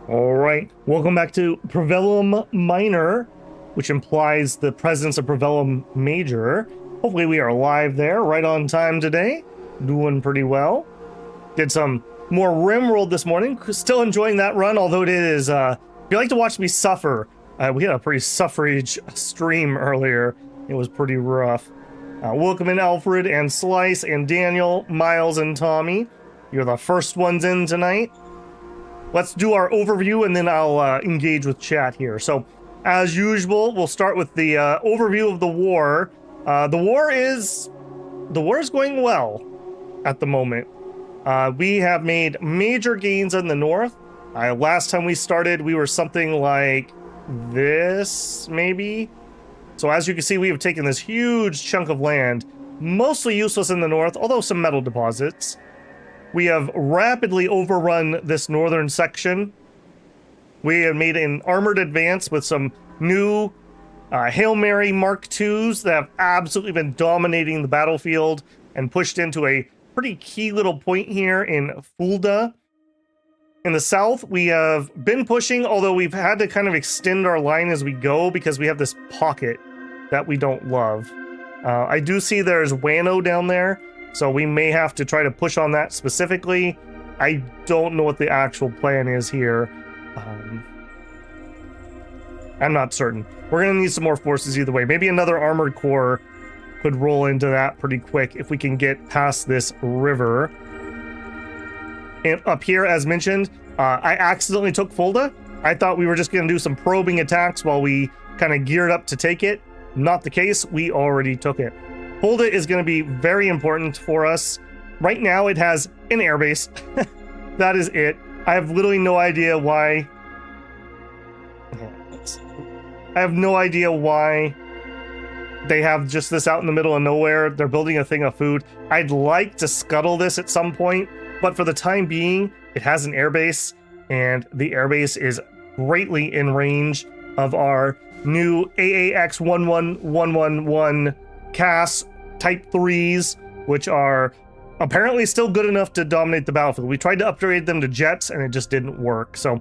All right, welcome back to Prevellum Minor, which implies the presence of Prevellum Major. Hopefully we are live there, right on time today. Doing pretty well. Did some more Rimworld this morning. Still enjoying that run, although it is, if you like to watch me suffer, we had a pretty suffrage stream earlier. It was pretty rough. Welcome in Alfred and Slice and Daniel, Miles and Tommy. You're the first ones in tonight. Let's do our overview and then I'll engage with chat here. So, as usual, we'll start with the overview of the war. The war is going well at the moment. We have made major gains in the north. Last time we started, we were something like this, maybe. So as you can see, we have taken this huge chunk of land, mostly useless in the north, although some metal deposits. We have rapidly overrun this northern section. We have made an armored advance with some new Hail Mary Mark IIs that have absolutely been dominating the battlefield and pushed into a pretty key little point here in Fulda. In the south, we have been pushing, although we've had to kind of extend our line as we go because we have this pocket that we don't love. I do see there's Wano down there, so we may have to try to push on that specifically. I don't know what the actual plan is here. I'm not certain. We're going to need some more forces either way. Maybe another armored corps could roll into that pretty quick if we can get past this river. And up here, as mentioned, I accidentally took Fulda. I thought we were just going to do some probing attacks while we kind of geared up to take it. Not the case. We already took it. Fulda is going to be very important for us. Right now, it has an airbase. That is it. I have literally no idea why. I have no idea why they have just this out in the middle of nowhere. They're building a thing of food. I'd like to scuttle this at some point, but for the time being, it has an airbase, and the airbase is greatly in range of our new AAX 11111 CAS Type 3s, which are apparently still good enough to dominate the battlefield. We tried to upgrade them to jets, and it just didn't work. So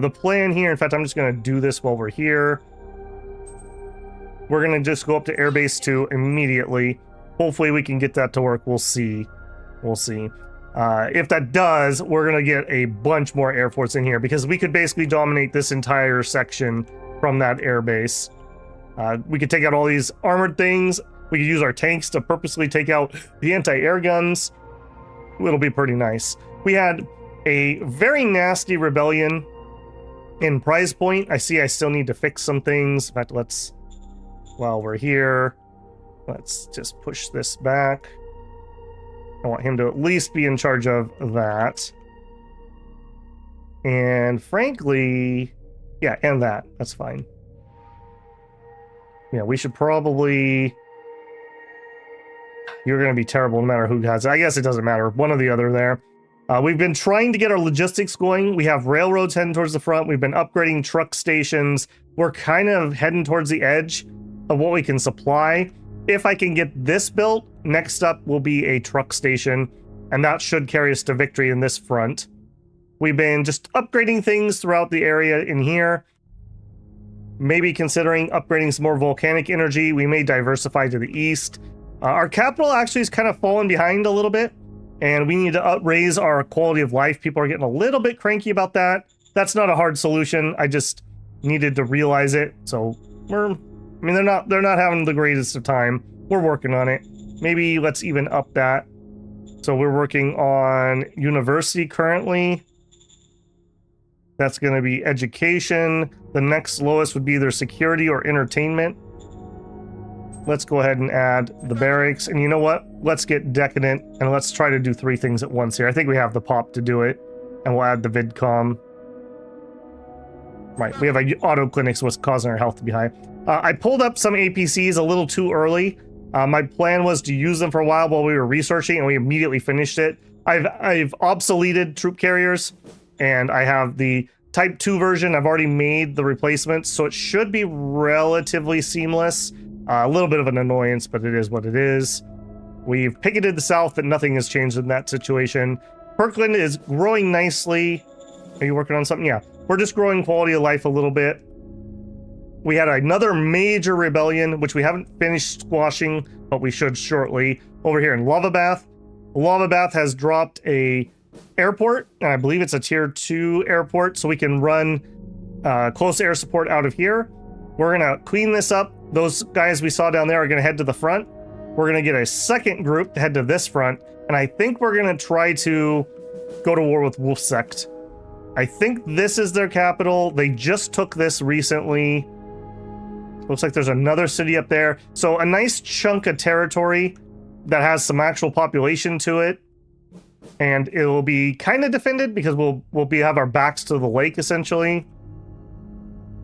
the plan here, in fact, I'm just going to do this while we're here. We're going to just go up to Airbase 2 immediately. Hopefully we can get that to work. We'll see. We'll see. If that does, we're going to get a bunch more Air Force in here because we could basically dominate this entire section from that airbase. We could take out all these armored things. We could use our tanks to purposely take out the anti-air guns. It'll be pretty nice. We had a very nasty rebellion in Prize Point. I see I still need to fix some things. In fact, while we're here, let's just push this back. I want him to at least be in charge of that. And frankly, yeah, and that. That's fine. Yeah, we should probably... You're going to be terrible no matter who has it. I guess it doesn't matter. One or the other there. We've been trying to get our logistics going. We have railroads heading towards the front. We've been upgrading truck stations. We're kind of heading towards the edge of what we can supply. If I can get this built, next up will be a truck station, and that should carry us to victory in this front. We've been just upgrading things throughout the area in here. Maybe considering upgrading some more volcanic energy. We may diversify to the east. Our capital actually is kind of fallen behind a little bit, and we need to raise our quality of life. People are getting a little bit cranky about that. That's not a hard solution. I just needed to realize it. So they're not having the greatest of time. We're working on it. Maybe let's even up that. So we're working on university currently. That's going to be education. The next lowest would be either security or entertainment. Let's go ahead and add the barracks. And you know what? Let's get decadent and let's try to do 3 things at once here. I think we have the pop to do it. And we'll add the vidcom. Right, we have an auto clinic, so it's causing our health to be high. I pulled up some APCs a little too early. My plan was to use them for a while we were researching, and we immediately finished it. I've obsoleted troop carriers, and I have the Type 2 version. I've already made the replacements, so it should be relatively seamless. A little bit of an annoyance, but it is what it is. We've picketed the south, but nothing has changed in that situation. Kirkland is growing nicely. Are you working on something? Yeah. we're just growing quality of life a little bit. We had another major rebellion, which we haven't finished squashing, but we should shortly. Over here in Lava Bath. Lava Bath has dropped a airport, and I believe it's a tier 2 airport, so we can run close air support out of here. We're gonna clean this up. Those guys we saw down there are gonna head to the front. We're gonna get a second group to head to this front, and I think we're gonna try to go to war with Wolf Sect. I think this is their capital. They just took this recently. Looks like there's another city up there. So a nice chunk of territory that has some actual population to it. And it will be kind of defended because we'll have our backs to the lake essentially.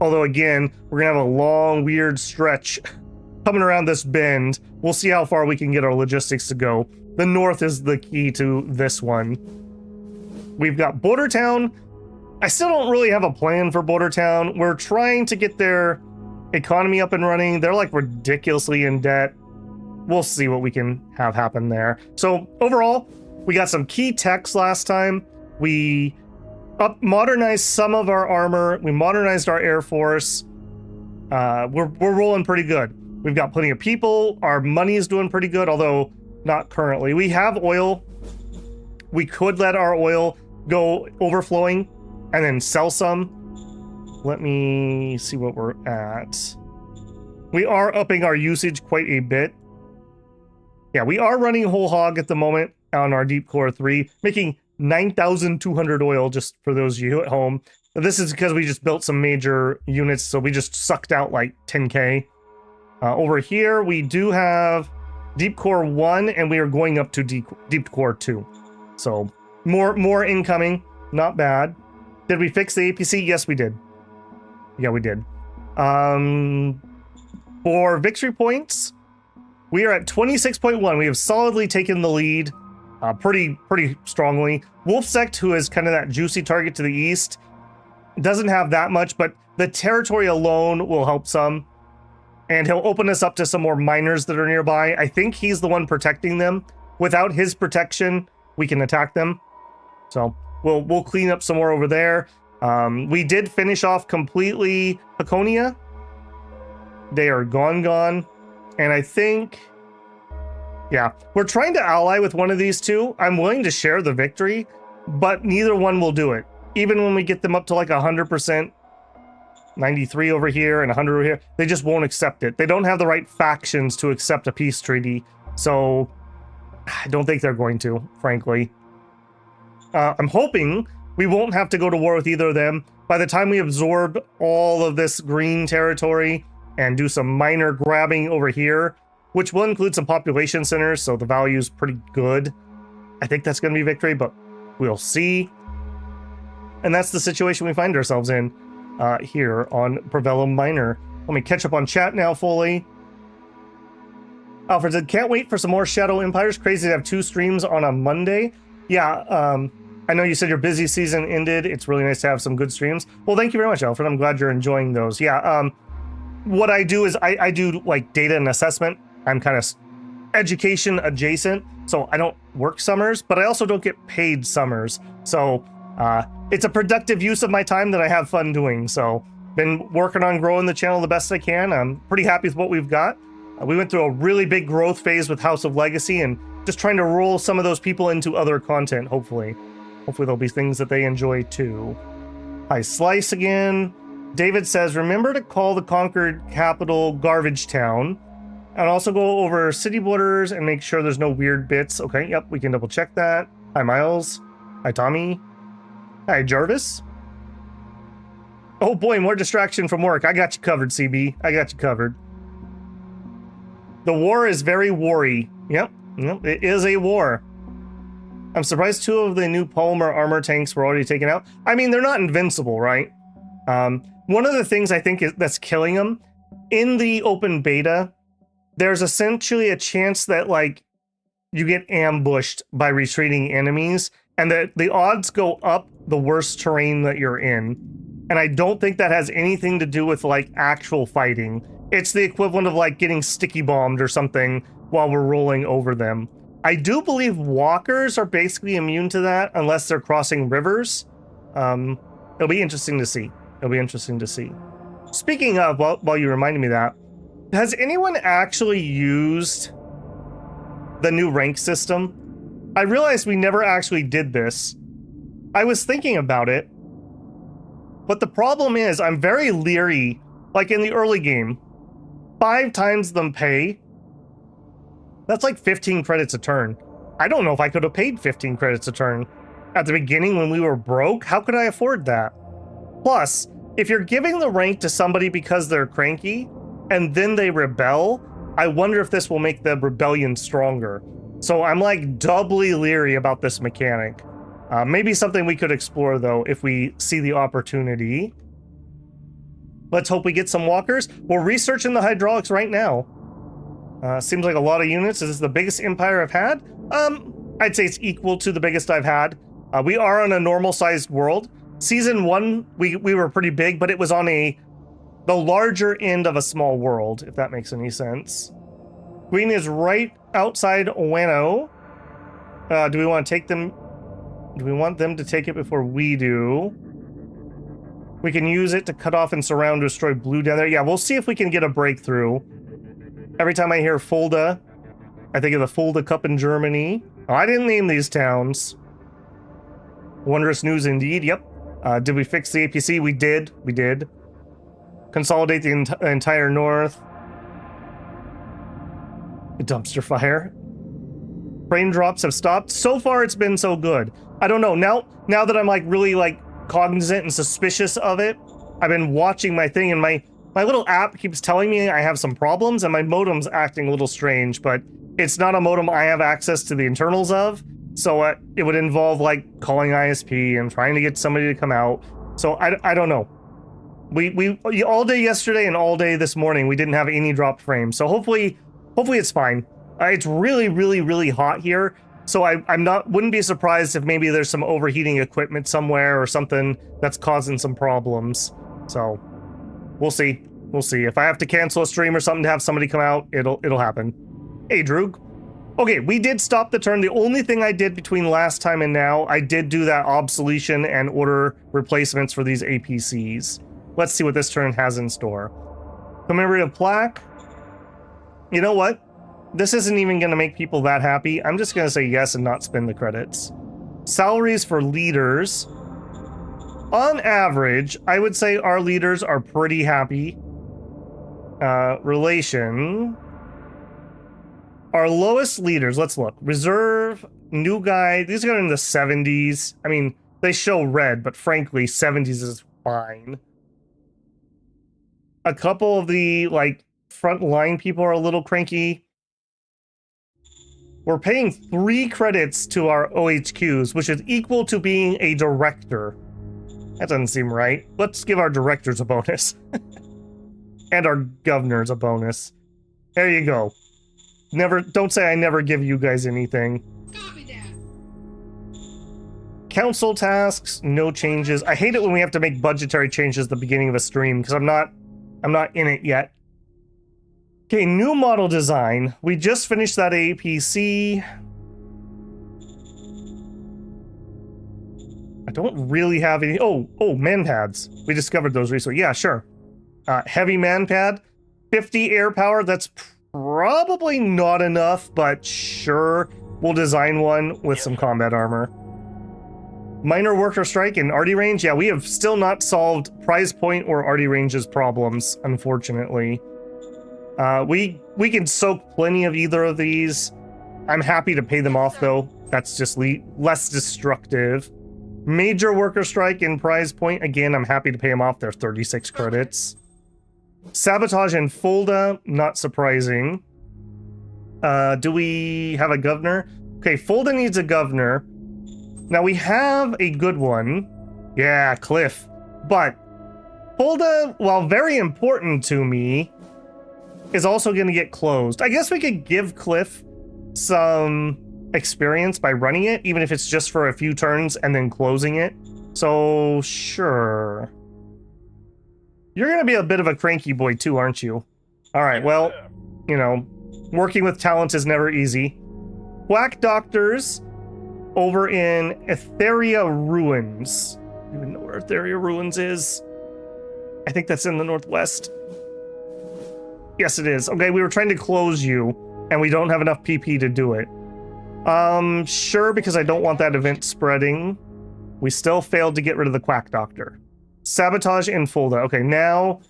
Although again, we're gonna have a long, weird stretch coming around this bend. We'll see how far we can get our logistics to go. The north is the key to this one. We've got Border Town. I still don't really have a plan for Border Town. We're trying to get their economy up and running. They're like ridiculously in debt. We'll see what we can have happen there. So overall, we got some key techs last time. We modernized some of our armor. We modernized our Air Force. We're rolling pretty good. We've got plenty of people. Our money is doing pretty good, although not currently. We have oil. We could let our oil go overflowing and then sell some. Let me see what we're at. We are upping our usage quite a bit. Yeah, we are running whole hog at the moment on our Deep Core 3, making 9,200 oil, just for those of you at home. This is because we just built some major units, so we just sucked out like 10k. Over here, we do have Deep Core 1, and we are going up to Deep Core 2. So more incoming, not bad. Did we fix the APC? Yes, we did. Yeah, we did. For victory points, we are at 26.1. We have solidly taken the lead pretty strongly. Wolf Sect, who is kind of that juicy target to the east, doesn't have that much, but the territory alone will help some. And he'll open us up to some more miners that are nearby. I think he's the one protecting them. Without his protection, we can attack them. So we'll clean up some more over there. We did finish off completely Paconia. They are gone. And I think, yeah, we're trying to ally with one of these two. I'm willing to share the victory, but neither one will do it. Even when we get them up to like 100%, 93 over here and 100 over here, they just won't accept it. They don't have the right factions to accept a peace treaty. So I don't think they're going to, frankly. I'm hoping we won't have to go to war with either of them. By the time we absorb all of this green territory and do some minor grabbing over here, which will include some population centers, so the value is pretty good. I think that's going to be victory, but we'll see. And that's the situation we find ourselves in here on Prevellum Minor. Let me catch up on chat now fully. Alfred said, can't wait for some more Shadow Empires. Crazy to have 2 streams on a Monday. Yeah, I know you said your busy season ended. It's really nice to have some good streams. Well, thank you very much, Alfred. I'm glad you're enjoying those. Yeah, what I do is I do like data and assessment. I'm kind of education adjacent, so I don't work summers, but I also don't get paid summers. So it's a productive use of my time that I have fun doing. So been working on growing the channel the best I can. I'm pretty happy with what we've got. We went through a really big growth phase with House of Legacy and just trying to roll some of those people into other content, hopefully. Hopefully there'll be things that they enjoy too. Hi, Slice again. David says, remember to call the conquered capital Garbage Town. And also go over city borders and make sure there's no weird bits. Okay, yep, we can double check that. Hi, Miles. Hi, Tommy. Hi, Jarvis. Oh boy, more distraction from work. I got you covered, CB. I got you covered. The war is very war-y. Yep, it is a war. I'm surprised 2 of the new polymer armor tanks were already taken out. I mean, they're not invincible, right? One of the things I think that's killing them, in the open beta, there's essentially a chance that like you get ambushed by retreating enemies, and that the odds go up the worse terrain that you're in. And I don't think that has anything to do with like actual fighting. It's the equivalent of like getting sticky bombed or something while we're rolling over them. I do believe walkers are basically immune to that unless they're crossing rivers. It'll be interesting to see. It'll be interesting to see. Speaking of, while you reminded me that, has anyone actually used the new rank system? I realized we never actually did this. I was thinking about it, but the problem is I'm very leery, like in the early game, 5 times the pay. That's like 15 credits a turn. I don't know if I could have paid 15 credits a turn. At the beginning when we were broke, how could I afford that? Plus, if you're giving the rank to somebody because they're cranky, and then they rebel, I wonder if this will make the rebellion stronger. So I'm like doubly leery about this mechanic. Maybe something we could explore though, if we see the opportunity. Let's hope we get some walkers. We're researching the hydraulics right now. Seems like a lot of units. Is this the biggest empire I've had? I'd say it's equal to the biggest I've had. We are on a normal sized world. Season 1, we were pretty big, but it was on the larger end of a small world, if that makes any sense. Green is right outside Wano. Do we want to take them? Do we want them to take it before we do? We can use it to cut off and surround, destroy blue down there. Yeah, we'll see if we can get a breakthrough. Every time I hear Fulda, I think of the Fulda Cup in Germany. Oh, I didn't name these towns. Wondrous news indeed. Yep. Did we fix the APC? We did. We did. Consolidate the entire north. Dumpster fire. Raindrops have stopped. So far, it's been so good. I don't know. Now that I'm like really like cognizant and suspicious of it, I've been watching my thing, and my little app keeps telling me I have some problems, and my modem's acting a little strange, but it's not a modem I have access to the internals of. So it would involve like calling ISP and trying to get somebody to come out. So I don't know. We all day yesterday and all day this morning, we didn't have any dropped frames. So hopefully it's fine. It's really, really, really hot here. So wouldn't be surprised if maybe there's some overheating equipment somewhere or something that's causing some problems. So we'll see. We'll see. If I have to cancel a stream or something to have somebody come out, it'll happen. Hey, Droog. Okay, we did stop the turn. The only thing I did between last time and now, I did do that obsolescence and order replacements for these APCs. Let's see what this turn has in store. Commemorative plaque. You know what? This isn't even going to make people that happy. I'm just going to say yes and not spend the credits. Salaries for leaders. On average, I would say our leaders are pretty happy. Relation. Our lowest leaders, let's look. Reserve, new guy, these are in the 70s. I mean, they show red, but frankly, 70s is fine. A couple of the, like, front line people are a little cranky. We're paying 3 credits to our OHQs, which is equal to being a director. That doesn't seem right. Let's give our directors a bonus. And our governors a bonus. There you go. Don't say I never give you guys anything. Copy that. Council tasks, no changes. I hate it when we have to make budgetary changes at the beginning of a stream because I'm not in it yet. Okay, new model design. We just finished that APC. I don't really have any. Oh, man pads. We discovered those recently. Yeah, sure. Heavy man pad, 50 air power. That's probably not enough, but sure. We'll design one with some combat armor. Minor worker strike and arty range. Yeah, we have still not solved prize point or arty range's problems, unfortunately. We can soak plenty of either of these. I'm happy to pay them off, though. That's just less destructive. Major worker strike and prize point. Again, I'm happy to pay them off. They're 36 credits. Sabotage and Fulda, not surprising. Do we have a governor? Okay, Fulda needs a governor. Now we have a good one. Yeah, Cliff. But Fulda, while very important to me, is also going to get closed. I guess we could give Cliff some experience by running it, even if it's just for a few turns and then closing it. So, sure. You're going to be a bit of a cranky boy too, aren't you? All right, well, you know, working with talents is never easy. Quack Doctors over in Etheria Ruins. don't even know where Etheria Ruins is. I think that's in the northwest. Yes, it is. Okay, we were trying to close you, and we don't have enough PP to do it. Sure, because I don't want that event spreading. We still failed to get rid of the Quack Doctor. Sabotage in Fulda. Okay, now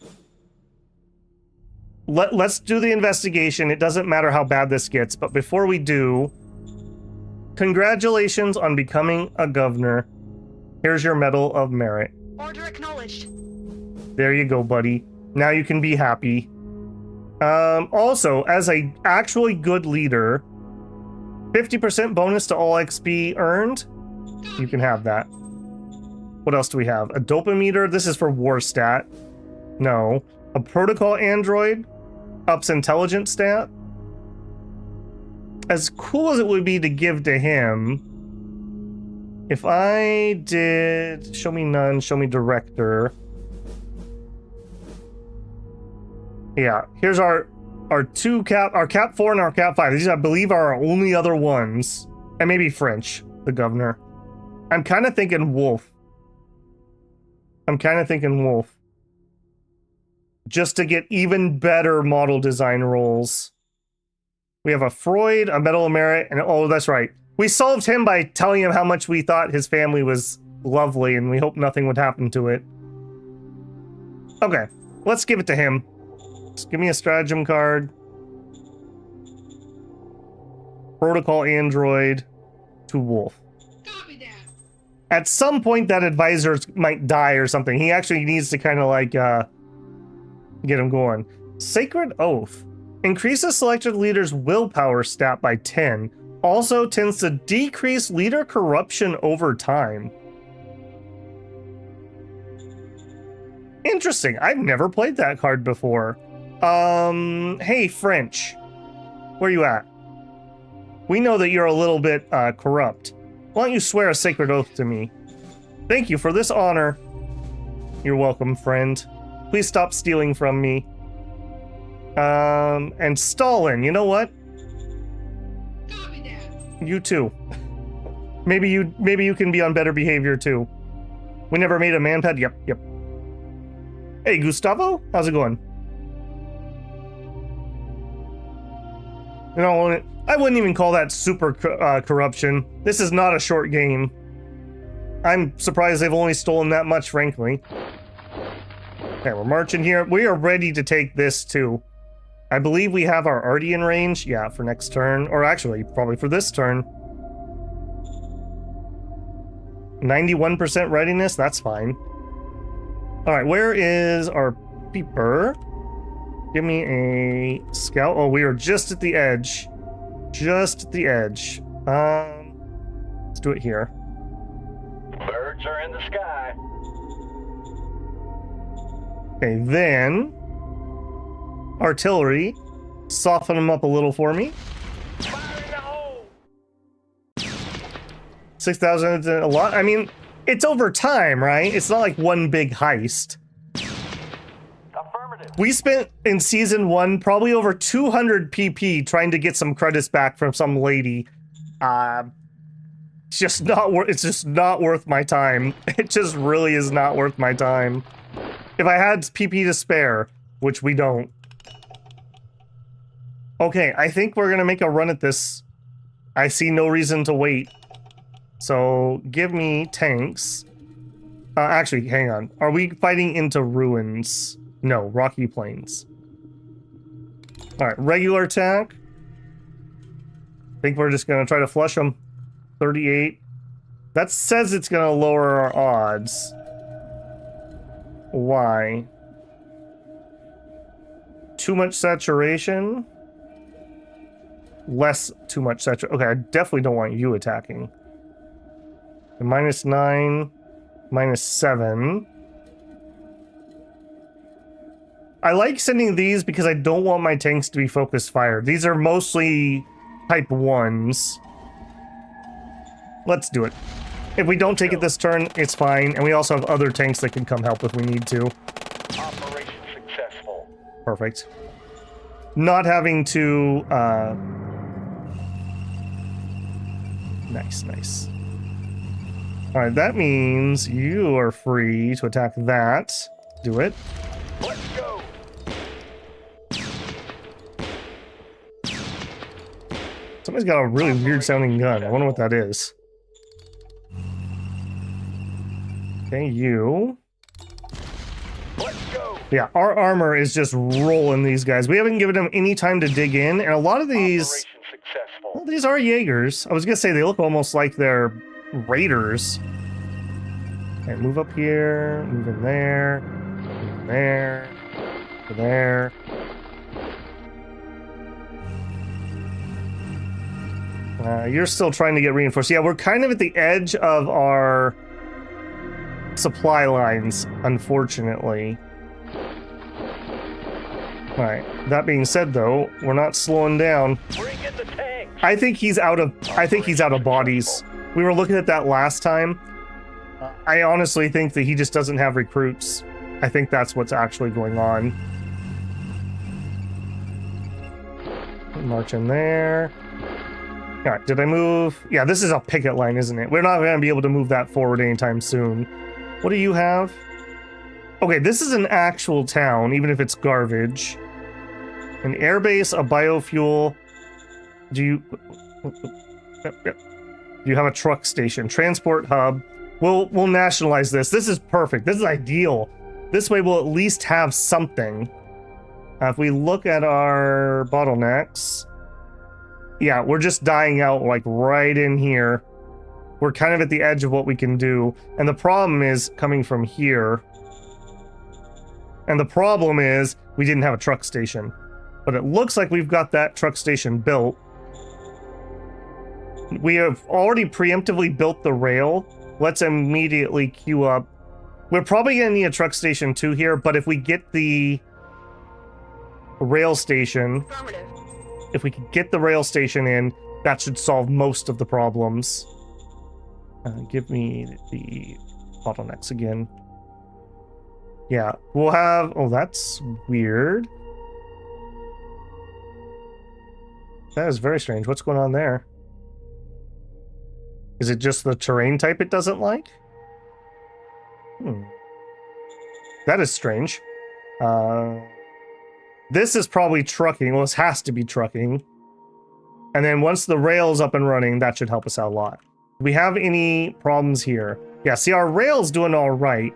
let's do the investigation. It doesn't matter how bad this gets, but before we do, congratulations on becoming a governor. Here's your Medal of Merit. Order acknowledged. There you go, buddy. Now you can be happy. Also, as a actually good leader, 50% bonus to all XP earned. You can have that. What else do we have? A dopometer. This is for war stat. No. A protocol android. Ups intelligence stat. As cool as it would be to give to him, if I did show me none, show me director. Yeah, here's our cap 4 and our cap 5. These, I believe, are our only other ones. And maybe French, the governor. I'm kind of thinking Wolf. Just to get even better model design roles. We have a Freud, a Medal of Merit, and oh, that's right. We solved him by telling him how much we thought his family was lovely, and we hope nothing would happen to it. Okay, let's give it to him. Just give me a stratagem card. Protocol android to Wolf. Copy that. At some point, that advisor might die or something. He actually needs to kind of like get him going. Sacred Oath. Increases selected leader's willpower stat by 10. Also tends to decrease leader corruption over time. Interesting. I've never played that card before. Hey, French. Where you at? We know that you're a little bit corrupt. Why don't you swear a sacred oath to me? Thank you for this honor. You're welcome, friend. Please stop stealing from me. And Stalin, you know what? Copy that. You too. Maybe you can be on better behavior too. We never made a manpad? Yep. Hey, Gustavo? How's it going? You know, I wouldn't even call that super corruption. This is not a short game. I'm surprised they've only stolen that much, frankly. Okay, we're marching here. We are ready to take this too. I believe we have our Artie in range. Yeah, for next turn. Or actually, probably for this turn. 91% readiness, that's fine. Alright, where is our peeper? Give me a scout. Oh, we are just at the edge. Just at the edge. Let's do it here. Birds are in the sky. Okay, then artillery. Soften them up a little for me. Fire in the hole! 6,000 is a lot. I mean, it's over time, right? It's not like one big heist. Affirmative. We spent in season 1 probably over 200 PP trying to get some credits back from some lady. It's just not worth my time. It just really is not worth my time. If I had PP to spare, which we don't. Okay, I think we're gonna make a run at this. I see no reason to wait. So give me tanks. Actually, hang on. Are we fighting into ruins? No, rocky plains. Alright, regular attack. I think we're just gonna try to flush them. 38. That says it's gonna lower our odds. Why? Too much saturation? Less too much saturation. Okay, I definitely don't want you attacking. -9, -7. I like sending these because I don't want my tanks to be focused fire. These are mostly type 1s. Let's do it. If we don't take it this turn, it's fine. And we also have other tanks that can come help if we need to. Operation successful. Perfect. Not having to, Nice. All right, that means you are free to attack that. Do it. Let's go. Somebody's got a really weird sounding gun. I wonder what that is. Okay, you. Let's go. Yeah, our armor is just rolling these guys. We haven't given them any time to dig in, and a lot of these... Operation successful. Well, these are Jaegers. I was gonna say they look almost like they're raiders. Okay, move up here, move in there, move in there, to there. You're still trying to get reinforced. Yeah, we're kind of at the edge of our supply lines, unfortunately. All right. That being said, though, we're not slowing down. Bring in the tank. I think he's out of bodies. We were looking at that last time. I honestly think that he just doesn't have recruits. I think that's what's actually going on. March in there. All right, did I move? Yeah, this is a picket line, isn't it? We're not going to be able to move that forward anytime soon. What do you have? Okay, this is an actual town, even if it's garbage. An airbase, a biofuel. Do you have a truck station? Transport hub. We'll nationalize this. This is perfect. This is ideal. This way we'll at least have something. If we look at our bottlenecks, yeah, we're just dying out like right in here. We're kind of at the edge of what we can do. And the problem is coming from here. And the problem is we didn't have a truck station. But it looks like we've got that truck station built. We have already preemptively built the rail. Let's immediately queue up. We're probably going to need a truck station too here, but if we get the rail station, Affirmative. if we could get the rail station in, that should solve most of the problems. Give me the bottlenecks again. Yeah, we'll have... Oh, that's weird. That is very strange. What's going on there? Is it just the terrain type it doesn't like? That is strange. This is probably trucking. Well, this has to be trucking. And then once the rail's up and running, that should help us out a lot. Do we have any problems here? Yeah, see, our rail's doing all right.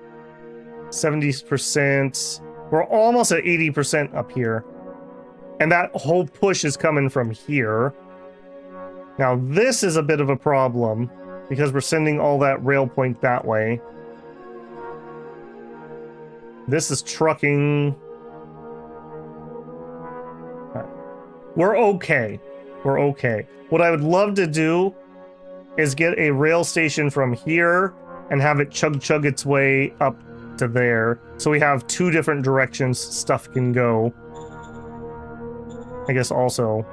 70%. We're almost at 80% up here. And that whole push is coming from here. Now, this is a bit of a problem because we're sending all that rail point that way. This is trucking. We're okay. We're okay. What I would love to do is get a rail station from here and have it chug its way up to there. So we have two different directions stuff can go. I guess also.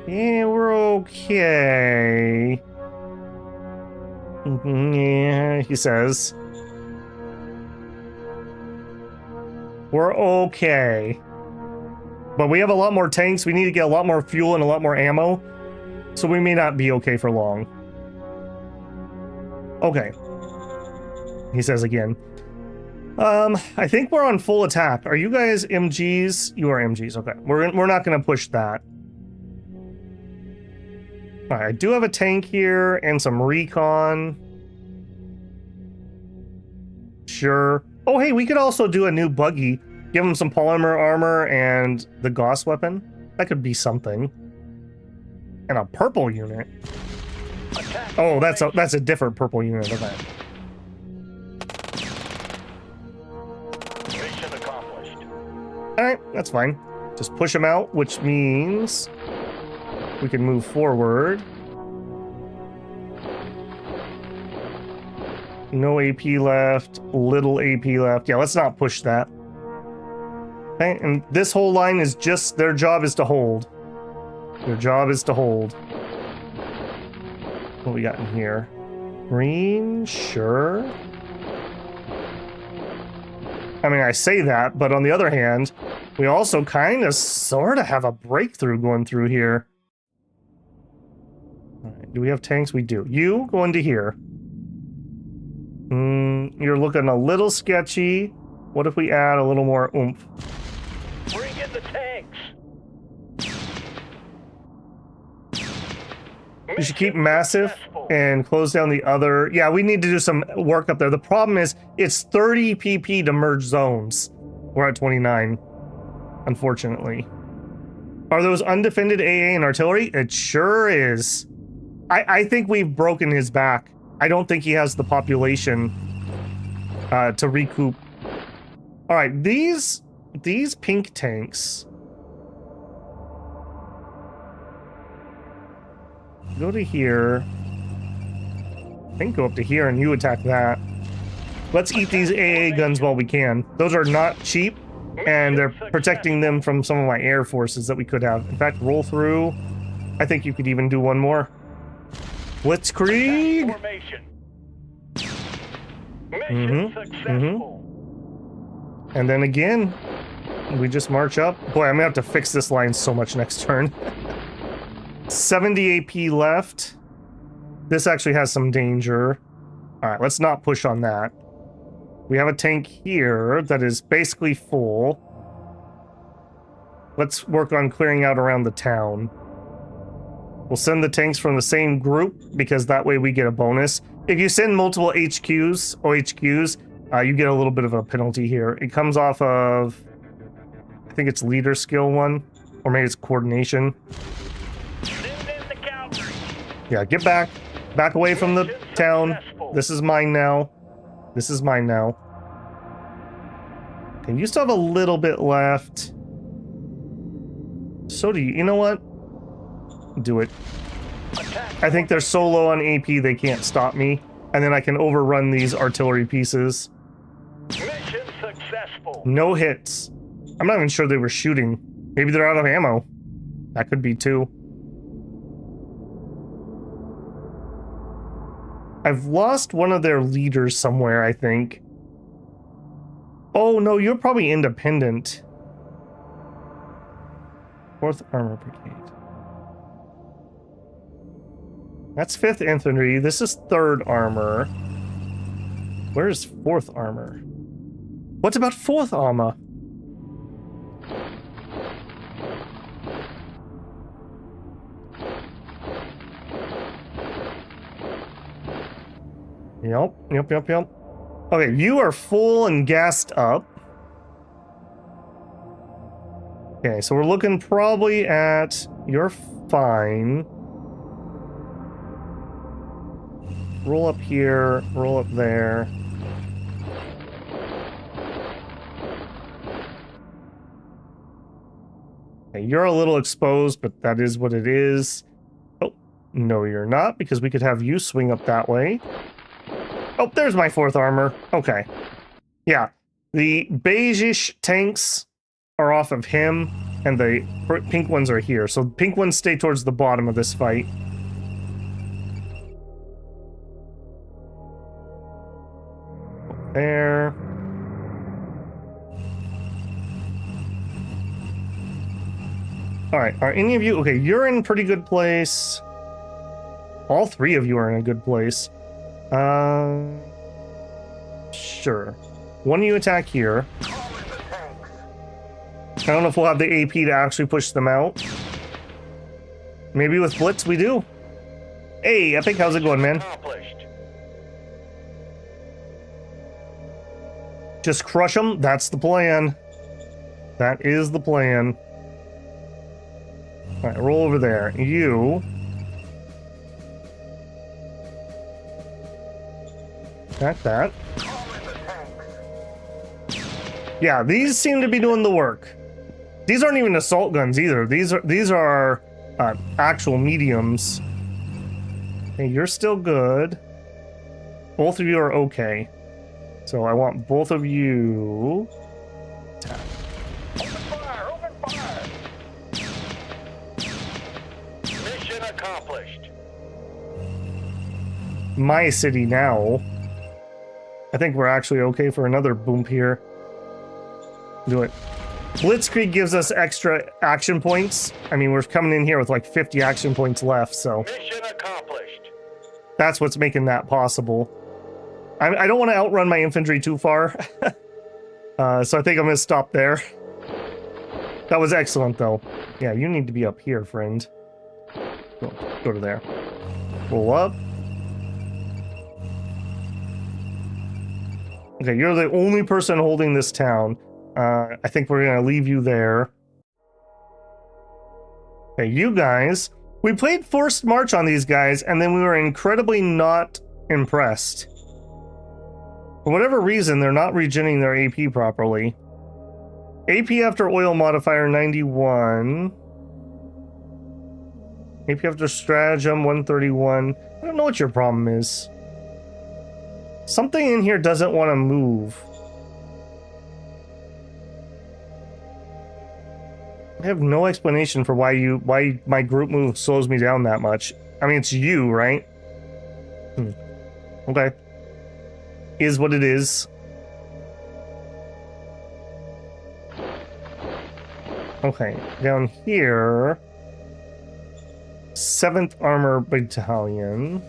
Yeah, we're okay. Yeah, he says. We're okay. But we have a lot more tanks. We need to get a lot more fuel and a lot more ammo. So we may not be okay for long. Okay. He says again. I think we're on full attack. Are you guys MGs? You are MGs. Okay. We're not going to push that. All right. I do have a tank here and some recon. Sure. Oh, hey, we could also do a new buggy. Give him some polymer armor and the Gauss weapon. That could be something. And a purple unit. Oh, that's a different purple unit. Okay. Mission accomplished. All right, that's fine. Just push him out, which means we can move forward. No AP left, little AP left. Yeah, let's not push that. Okay, and this whole line is just, their job is to hold. Their job is to hold. What we got in here? Green, sure. I mean, I say that, but on the other hand, we also kind of sort of have a breakthrough going through here. All right, Do we have tanks? We do. You go into here. You're looking a little sketchy. What if we add a little more oomph? Bring in the tanks. You should keep massive and close down the other. Yeah, we need to do some work up there. The problem is it's 30 pp to merge zones. We're at 29, unfortunately. Are those undefended AA and artillery? It sure is. I think we've broken his back. I don't think he has the population to recoup. All right, these pink tanks. Go to here. I think go up to here and you attack that. Let's eat these AA guns while we can. Those are not cheap, and they're protecting them from some of my air forces that we could have. In fact, roll through. I think you could even do one more. Blitzkrieg! Mission successful. And then again, we just march up. Boy, I'm gonna have to fix this line so much next turn. 70 AP left. This actually has some danger. All right, let's not push on that. We have a tank here that is basically full. Let's work on clearing out around the town. We'll send the tanks from the same group because that way we get a bonus. If you send multiple OHQs, you get a little bit of a penalty here. It comes off of, I think it's leader skill one, or maybe it's coordination. Yeah, get back. Back away from the town. This is mine now. This is mine now. Okay, you still have a little bit left. So do you. You know what? Do it. I think they're so low on AP they can't stop me. And then I can overrun these artillery pieces. Mission successful. No hits. I'm not even sure they were shooting. Maybe they're out of ammo. That could be too. I've lost one of their leaders somewhere, I think. Oh, no, you're probably independent. 4th Armor Brigade. That's 5th Infantry. This is 3rd Armor. Where's 4th Armor? What about 4th Armor? Yep. Okay, you are full and gassed up. Okay, so we're looking probably at... You're fine. Roll up here, roll up there. Okay, you're a little exposed, but that is what it is. Oh, no you're not, because we could have you swing up that way. Oh, there's my 4th Armor. Okay. Yeah. The beige-ish tanks are off of him, and the pink ones are here. So pink ones stay towards the bottom of this fight. There. Alright, are any of you... Okay, you're in pretty good place. All 3 of you are in a good place. Sure. One of you attack here. I don't know if we'll have the AP to actually push them out. Maybe with Blitz we do. Hey, Epic, how's it going, man? Just crush them. That's the plan. That is the plan. Alright, roll over there. You... Attack that. Yeah, these seem to be doing the work. These aren't even assault guns either. These are actual mediums. Hey, you're still good. Both of you are okay. So I want both of you. Attack. Open fire! Open fire! Mission accomplished. My city now. I think we're actually okay for another boom here. Do it. Blitzkrieg gives us extra action points. I mean, we're coming in here with like 50 action points left, so. Mission accomplished. That's what's making that possible. I don't want to outrun my infantry too far. So I think I'm going to stop there. That was excellent, though. Yeah, you need to be up here, friend. Go to there. Roll up. Okay, you're the only person holding this town. I think we're going to leave you there. Okay, you guys. We played Forced March on these guys, and then we were incredibly not impressed. For whatever reason, they're not regenerating their AP properly. AP after oil modifier 91. AP after stratagem 131. I don't know what your problem is. Something in here doesn't want to move. I have no explanation for why my group move slows me down that much. I mean, it's you, right? Okay. Is what it is. Okay, down here, 7th Armor Battalion.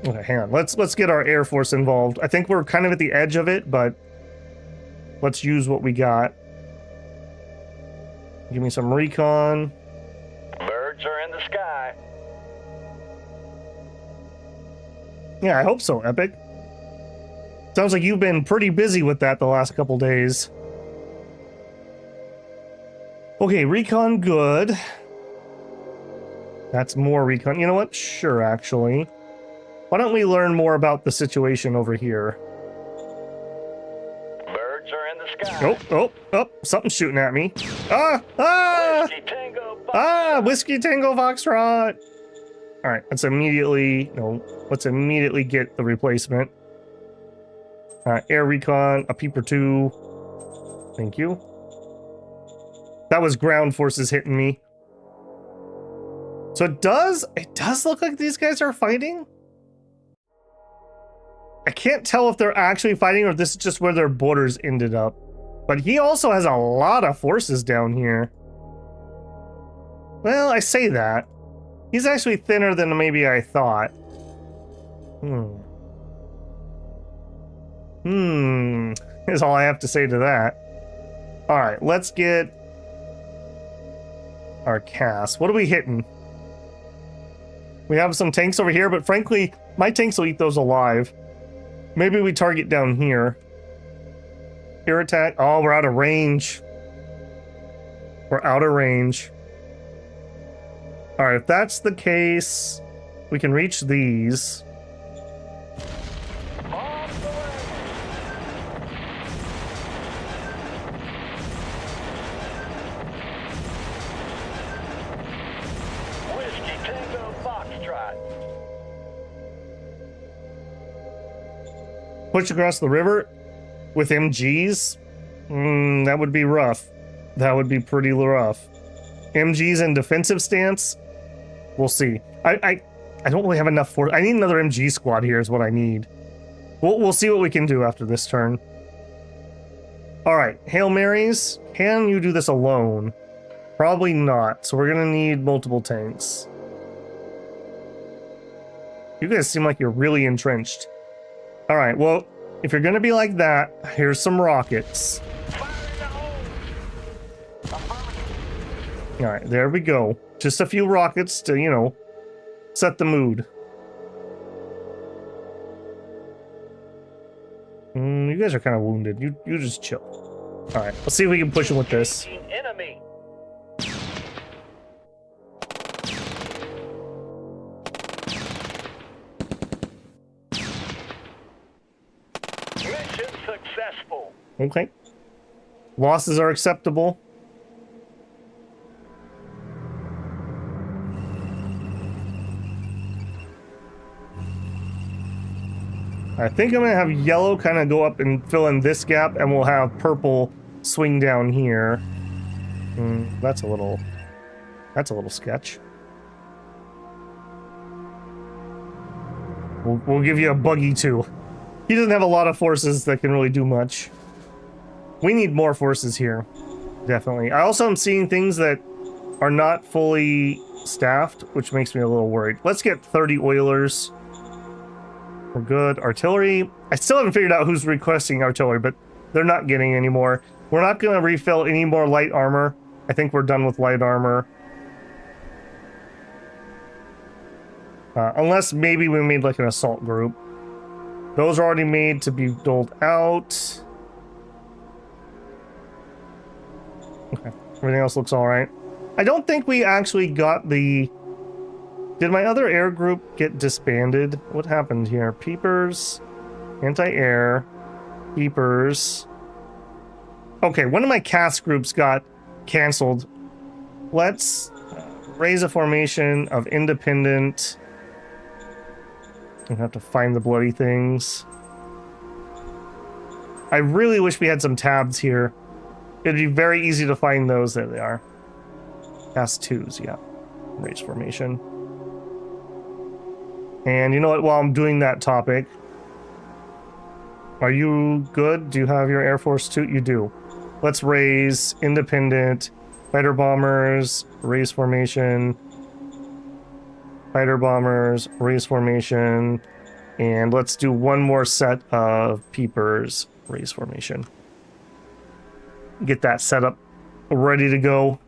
Okay, hang on. Let's get our Air Force involved. I think we're kind of at the edge of it, but let's use what we got. Give me some recon. Birds are in the sky. Yeah, I hope so, Epic. Sounds like you've been pretty busy with that the last couple days. Okay, recon good. That's more recon. You know what? Sure, actually. Why don't we learn more about the situation over here? Birds are in the sky. Oh, something's shooting at me. Ah! Whiskey Tango Whiskey Tango Foxtrot! Alright, let's immediately get the replacement. Air recon, a peep or two. Thank you. That was ground forces hitting me. So it does look like these guys are fighting? I can't tell if they're actually fighting or if this is just where their borders ended up. But he also has a lot of forces down here. Well, I say that. He's actually thinner than maybe I thought. Is all I have to say to that. Alright, let's get our cast. What are we hitting? We have some tanks over here, but frankly, my tanks will eat those alive. Maybe we target down here. Air attack. Oh, we're out of range. We're out of range. Alright, if that's the case, we can reach these. Whiskey Tango Foxtrot. Push across the river with MGs? That would be rough. That would be pretty rough. MGs in defensive stance? We'll see. I don't really have enough for. I need another MG squad here is what I need. We'll see what we can do after this turn. Alright, Hail Marys. Can you do this alone? Probably not, so we're gonna need multiple tanks. You guys seem like you're really entrenched. Alright, well, if you're gonna be like that, here's some rockets. Alright, there we go. Just a few rockets to, you know, set the mood. You guys are kind of wounded. You just chill. Alright, let's see if we can push them with this. Enemy. Mission successful. Okay. Losses are acceptable. I think I'm gonna have yellow kind of go up and fill in this gap, and we'll have purple swing down here. That's a little sketch. We'll give you a buggy too. He doesn't have a lot of forces that can really do much. We need more forces here. Definitely. I also am seeing things that are not fully staffed, which makes me a little worried. Let's get 30 oilers. We're good. Artillery. I still haven't figured out who's requesting artillery, but they're not getting any more. We're not going to refill any more light armor. I think we're done with light armor. Unless maybe we made like an assault group. Those are already made to be doled out. Okay. Everything else looks alright. I don't think we actually got the... Did my other air group get disbanded? What happened here? Peepers, anti-air, peepers. Okay, one of my cast groups got canceled. Let's raise a formation of independent. I have to find the bloody things. I really wish we had some tabs here. It'd be very easy to find those. There they are. Cast 2s, yeah. Raise formation. And you know what, while I'm doing that topic, are you good? Do you have your Air Force 2? You do. Let's raise independent fighter bombers, raise formation, fighter bombers, raise formation, and let's do one more set of peepers, raise formation. Get that set up, ready to go.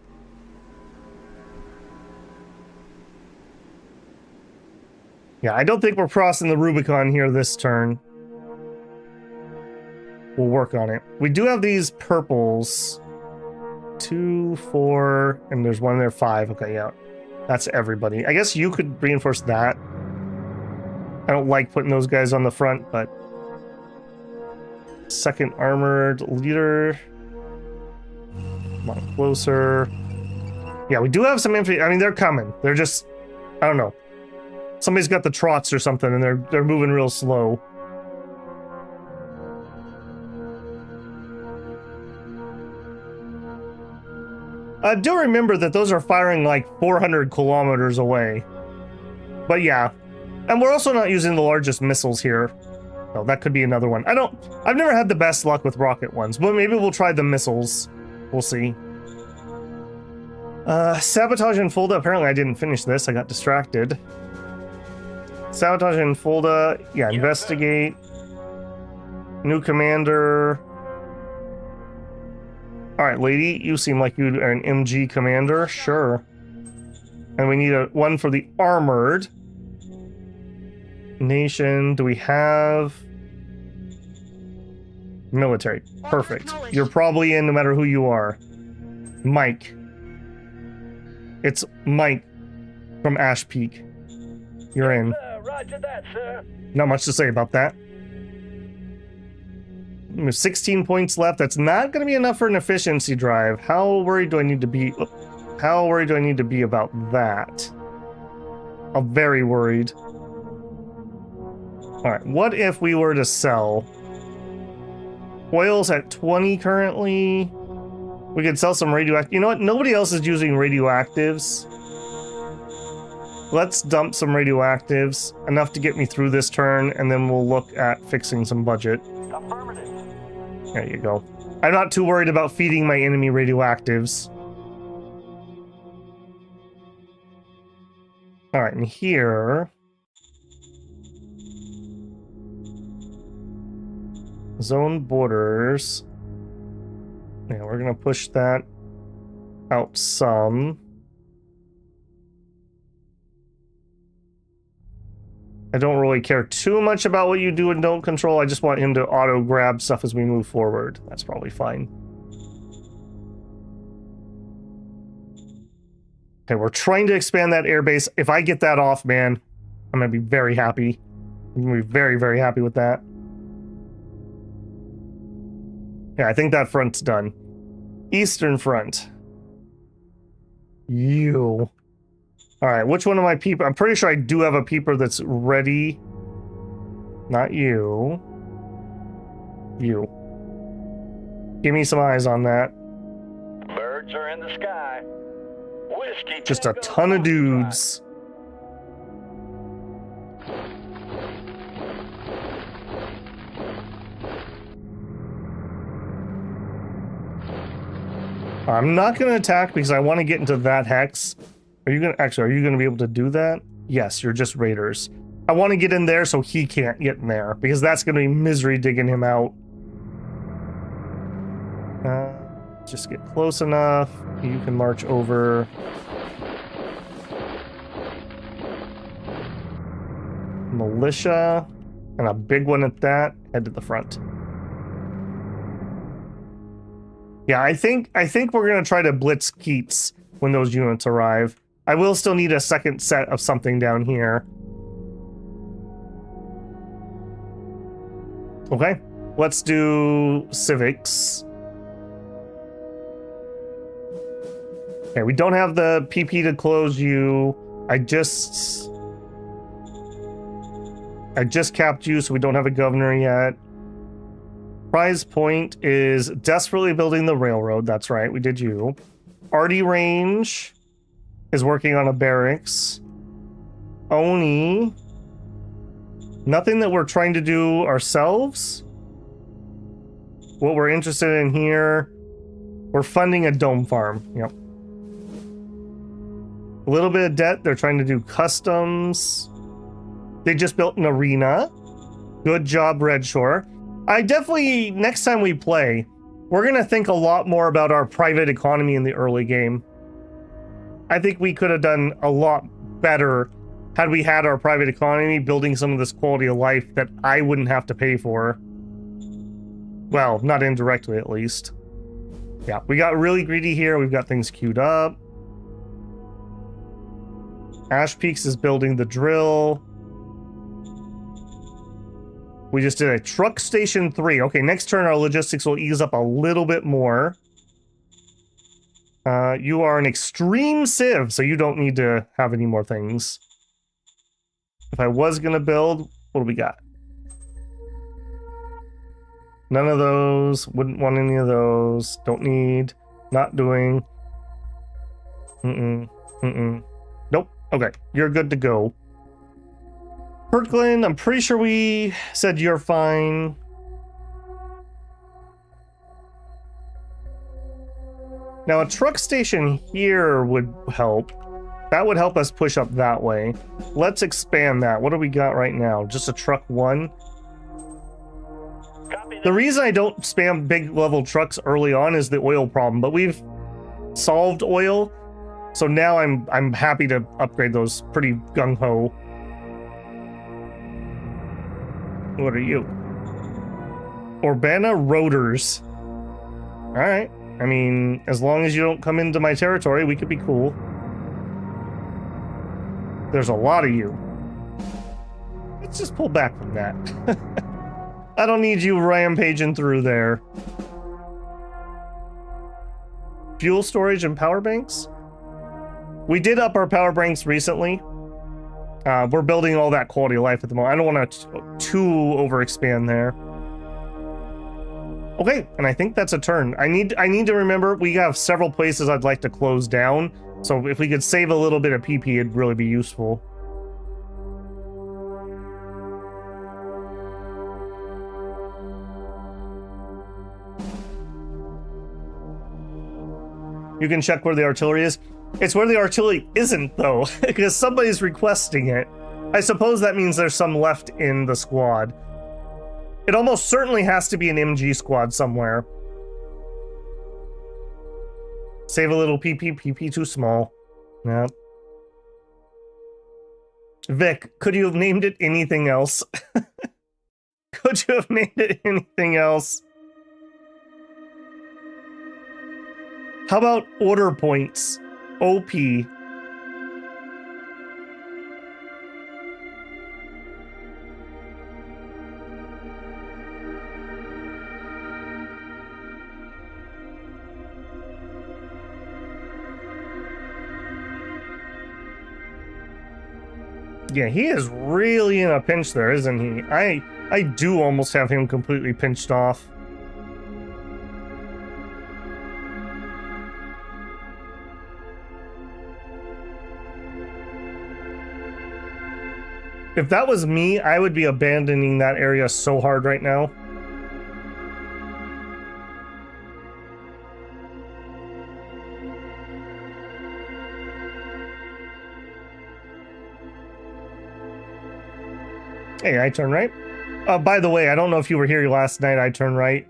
Yeah, I don't think we're crossing the Rubicon here this turn. We'll work on it. We do have these purples. 2, 4, and there's one there, 5. Okay, yeah. That's everybody. I guess you could reinforce that. I don't like putting those guys on the front, but... Second armored leader. Come on, closer. Yeah, we do have some infantry. I mean, they're coming. They're just... I don't know. Somebody's got the trots or something, and they're moving real slow. Do remember that those are firing like 400 kilometers away. But yeah. And we're also not using the largest missiles here. Oh, that could be another one. I've never had the best luck with rocket ones, but maybe we'll try the missiles. We'll see. Sabotage and Fulda. Apparently I didn't finish this. I got distracted. Sabotage and Fulda. Yeah, investigate. New commander. Alright, lady, you seem like you are an MG commander. Sure. And we need one for the armored. Nation, do we have... Military. Perfect. You're probably in no matter who you are. Mike. It's Mike from Ash Peak. You're in. Roger that, sir. Not much to say about that. There's 16 points left. That's not going to be enough for an efficiency drive. How worried do I need to be? How worried do I need to be about that? I'm very worried. All right. What if we were to sell? Oil's at 20 currently. We could sell some radioactive. You know what? Nobody else is using radioactives. Let's dump some radioactives. Enough to get me through this turn, and then we'll look at fixing some budget. Affirmative. There you go. I'm not too worried about feeding my enemy radioactives. Alright, and here... Zone borders. Yeah, we're gonna push that out some. I don't really care too much about what you do and don't control. I just want him to auto-grab stuff as we move forward. That's probably fine. Okay, we're trying to expand that airbase. If I get that off, man, I'm going to be very happy. I'm going to be very, very happy with that. Yeah, I think that front's done. Eastern Front. You... Alright, which one of my people? I'm pretty sure I do have a peeper that's ready. Not you. You. Give me some eyes on that. Birds are in the sky. Whiskey. Just a ton of dudes. I'm not going to attack because I want to get into that hex. Are you going to be able to do that? Yes, you're just raiders. I want to get in there so he can't get in there because that's going to be misery digging him out. Just get close enough. You can march over. Militia, and a big one at that. Head to the front. Yeah, I think we're gonna try to blitz Keats when those units arrive. I will still need a second set of something down here. Okay, let's do civics. Okay, we don't have the PP to close you. I just capped you, so we don't have a governor yet. Prize point is desperately building the railroad. That's right, we did you. Arty Range is working on a barracks. Oni. Nothing that we're trying to do ourselves. What we're interested in here, we're funding a dome farm. Yep. A little bit of debt. They're trying to do customs. They just built an arena. Good job, Redshore. I definitely, next time we play, we're going to think a lot more about our private economy in the early game. I think we could have done a lot better had we had our private economy building some of this quality of life that I wouldn't have to pay for. Well, not indirectly at least. Yeah, we got really greedy here. We've got things queued up. Ash Peaks is building the drill. We just did a truck station 3. Okay, next turn our logistics will ease up a little bit more. You are an extreme civ, so you don't need to have any more things. If I was gonna build, what do we got? None of those. Wouldn't want any of those. Don't need. Not doing. Nope. Okay, you're good to go. Kirkland, I'm pretty sure we said you're fine. Now a truck station here would help. That would help us push up that way. Let's expand that. What do we got right now? Just a truck 1? The reason I don't spam big level trucks early on is the oil problem, but we've solved oil. So now I'm happy to upgrade those pretty gung-ho. What are you? Urbana Rotors. Alright. I mean, as long as you don't come into my territory, we could be cool. There's a lot of you. Let's just pull back from that. I don't need you rampaging through there. Fuel storage and power banks? We did up our power banks recently. We're building all that quality of life at the moment. I don't want to too overexpand there. Okay, and I think that's a turn. I need to remember we have several places I'd like to close down. So if we could save a little bit of PP, it'd really be useful. You can check where the artillery is. It's where the artillery isn't, though, because somebody's requesting it. I suppose that means there's some left in the squad. It almost certainly has to be an MG squad somewhere. Save a little PP too small. Yep. Vic, could you have named it anything else? Could you have named it anything else? How about order points? OP. Yeah, he is really in a pinch there, isn't he? I do almost have him completely pinched off. If that was me, I would be abandoning that area so hard right now. Hey, I turn right. By the way, I don't know if you were here last night. I turn right.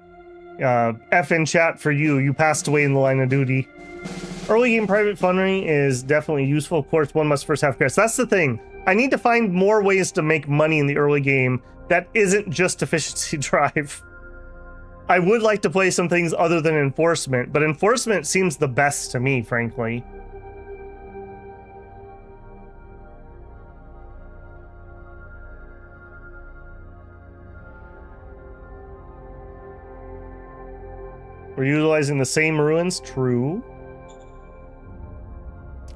F in chat for you. You passed away in the line of duty. Early game private funding is definitely useful. Of course, one must first have credits. That's the thing. I need to find more ways to make money in the early game that isn't just efficiency drive. I would like to play some things other than enforcement, but enforcement seems the best to me, frankly. We're utilizing the same ruins, true.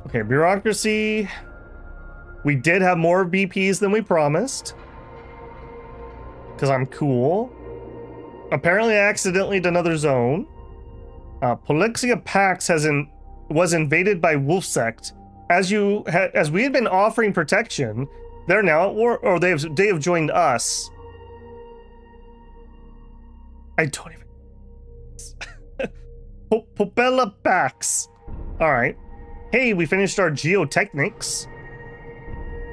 Okay, bureaucracy. We did have more BPs than we promised. Because I'm cool. Apparently I accidentally did another zone. Polixia Pax was invaded by Wolf Sect. As we had been offering protection, they're now at war, or they have joined us. I don't even... Popella Pax. Alright. Hey, we finished our geotechnics.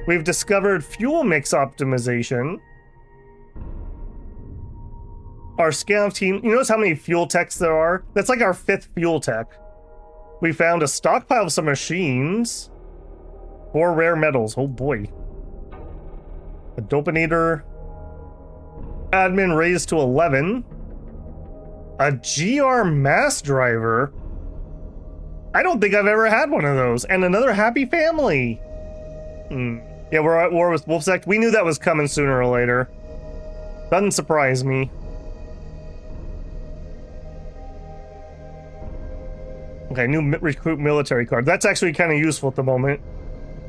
We've discovered fuel mix optimization. Our scout team, you notice how many fuel techs there are? That's like our 5th fuel tech. We found a stockpile of some machines. 4 rare metals, oh boy. A dopinator. Admin raised to 11. A GR mass driver? I don't think I've ever had one of those. And another happy family. Yeah, we're at war with Wolf Sect. We knew that was coming sooner or later. Doesn't surprise me. Okay, new recruit military card. That's actually kind of useful at the moment.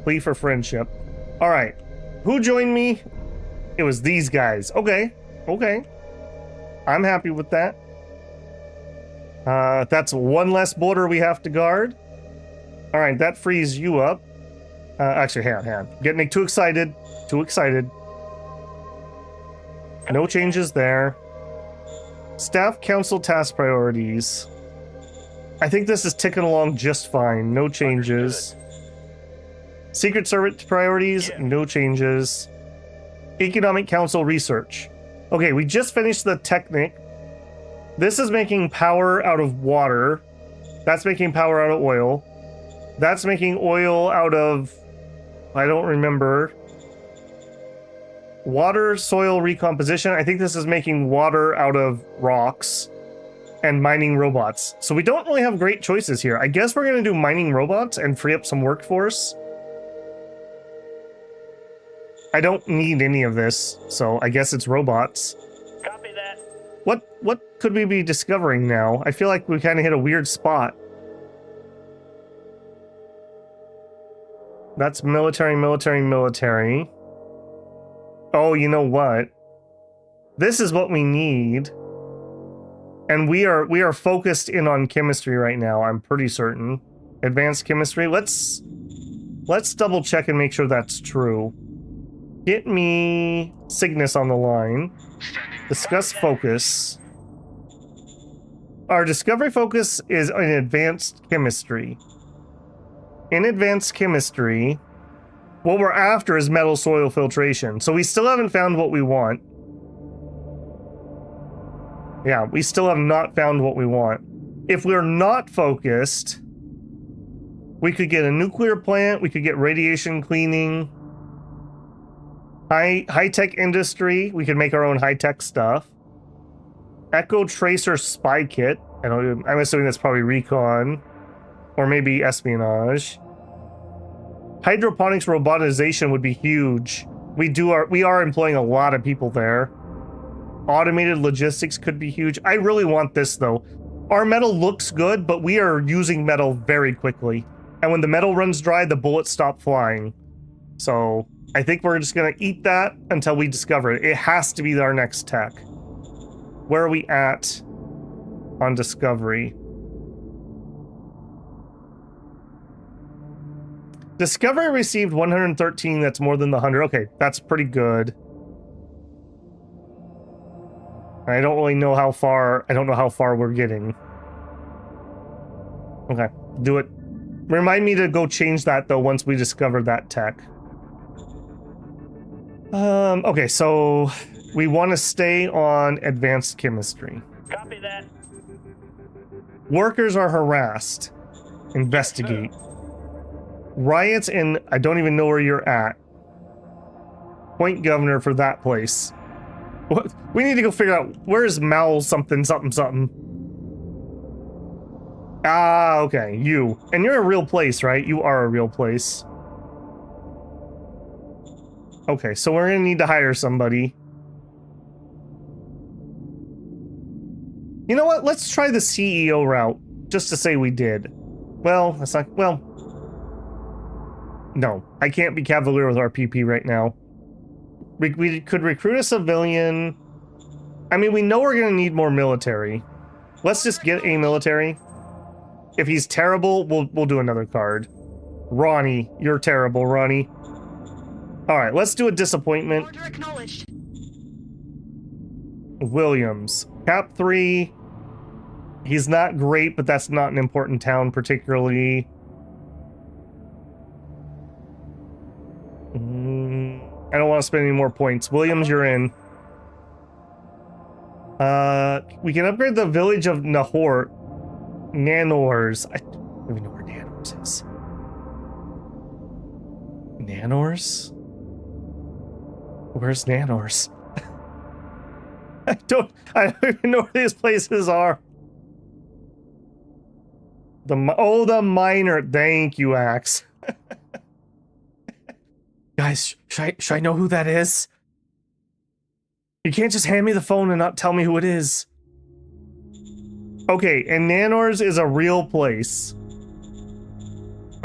Plea for friendship. All right. Who joined me? It was these guys. Okay. Okay. I'm happy with that. That's one less border we have to guard. All right, that frees you up. Actually, hang on. Getting too excited. Too excited. No changes there. Staff council task priorities. I think this is ticking along just fine. No changes. Secret Service priorities, no changes. Economic Council research. Okay, we just finished the Technic. This is making power out of water. That's making power out of oil. That's making oil out of... I don't remember. Water, soil recomposition. I think this is making water out of rocks. And mining robots. So we don't really have great choices here. I guess we're going to do mining robots and free up some workforce. I don't need any of this, so I guess it's robots. Copy that. What could we be discovering now? I feel like we kind of hit a weird spot. That's military, military, military. Oh, you know what? This is what we need. And we are focused in on chemistry right now, I'm pretty certain. Advanced chemistry. Let's double check and make sure that's true. Get me Cygnus on the line. Discuss focus. Our discovery focus is in advanced chemistry. In advanced chemistry, what we're after is metal soil filtration. So we still haven't found what we want. Yeah, we still have not found what we want. If we're not focused, we could get a nuclear plant, we could get radiation cleaning, high-tech industry, we could make our own high-tech stuff. Echo Tracer Spy Kit, I'm assuming that's probably recon, or maybe espionage. Hydroponics robotization would be huge. We are employing a lot of people there. Automated logistics could be huge. I really want this, though. Our metal looks good, but we are using metal very quickly. And when the metal runs dry, the bullets stop flying. So I think we're just going to eat that until we discover it. It has to be our next tech. Where are we at on discovery? Discovery received 113. That's more than the 100. Okay, that's pretty good. I don't really know how far. I don't know how far we're getting. Okay, do it. Remind me to go change that, though, once we discover that tech. Okay, so we want to stay on advanced chemistry. Copy that. Workers are harassed. Investigate. Riots in, I don't even know where you're at. Point governor for that place. What? We need to go figure out where's Mal something something something. Ah, okay, you. And you're a real place, right? You are a real place. Okay, so we're gonna need to hire somebody. You know what? Let's try the CEO route, just to say we did. Well, that's not, well... No, I can't be cavalier with our PP right now. We could recruit a civilian. I mean, we know we're gonna need more military. Let's just get a military. If he's terrible, we'll do another card. Ronnie, you're terrible, Ronnie. Alright, let's do a disappointment. Order acknowledged. Williams. Cap 3. He's not great, but that's not an important town particularly. I don't want to spend any more points. Williams, you're in. We can upgrade the village of Nahor. Nanors. I don't even know where Nanors is. Nanors? Where's Nanors? I don't even know where these places are. The miner. Thank you, Axe. Guys, should I know who that is? You can't just hand me the phone and not tell me who it is. Okay, and Nanors is a real place.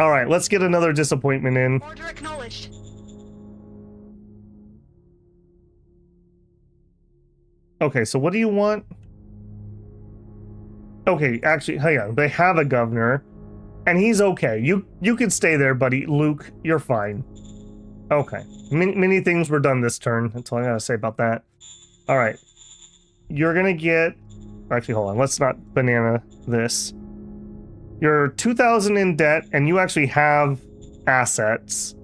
Alright, let's get another disappointment in. Order acknowledged. Okay, so what do you want? Okay, actually, hang on. They have a governor, and he's okay. You can stay there, buddy. Luke, you're fine. Okay. Many things were done this turn. That's all I gotta say about that. Alright. You're gonna get... Actually, hold on. Let's not banana this. You're 2,000 in debt, and you actually have assets.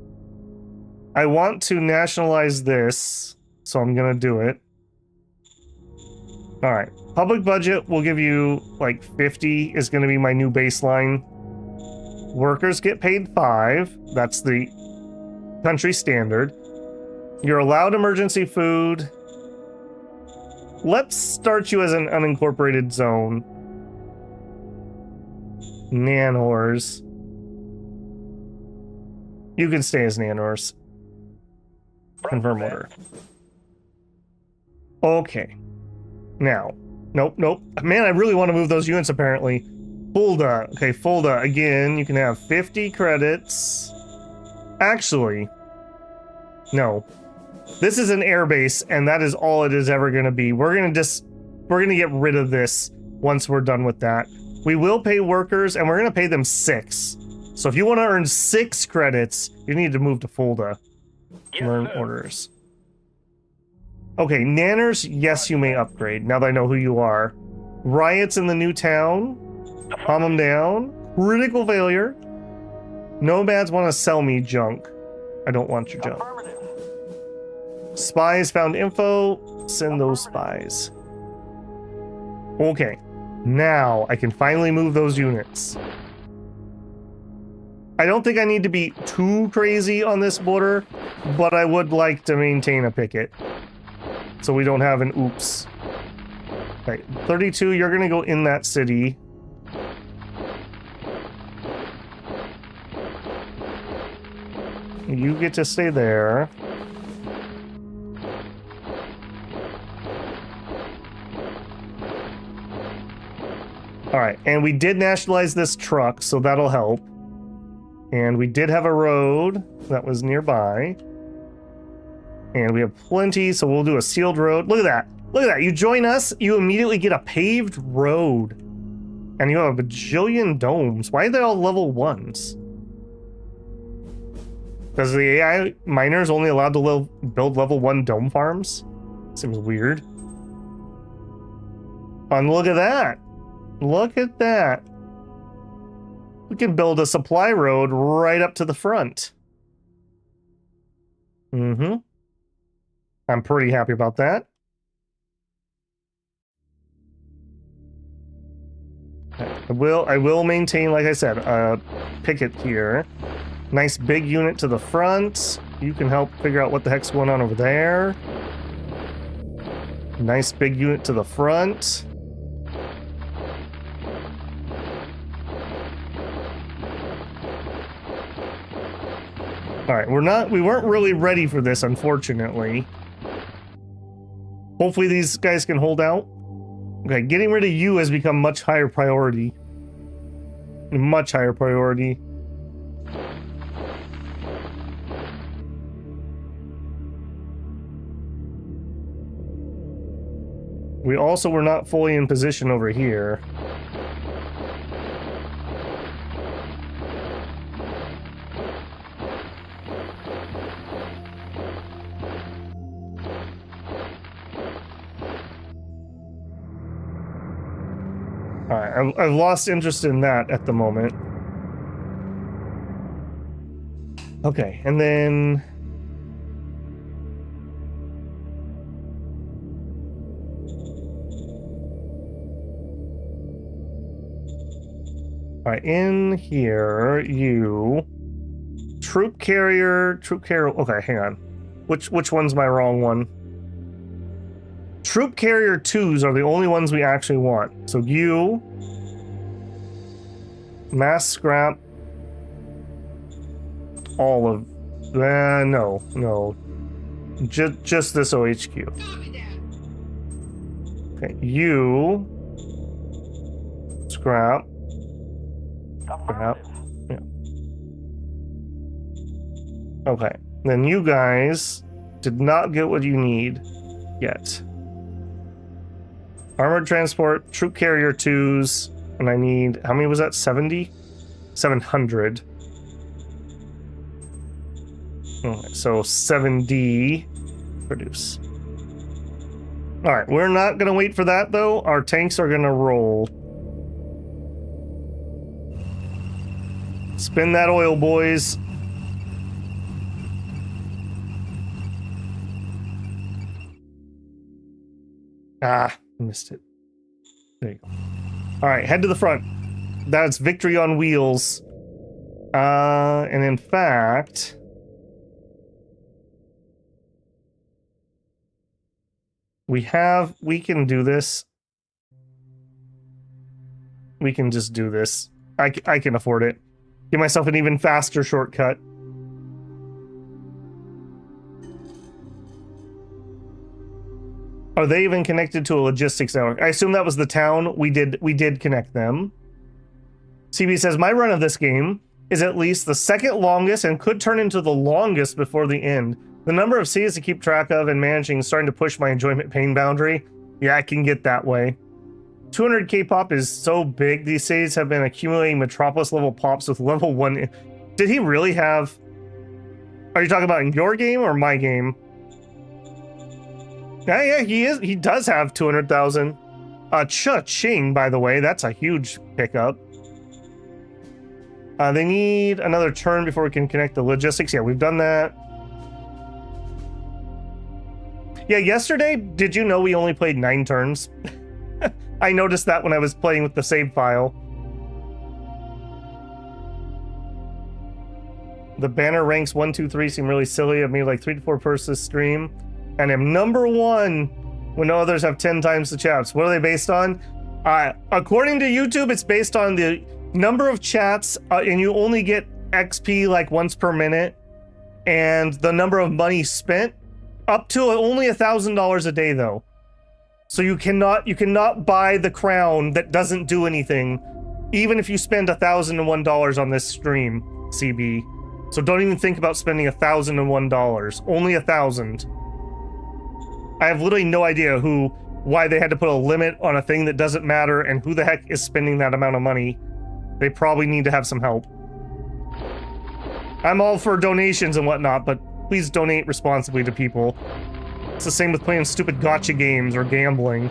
I want to nationalize this, so I'm gonna do it. Alright. Public budget will give you, like, 50 is gonna be my new baseline. Workers get paid 5. That's the country standard. You're allowed emergency food. Let's start you as an unincorporated zone. Nanors. You can stay as Nanors. Confirm order. Okay. Now. Nope. Man, I really want to move those units apparently. Fulda. Okay, Fulda. Again, you can have 50 credits. Actually, no. This is an airbase, and that is all it is ever going to be. We're going to get rid of this once we're done with that. We will pay workers, and we're going to pay them 6. So if you want to earn 6 credits, you need to move to Fulda. Learn orders. Okay, Nanners, yes, you may upgrade, now that I know who you are. Riots in the new town. Calm them down. Critical failure. Nomads want to sell me junk. I don't want your junk. Spies found info. Send those spies. Okay. Now I can finally move those units. I don't think I need to be too crazy on this border, but I would like to maintain a picket. So we don't have an oops. Okay, 32, you're going to go in that city. You get to stay there. Alright, and we did nationalize this truck, so that'll help. And we did have a road that was nearby. And we have plenty, so we'll do a sealed road. Look at that. Look at that. You join us, you immediately get a paved road. And you have a bajillion domes. Why are they all level 1s? Because the AI miners only allowed to build level 1 dome farms? Seems weird. And look at that. Look at that. We can build a supply road right up to the front. Mm-hmm. I'm pretty happy about that. I will maintain, like I said, a picket here. Nice big unit to the front. You can help figure out what the heck's going on over there. Nice big unit to the front. All right, we weren't really ready for this, unfortunately. Hopefully these guys can hold out. Okay, getting rid of you has become much higher priority. Much higher priority. We also were not fully in position over here. Alright, I've lost interest in that at the moment. Okay, and then... Alright, in here, you... Troop carrier... Okay, hang on. Which one's my wrong one? Troop carrier 2s are the only ones we actually want. So you... Mass scrap... All of... no. Just this OHQ. Okay, you... Scrap. Scrap. Yeah. Okay. Then you guys did not get what you need yet. Armored transport, troop carrier 2s, and I need, how many was that? 70? 700. Okay, so 7D produce. Alright, we're not gonna wait for that though. Our tanks are gonna roll. Spin that oil, boys. Ah, missed it. There you go. Alright, head to the front. That's victory on wheels. And in fact... we can do this. We can just do this. I can afford it. Give myself an even faster shortcut. Are they even connected to a logistics network? I assume that was the town. We did connect them. CB says, my run of this game is at least the second longest and could turn into the longest before the end. The number of cities to keep track of and managing is starting to push my enjoyment pain boundary. Yeah, I can get that way. 200 K-pop is so big, these cities have been accumulating Metropolis level pops with level 1. Did he really have... Are you talking about in your game or my game? Yeah, he does have 200,000. Cha-ching, by the way, that's a huge pickup. They need another turn before we can connect the logistics. Yeah, we've done that. Yeah, yesterday, did you know we only played 9 turns? I noticed that when I was playing with the save file. The banner ranks 1, 2, 3 seem really silly. I've made like 3 to 4 posts this stream, and I'm number 1 when no others have 10 times the chats. What are they based on? According to YouTube, it's based on the number of chats, and you only get XP like once per minute, and the number of money spent, up to only $1,000 a day though. So you cannot buy the crown that doesn't do anything, even if you spend $1,001 on this stream, CB. So don't even think about spending $1,001. Only 1,000. I have literally no idea why they had to put a limit on a thing that doesn't matter, and who the heck is spending that amount of money. They probably need to have some help. I'm all for donations and whatnot, but please donate responsibly to people. It's the same with playing stupid gacha games or gambling.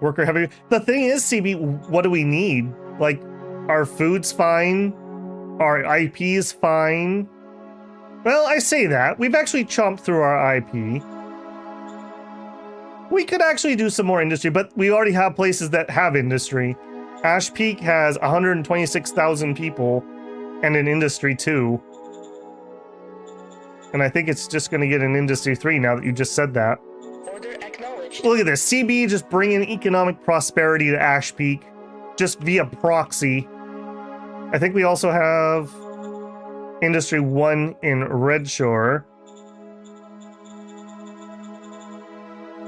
Worker heavy. The thing is, CB, what do we need? Like, our food's fine. Our IP is fine. Well, I say that. We've actually chomped through our IP. We could actually do some more industry, but we already have places that have industry. Ash Peak has 126,000 people and an industry 2. And I think it's just going to get an industry 3 now that you just said that. Order acknowledged. Look at this. CB just bringing economic prosperity to Ash Peak just via proxy. I think we also have Industry 1 in Red Shore.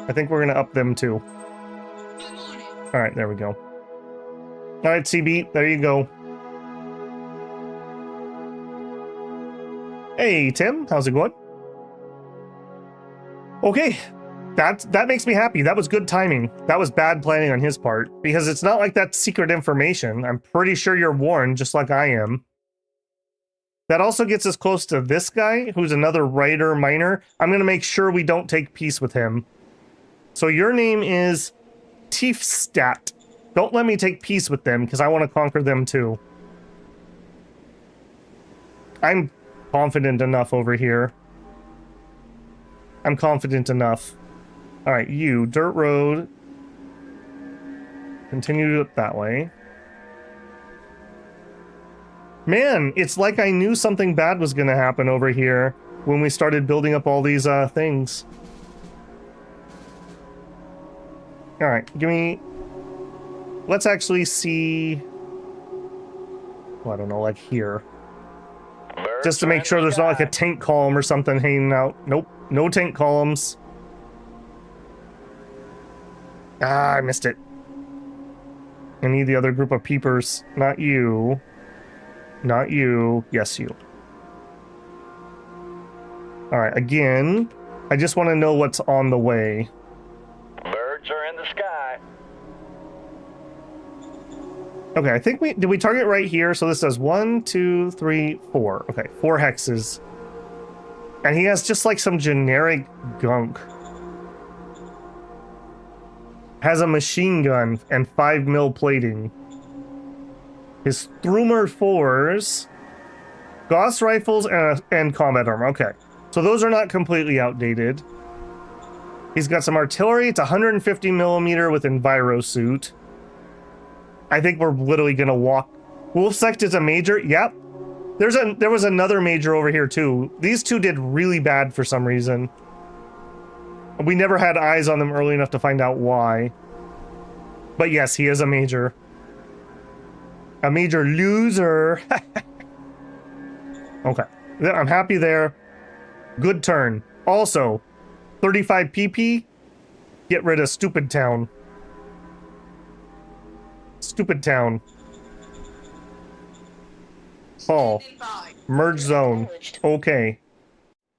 I think we're going to up them too. I'm on it. All right, there we go. All right, CB, there you go. Hey, Tim, how's it going? Okay, that makes me happy. That was good timing. That was bad planning on his part, because it's not like that's secret information. I'm pretty sure you're warned, just like I am. That also gets us close to this guy, who's another writer miner. I'm going to make sure we don't take peace with him. So your name is Tiefstat. Don't let me take peace with them, because I want to conquer them too. I'm confident enough over here. I'm confident enough. All right, you, dirt road. Continue it that way. Man, it's like I knew something bad was going to happen over here when we started building up all these things. All right, give me... Let's actually see... Well, I don't know, like here. Just to make sure there's not like a tank column or something hanging out. Nope, no tank columns. Ah, I missed it. I need the other group of peepers. Not you. Not you. Yes, you. All right, again, I just want to know what's on the way. Birds are in the sky. Okay, I think did we target right here? So this does 1, 2, 3, 4. Okay, 4 hexes. And he has just like some generic gunk. Has a machine gun and 5 mil plating. His Throomer 4s, Gauss rifles, and combat armor. Okay, so those are not completely outdated. He's got some artillery. It's 150 millimeter with Enviro suit. I think we're literally gonna walk. Wolfsect is a major. Yep. There was another major over here too. These two did really bad for some reason. We never had eyes on them early enough to find out why. But yes, he is a major. A major loser. Okay. I'm happy there. Good turn. Also, 35 PP. Get rid of Stupid Town. Stupid Town. Oh. Merge zone. Okay.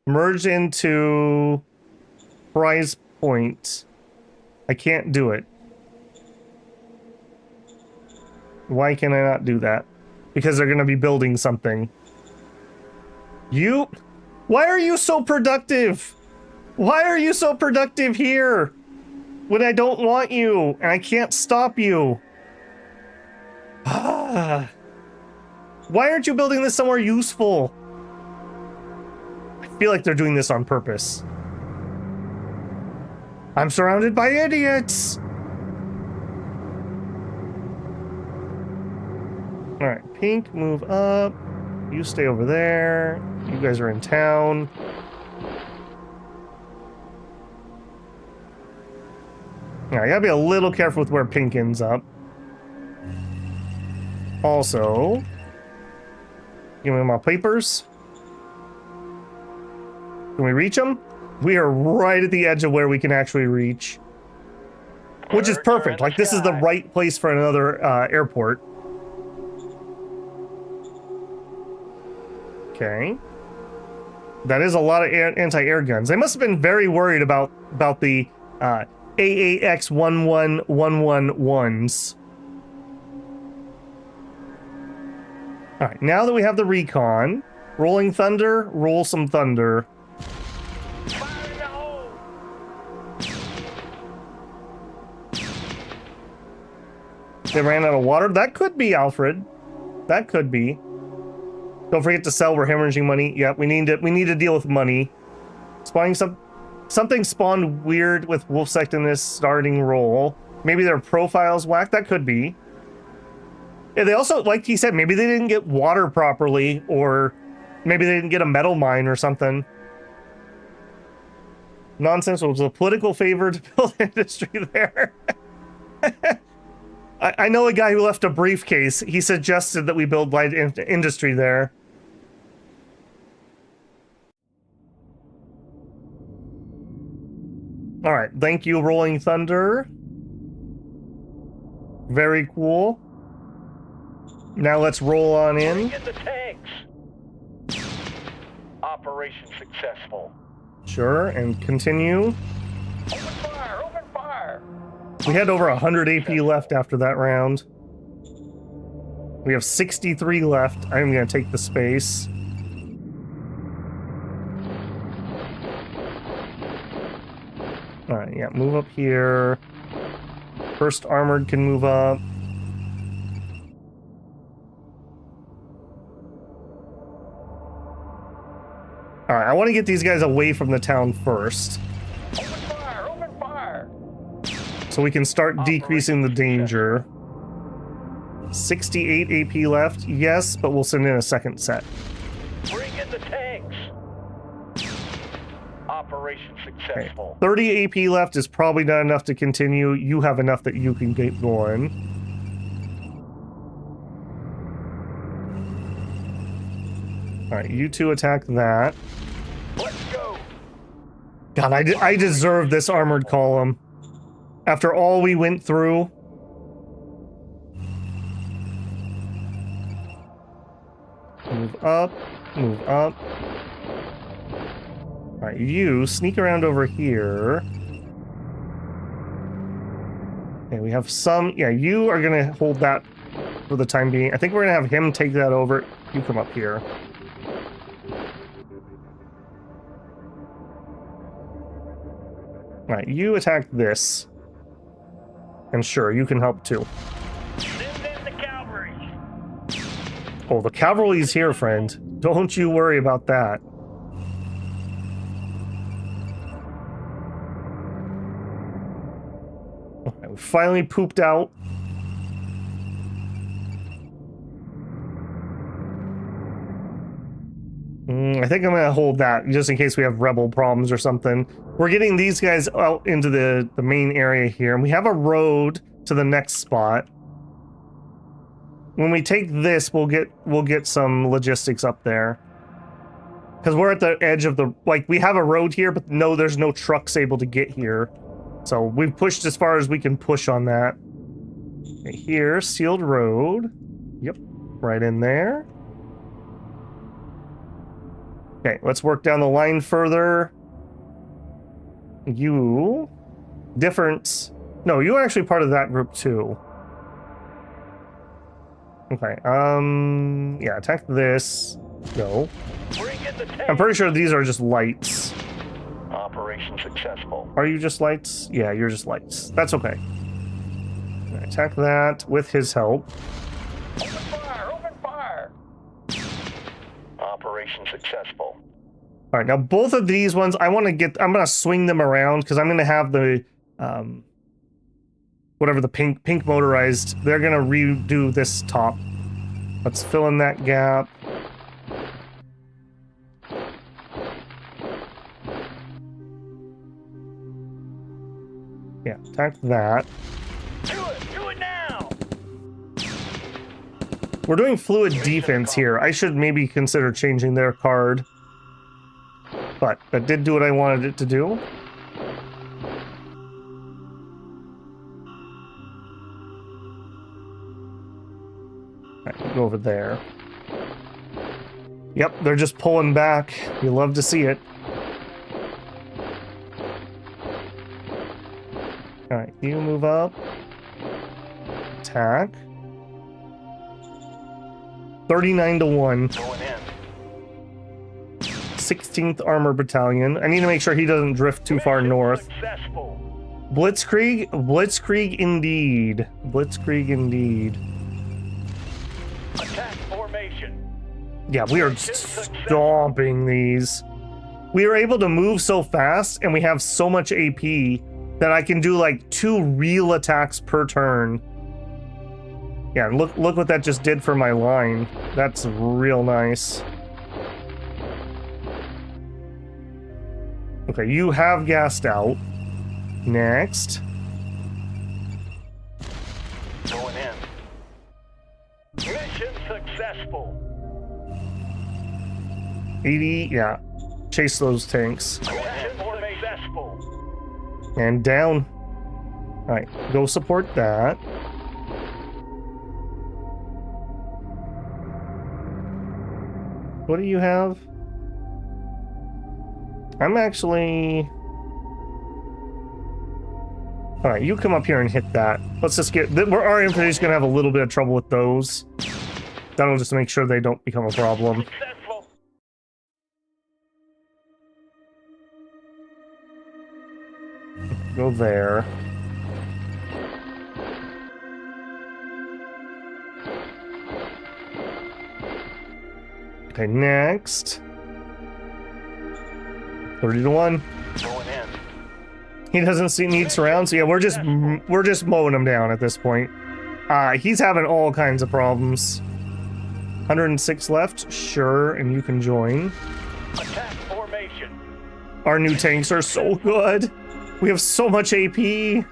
Merge into prize point. I can't do it. Why can I not do that? Because they're going to be building something. Why are you so productive? Why are you so productive here? When I don't want you and I can't stop you. Why aren't you building this somewhere useful? I feel like they're doing this on purpose. I'm surrounded by idiots. All right, Pink, move up. You stay over there. You guys are in town. Now, I gotta be a little careful with where Pink ends up. Also, give me my papers. Can we reach them? We are right at the edge of where we can actually reach. Which is perfect. Like, this is the right place for another airport. Okay. That is a lot of anti-air guns. They must have been very worried about the AAX 11111s. All right, now that we have the recon, rolling thunder, roll some thunder. Fire in the hole! They ran out of water. That could be Alfred. That could be. Don't forget to sell. We're hemorrhaging money. Yeah, we need to deal with money. Spawning something spawned weird with Wolf Sect in this starting roll. Maybe their profile's whacked. That could be. Yeah, they also, like he said, maybe they didn't get water properly, or maybe they didn't get a metal mine or something. Nonsense. It was a political favor to build industry there. I know a guy who left a briefcase. He suggested that we build light industry there. All right, thank you, Rolling Thunder. Very cool. Now let's roll on in. Get the tanks. Operation successful. Sure, and continue. Open fire! Open fire! We had over 100 AP left after that round. We have 63 left. I'm going to take the space. Alright, yeah, move up here. First armored can move up. Alright, I want to get these guys away from the town first. Open fire! Open fire! So we can start decreasing the danger. 68 AP left. Yes, but we'll send in a second set. Bring in the tanks. Operation successful. 30 AP left is probably not enough to continue. You have enough that you can get going. Alright, you two attack that. Let's go. God, I deserve this armored column. After all we went through. Move up, move up. Alright, you sneak around over here. Okay, we have some... Yeah, you are going to hold that for the time being. I think we're going to have him take that over. You come up here. Alright, you attack this. And sure, you can help too. Send in the cavalry. Oh, the cavalry's here, friend. Don't you worry about that. Okay, we finally pooped out. I think I'm gonna hold that just in case we have rebel problems or something. We're getting these guys out into the main area here, and we have a road to the next spot. When we take this, we'll get some logistics up there. Because we're at the edge of the... Like, we have a road here, but no, there's no trucks able to get here. So we've pushed as far as we can push on that. Okay, here, sealed road. Yep, right in there. Okay, let's work down the line further. You... Different... No, you are actually part of that group too. Okay, yeah, attack this. Go. I'm pretty sure these are just lights. Operation successful. Are you just lights? Yeah, you're just lights. That's okay. Attack that with his help. Open fire! Open fire! Operation successful. All right, now both of these ones, I'm gonna swing them around because I'm gonna have the, whatever the pink motorized, they're gonna redo this top. Let's fill in that gap. Yeah, attack that. Do it now! We're doing fluid defense here. I should maybe consider changing their card. But that did do what I wanted it to do. Alright, go over there. Yep, they're just pulling back. You love to see it. Alright, you move up. Attack. 39-1. Going in. 16th Armor Battalion. I need to make sure he doesn't drift too far north. Successful. Blitzkrieg indeed. Blitzkrieg indeed. Attack formation. Yeah, we are stomping these. We are able to move so fast, and we have so much AP that I can do like 2 real attacks per turn. Yeah, look what that just did for my line. That's real nice. Okay, you have gassed out. Next. Going in. Mission successful. 80, yeah. Chase those tanks. Mission successful. And down. Alright, go support that. What do you have? I'm actually... Alright, you come up here and hit that. Let's just get... Our infantry's gonna have a little bit of trouble with those. That'll just make sure they don't become a problem. Successful. Go there. Okay, next. 30 to 1. Going in. He doesn't need surround, so yeah, we're just mowing him down at this point. He's having all kinds of problems. 106 left, sure, and you can join. Attack formation. Our new tanks are so good. We have so much AP.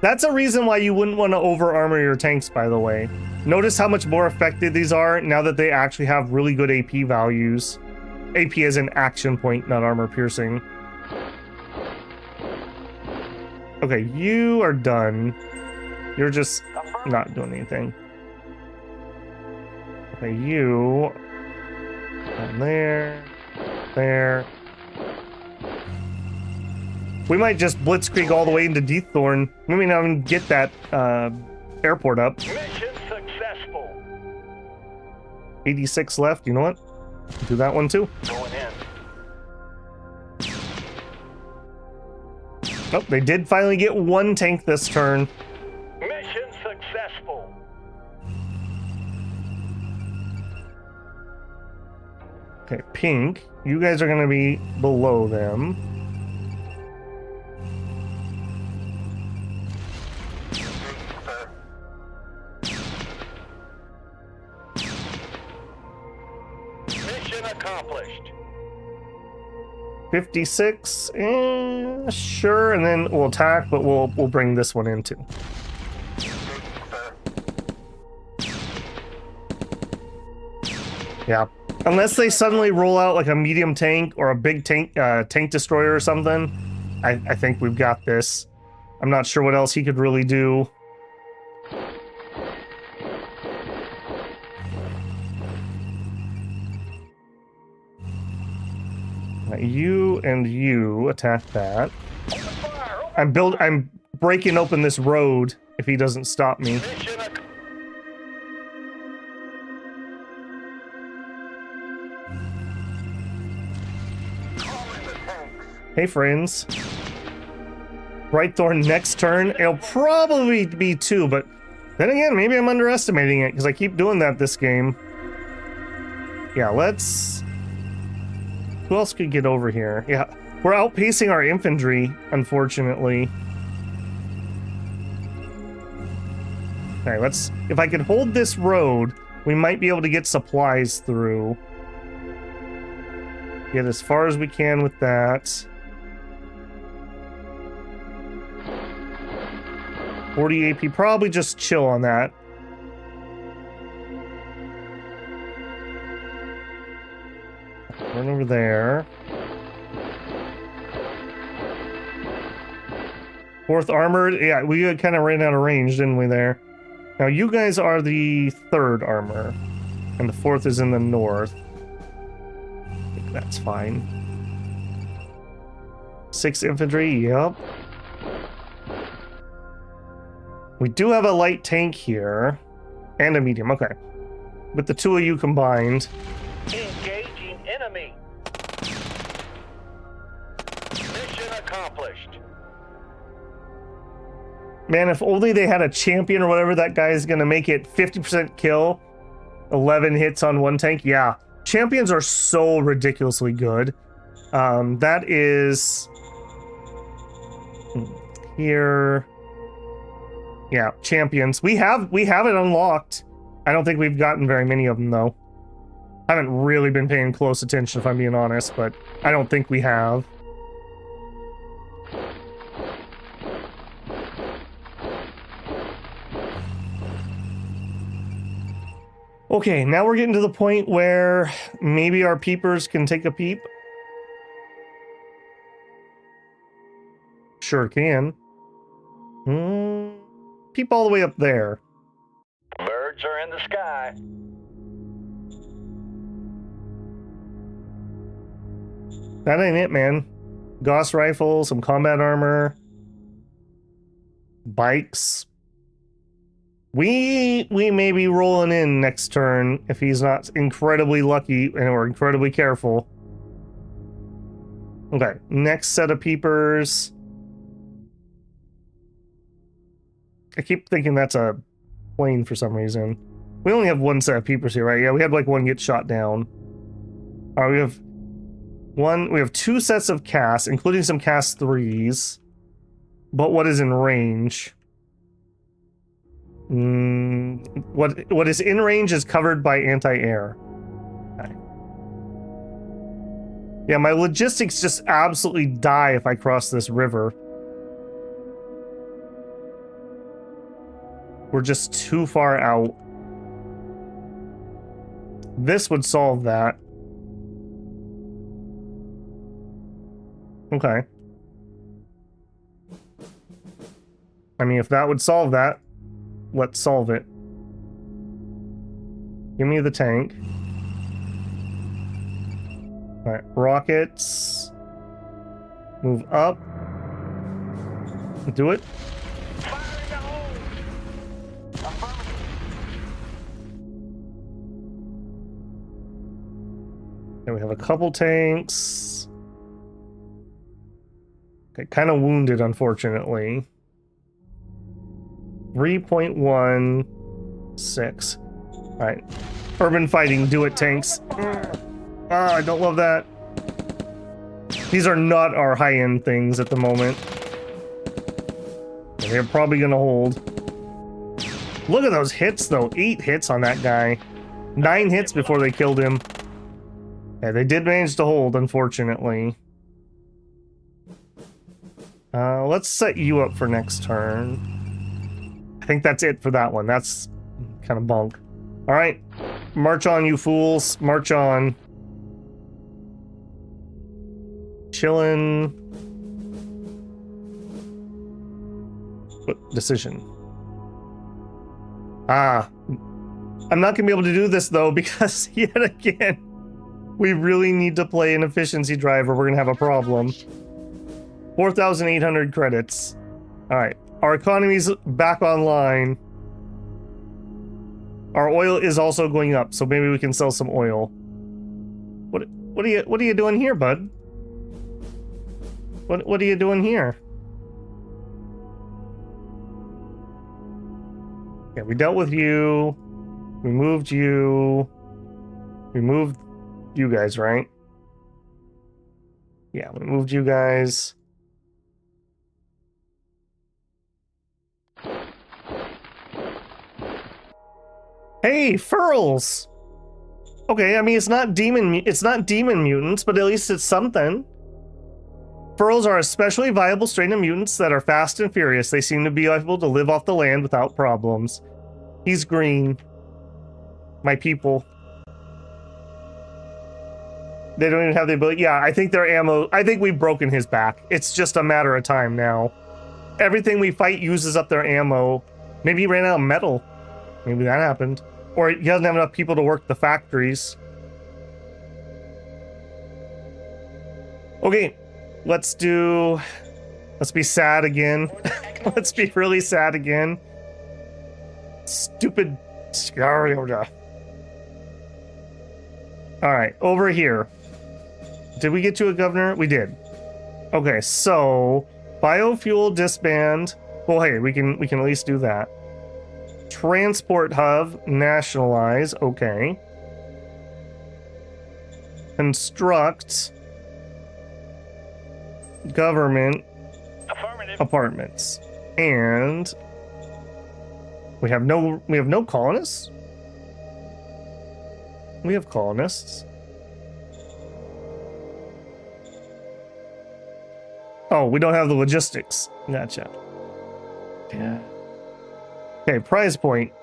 That's a reason why you wouldn't want to over armor your tanks, by the way. Notice how much more effective these are now that they actually have really good AP values. AP is an action point, not armor piercing. Okay, you are done. You're just not doing anything. Okay, you... And there... There... We might just blitzkrieg all the way into Deaththorn. We may not even get that airport up. Mission successful. 86 left, you know what? Do that one too. Going in. Oh, they did finally get 1 tank this turn. Mission successful. Okay, pink. You guys are gonna be below them. Mission accomplished. 56, sure, and then we'll attack, but we'll bring this one in too. Yeah, unless they suddenly roll out like a medium tank or a big tank tank destroyer or something, I think we've got this. I'm not sure what else he could really do. You and you attack that. I'm breaking open this road if he doesn't stop me. Hey friends. Brightthorn next turn. It'll probably be 2, but then again, maybe I'm underestimating it because I keep doing that this game. Yeah, let's... Who else could get over here? Yeah, we're outpacing our infantry, unfortunately. Okay, let's... If I could hold this road, we might be able to get supplies through. Get as far as we can with that. 40 AP, probably just chill on that. Run over there. 4th armored. Yeah, we kind of ran out of range, didn't we, there? Now, you guys are the 3rd armor. And the 4th is in the north. I think that's fine. 6 infantry, yep. We do have a light tank here. And a medium, okay. With the 2 of you combined. Engaging enemy. Mission accomplished. Man, if only they had a champion or whatever, that guy's gonna make it 50% kill. 11 hits on one tank. Yeah, champions are so ridiculously good. That is here. Yeah, champions. We have it unlocked. I don't think we've gotten very many of them though. I haven't really been paying close attention, if I'm being honest, but I don't think we have. Okay, now we're getting to the point where maybe our peepers can take a peep. Sure can. Peep all the way up there. Birds are in the sky. That ain't it, man. Gauss rifle, some combat armor, bikes. We may be rolling in next turn if he's not incredibly lucky and we're incredibly careful. Okay, next set of peepers. I keep thinking that's a plane for some reason. We only have one set of peepers here, right? Yeah, we had like one get shot down. All right, we have two sets of casts, including some cast 3s. But what is in range? What is in range is covered by anti-air. Okay. Yeah, my logistics just absolutely die if I cross this river. We're just too far out. This would solve that. Okay. I mean, if that would solve that, let's solve it. Give me the tank. Alright, rockets. Move up. Do it. Then we have a couple tanks. Okay, kind of wounded, unfortunately. 3.16. Alright. Urban fighting, do it, tanks. Ah, I don't love that. These are not our high-end things at the moment. They're probably gonna hold. Look at those hits, though. 8 hits on that guy. 9 hits before they killed him. Yeah, they did manage to hold, unfortunately. Let's set you up for next turn. I think that's it for that one. That's kind of bunk. Alright. March on, you fools. March on. Chillin'. What decision? Ah. I'm not gonna be able to do this, though, because yet again, we really need to play an efficiency drive or we're gonna have a problem. 4,800 credits. Alright. Our economy's back online. Our oil is also going up, so maybe we can sell some oil. What are you doing here, bud? What are you doing here? Yeah, we dealt with you. We moved you. We moved you guys, right? Yeah, we moved you guys. Hey, furls. Okay, I mean it's not demon mutants, but at least it's something. Furls are a especially viable strain of mutants that are fast and furious. They seem to be able to live off the land without problems. He's green. My people. They don't even have the ability. Yeah, I think their ammo. I think we've broken his back. It's just a matter of time now. Everything we fight uses up their ammo. Maybe he ran out of metal. Maybe that happened. Or he doesn't have enough people to work the factories. Okay, let's be sad again. Let's be really sad again. Stupid Scarioda. Alright, over here. Did we get you a governor? We did. Okay, so biofuel disband. Well, hey, we can at least do that. Transport hub, nationalize, okay. Construct government Affirmative. apartments. And we have no colonists. We have colonists. Oh, we don't have the logistics. Gotcha. Yeah. Okay, prize point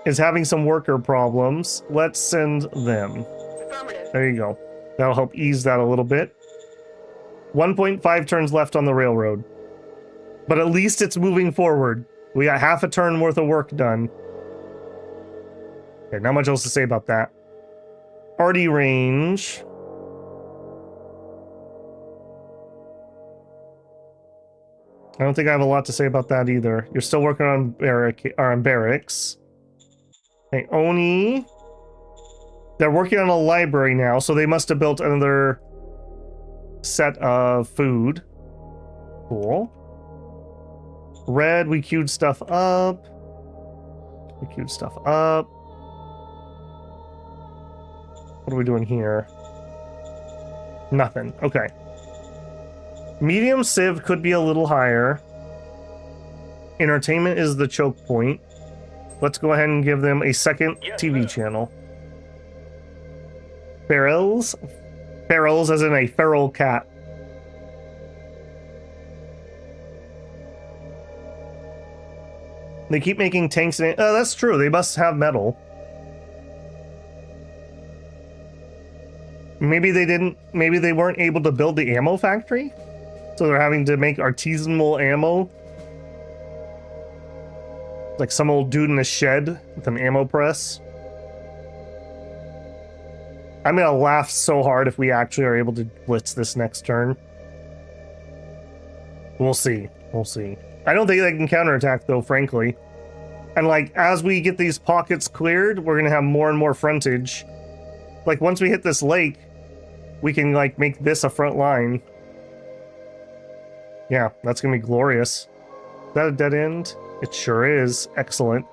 is having some worker problems. Let's send them. Affirmative. There you go. That'll help ease that a little bit. 1.5 turns left on the railroad. But at least it's moving forward. We got half a turn worth of work done. Okay, not much else to say about that. Arty range. I don't think I have a lot to say about that either. You're still working on barracks. Okay, Oni. They're working on a library now, so they must have built another set of food. Cool. Red, we queued stuff up. What are we doing here? Nothing. Okay. Medium Civ could be a little higher. Entertainment is the choke point. Let's go ahead and give them a second TV channel. Ferals? Ferals as in a feral cat. They keep making tanks and... Oh, that's true. They must have metal. Maybe they didn't... Maybe they weren't able to build the ammo factory? So they're having to make artisanal ammo? Like some old dude in a shed with an ammo press? I'm gonna laugh so hard if we actually are able to blitz this next turn. We'll see. We'll see. I don't think they can counterattack though, frankly. And like, as we get these pockets cleared, we're gonna have more and more frontage. Like, once we hit this lake, we can like make this a front line. Yeah, that's gonna be glorious. Is that a dead end? It sure is. Excellent.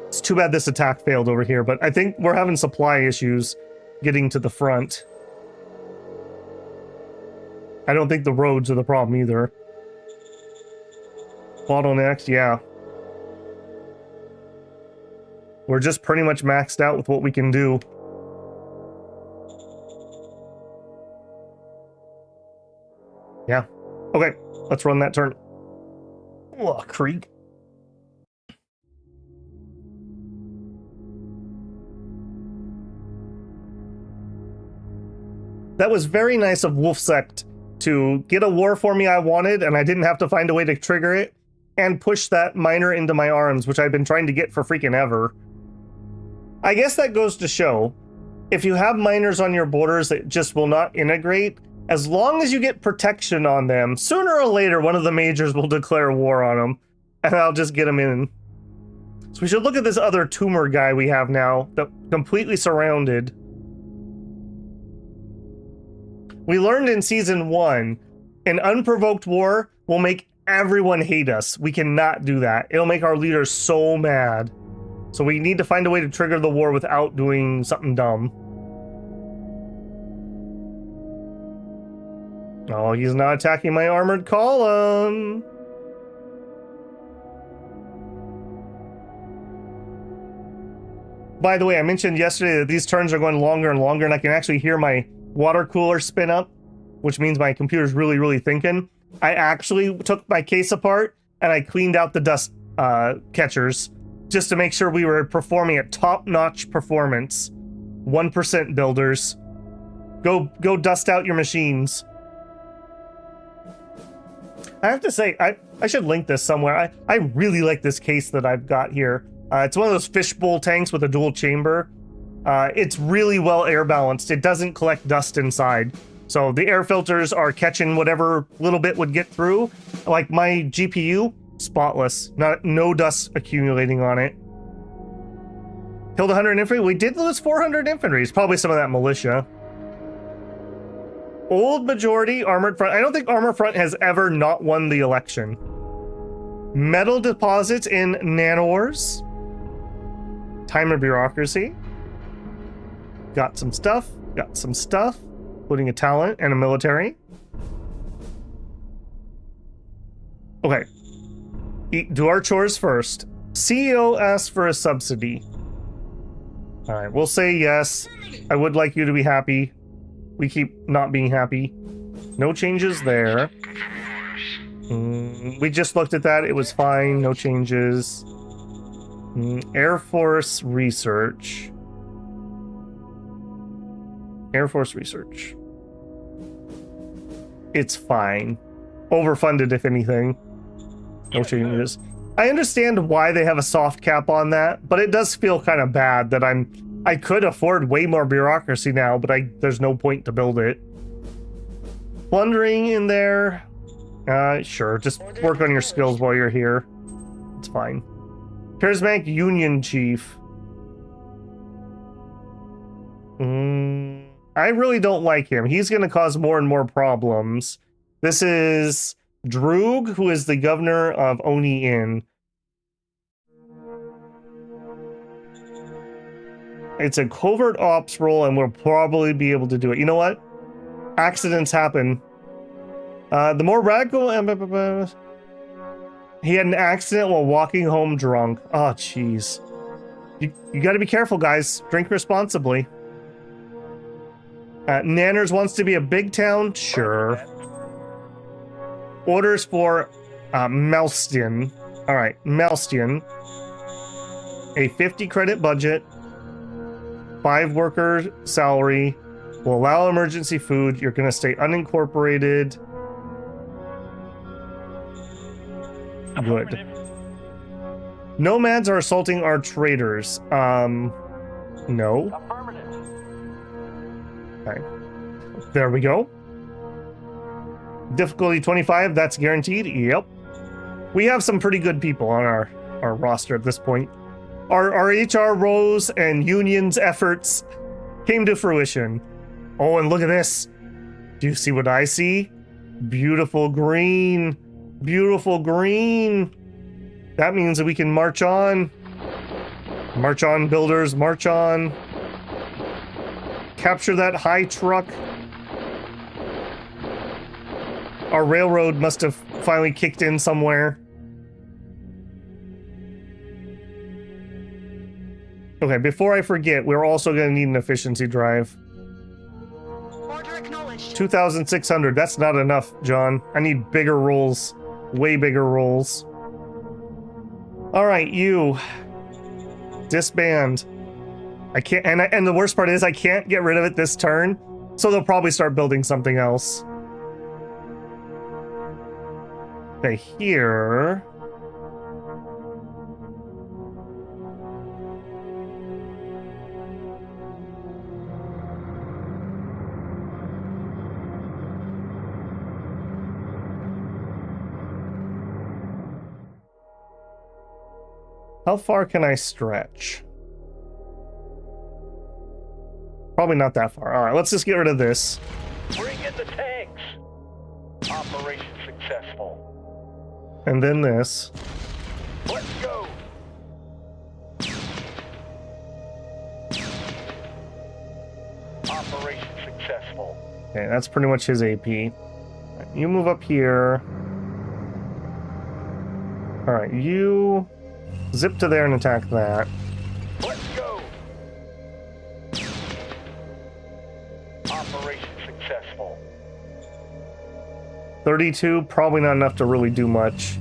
It's too bad this attack failed over here, but I think we're having supply issues getting to the front. I don't think the roads are the problem either. Bottlenecks, yeah. We're just pretty much maxed out with what we can do. Yeah. Okay, let's run that turn. Oh, creek. That was very nice of Wolfsect to get a war for me I wanted, and I didn't have to find a way to trigger it, and push that miner into my arms, which I've been trying to get for freaking ever. I guess that goes to show, if you have miners on your borders that just will not integrate, as long as you get protection on them, sooner or later one of the majors will declare war on them, and I'll just get them in. So we should look at this other tumor guy we have now, that completely surrounded. We learned in Season 1, an unprovoked war will make everyone hate us. We cannot do that. It'll make our leaders so mad. So we need to find a way to trigger the war without doing something dumb. Oh, he's not attacking my armored column. By the way, I mentioned yesterday that these turns are going longer and longer, and I can actually hear my water cooler spin up, which means my computer's really, really thinking. I actually took my case apart and I cleaned out the dust catchers just to make sure we were performing at top-notch performance. 1% builders. Go dust out your machines. I have to say, I should link this somewhere. I really like this case that I've got here. It's one of those fishbowl tanks with a dual chamber. It's really well air balanced. It doesn't collect dust inside. So the air filters are catching whatever little bit would get through. Like my GPU, spotless. No dust accumulating on it. Killed 100 infantry. We did lose 400 infantry. It's probably some of that militia. Old majority armored front. I don't think armor front has ever not won the election. Metal deposits in nanowars. Time of bureaucracy. Got some stuff. Got some stuff. Including a talent and a military. Okay. Do our chores first. CEO asks for a subsidy. All right, we'll say yes. I would like you to be happy. We keep not being happy. No changes there. We just looked at that. It was fine. No changes. Air Force research. Air Force research. It's fine. Overfunded, if anything. No changes. I understand why they have a soft cap on that, but it does feel kind of bad that I could afford way more bureaucracy now, but there's no point to build it. Plundering in there. Sure, just work on your skills while you're here. It's fine. Charismatic Union Chief. I really don't like him. He's going to cause more and more problems. This is Droog, who is the governor of Oni Inn. It's a covert ops role, and we'll probably be able to do it. You know what? Accidents happen. The more radical... He had an accident while walking home drunk. Oh, jeez. You got to be careful, guys. Drink responsibly. Nanners wants to be a big town? Sure. Orders for Melstion. All right, Melstion. A 50 credit budget. 5 worker salary. Will allow emergency food. You're going to stay unincorporated. Good. Nomads are assaulting our traders. No. Okay. There we go. Difficulty 25, that's guaranteed. Yep. We have some pretty good people on our roster at this point. Our HR roles and unions efforts came to fruition. Oh, and look at this. Do you see what I see? Beautiful green. Beautiful green. That means that we can march on. March on, builders, march on. Capture that high truck. Our railroad must have finally kicked in somewhere. Okay, before I forget, we're also going to need an efficiency drive. Order acknowledged. 2,600. That's not enough, John. I need bigger rolls. Way bigger rolls. All right, you. Disband. I can't, and the worst part is I can't get rid of it this turn, so they'll probably start building something else. Okay, here. How far can I stretch? Probably not that far. All right, let's just get rid of this. Bring in the tanks. Operation successful. And then this. Let's go. Operation successful. Okay, that's pretty much his AP. You move up here. All right, you zip to there and attack that. Let's go. Operation successful. 32, probably not enough to really do much.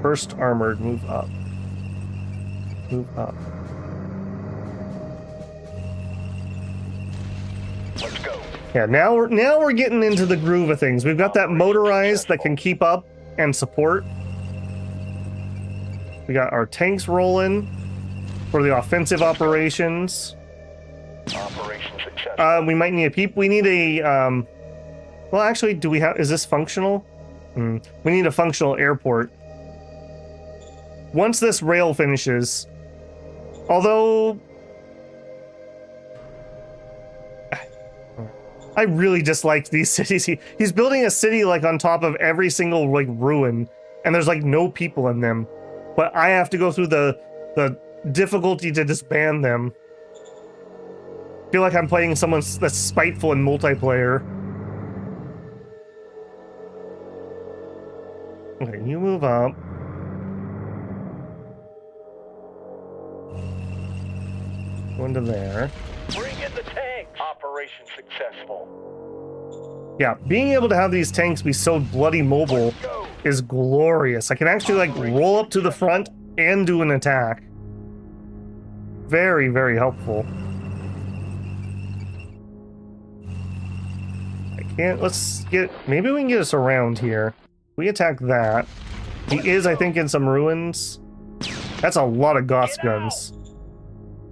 First armored, move up. Move up. Let's go. Yeah, now we're getting into the groove of things. We've got that motorized that can keep up and support. We got our tanks rolling for the offensive operations. Operation successful. We might need a peep. We need a well, actually, do we have? Is this functional? We need a functional airport. Once this rail finishes, although I really disliked these cities. He's building a city like on top of every single like ruin, and there's like no people in them. But I have to go through the difficulty to disband them. I feel like I'm playing someone that's spiteful in multiplayer. Okay, you move up. Go into there. Bring in the tanks. Operation successful. Yeah, being able to have these tanks be so bloody mobile is glorious. I can actually like roll up to the front and do an attack. Very, very helpful. Let's get, maybe we can get us around here. We attack that. He is, I think, in some ruins. That's a lot of Gauss guns.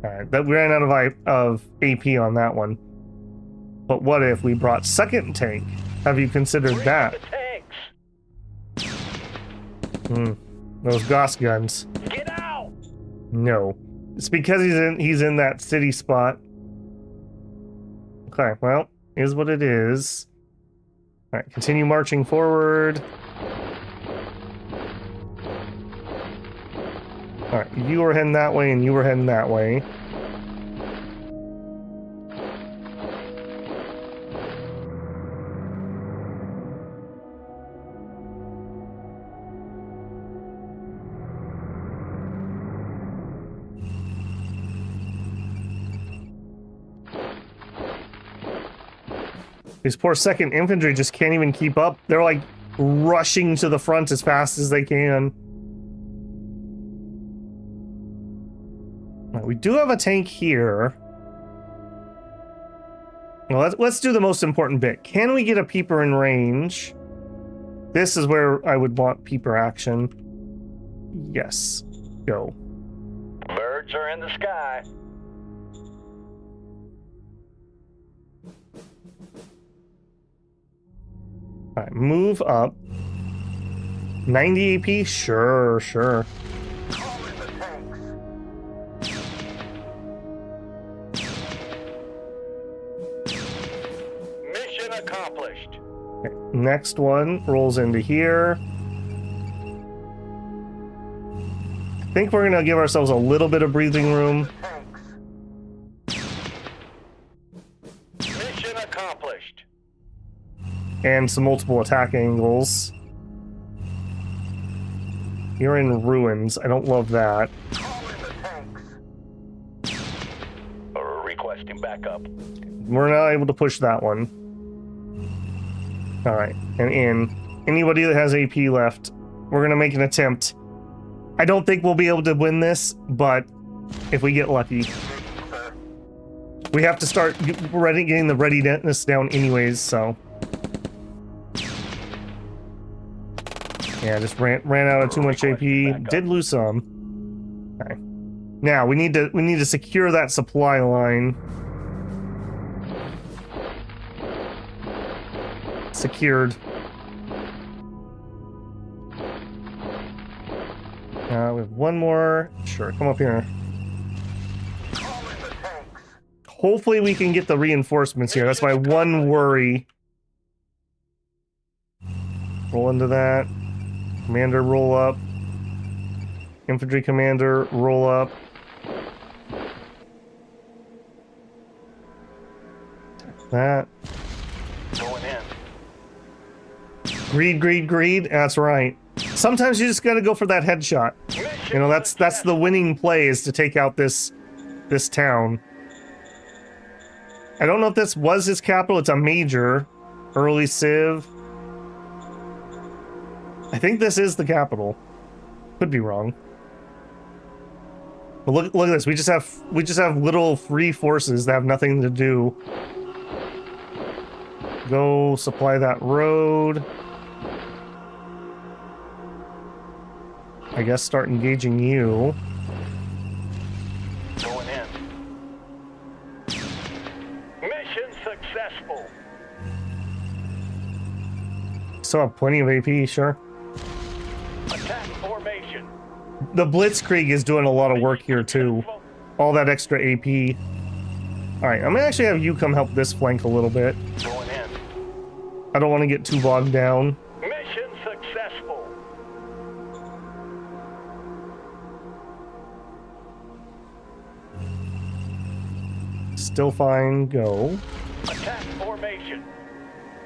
Alright, that we ran out of AP on that one. But what if we brought second tank? Have you considered that? Those Gauss guns. Get out! No. It's because he's in that city spot. Okay, well, is what it is. Alright, continue marching forward. Alright, you were heading that way and you were heading that way. These poor second infantry just can't even keep up. They're like rushing to the front as fast as they can. Right, we do have a tank here. Well, let's do the most important bit. Can we get a peeper in range? This is where I would want peeper action. Yes. Go. Birds are in the sky. Alright, move up. 90 AP? Sure, sure. Mission accomplished. Okay, next one rolls into here. I think we're gonna give ourselves a little bit of breathing room. Mission accomplished. And some multiple attack angles. You're in ruins. I don't love that. Requesting backup. We're not able to push that one. Alright, and in. Anybody that has AP left, we're gonna make an attempt. I don't think we'll be able to win this, but if we get lucky. We have to start getting the readiness down anyways, so. Yeah, just ran out of too much AP. Did lose some. Okay. Now we need to secure that supply line. Secured. We have one more. Sure, come up here. Hopefully we can get the reinforcements here. That's my one worry. Roll into that. Commander, roll up. Infantry commander, roll up. That. Going in. Greed, greed, greed. That's right. Sometimes you just gotta go for that headshot. You know, that's the winning play, is to take out this town. I don't know if this was his capital. It's a major. Early civ. I think this is the capital. Could be wrong. But look at this. We just have little free forces that have nothing to do. Go supply that road. I guess start engaging you. Going in. Mission successful. Still have plenty of AP, sure. Attack formation. The Blitzkrieg is doing a lot of work here too. All that extra AP. Alright, I'm gonna actually have you come help this flank a little bit. Going in. I don't want to get too bogged down. Mission successful. Still fine, go. Attack formation.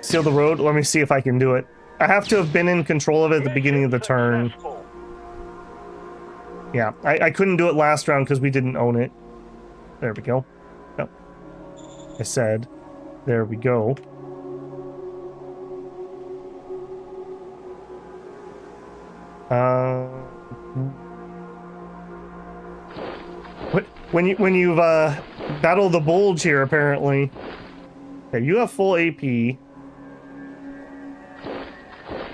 Seal the road, let me see if I can do it. I have to have been in control of it at the beginning of the turn. Successful. Yeah, I couldn't do it last round because we didn't own it. There we go. No. I said, there we go. When you've battled the bulge here, apparently. Okay, you have full AP.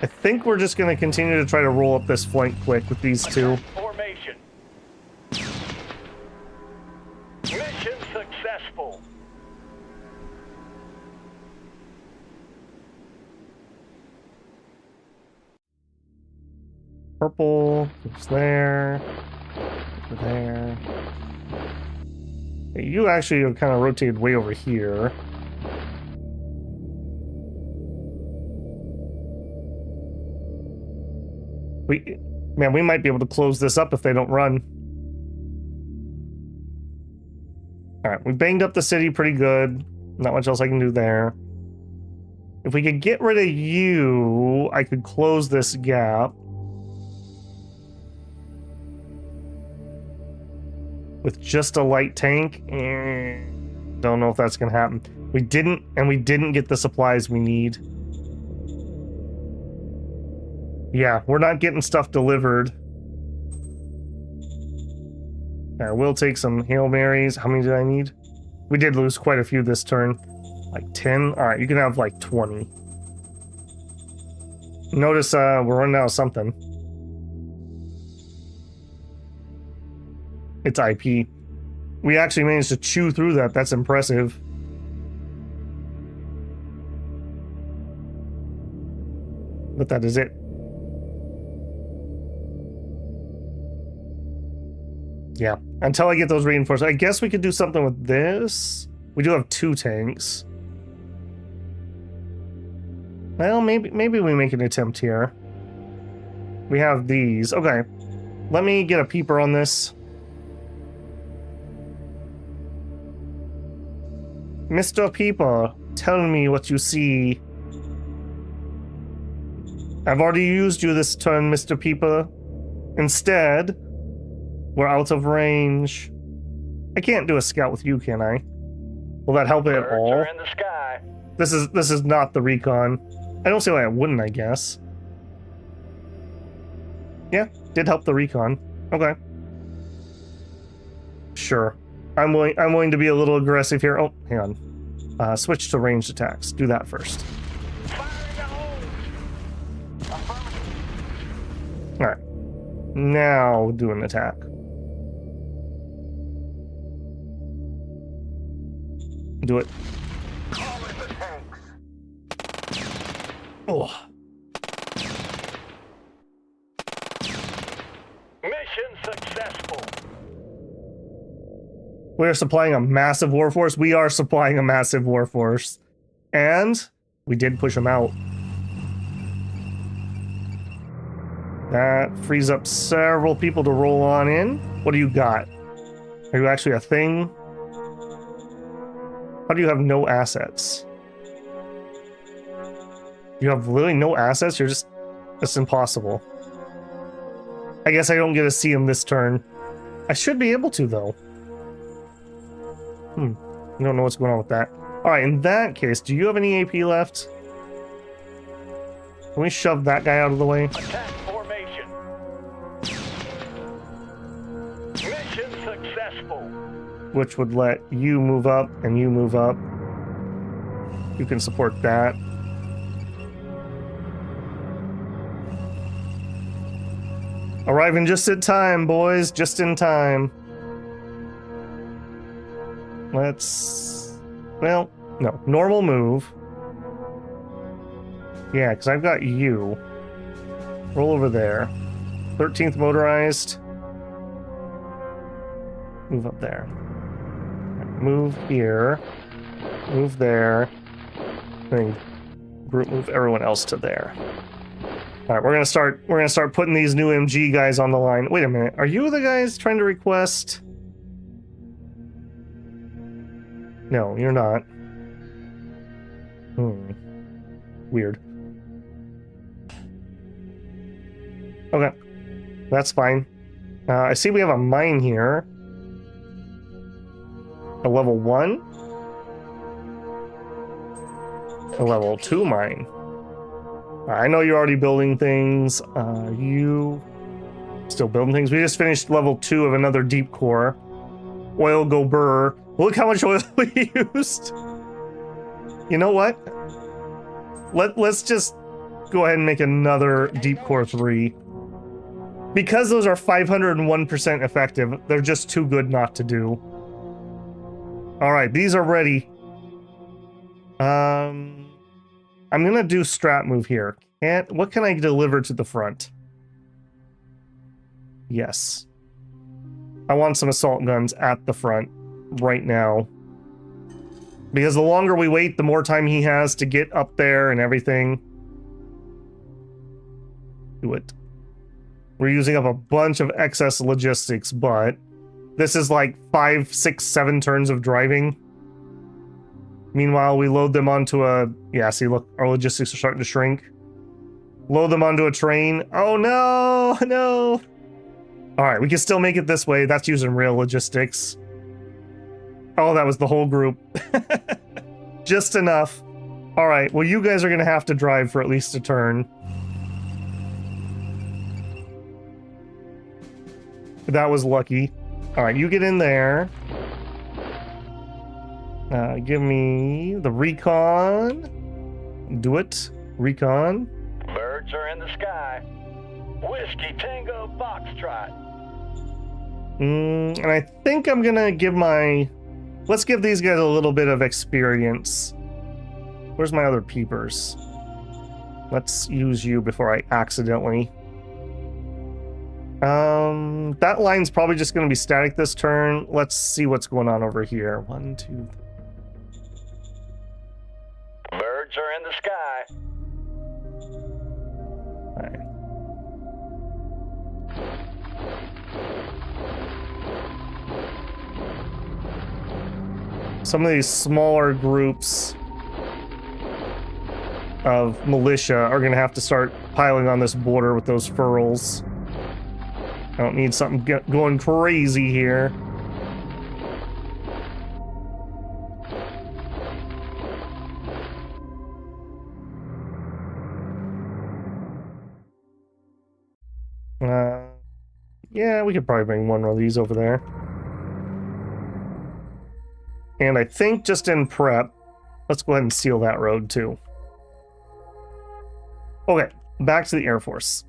I think we're just gonna continue to try to roll up this flank quick with these two. Attack formation. Mission successful. Purple, it's there. Over there. Okay, you actually are kind of rotated way over here. Man, we might be able to close this up if they don't run. Alright, we banged up the city pretty good. Not much else I can do there. If we could get rid of you, I could close this gap. With just a light tank, don't know if that's gonna happen. We didn't get the supplies we need. Yeah, we're not getting stuff delivered. I will take some Hail Marys. How many did I need? We did lose quite a few this turn. Like 10? Alright, you can have like 20. Notice we're running out of something. It's IP. We actually managed to chew through that. That's impressive. But that is it. Yeah, until I get those reinforced. I guess we could do something with this. We do have 2 tanks. Well, maybe we make an attempt here. We have these. Okay, let me get a peeper on this. Mr. Peeper, tell me what you see. I've already used you this turn, Mr. Peeper. Instead, we're out of range. I can't do a scout with you, can I? Will that help at all? Birds are in the sky. This is not the recon. I don't see why I wouldn't, I guess. Yeah, did help the recon. Okay. Sure. I'm willing to be a little aggressive here. Oh, hang on. Switch to ranged attacks. Do that first. Fire in the hole. Affirmative. Alright. Now do an attack. Do it. Call in the tanks. Oh. Mission successful. We're supplying a massive warforce. We are supplying a massive warforce. And we did push them out. That frees up several people to roll on in. What do you got? Are you actually a thing? How do you have no assets? You have literally no assets? You're just... That's impossible. I guess I don't get to see him this turn. I should be able to, though. I don't know what's going on with that. Alright, in that case, do you have any AP left? Can we shove that guy out of the way? Attack formation. Mission successful. Which would let you move up and you move up. You can support that. Arriving just in time, boys. Just in time. Let's... Well, no. Normal move. Yeah, because I've got you. Roll over there. 13th motorized. Move up there. Move here. Move there. And group move everyone else to there. All right, we're gonna start putting these new MG guys on the line. Wait a minute, are you the guys trying to request? No, you're not. Weird. Okay, that's fine. I see we have a mine here. A level 1. A level 2 mine. I know you're already building things. You still building things. We just finished level 2 of another deep core. Oil go burr. Look how much oil we used. You know what? Let's just go ahead and make another deep core 3. Because those are 501% effective, they're just too good not to do. Alright, these are ready. I'm gonna do strat move here. What can I deliver to the front? Yes. I want some assault guns at the front right now. Because the longer we wait, the more time he has to get up there and everything. Do it. We're using up a bunch of excess logistics, but this is like 5, 6, 7 turns of driving. Meanwhile, we load them onto a... Yeah, see, look, our logistics are starting to shrink. Load them onto a train. Oh, no! No! Alright, we can still make it this way. That's using real logistics. Oh, that was the whole group. Just enough. Alright, well, you guys are going to have to drive for at least a turn. That was lucky. Alright, you get in there. Give me the recon. Do it. Recon. Birds are in the sky. Whiskey Tango Foxtrot. And I think I'm gonna give my... Let's give these guys a little bit of experience. Where's my other peepers? Let's use you before I accidentally... that line's probably just gonna be static this turn. Let's see what's going on over here. 1, 2, 3. Birds are in the sky. Alright. Some of these smaller groups of militia are gonna have to start piling on this border with those furls. I don't need something going crazy here. Yeah, we could probably bring one of these over there. And I think just in prep, let's go ahead and seal that road too. Okay, back to the Air Force.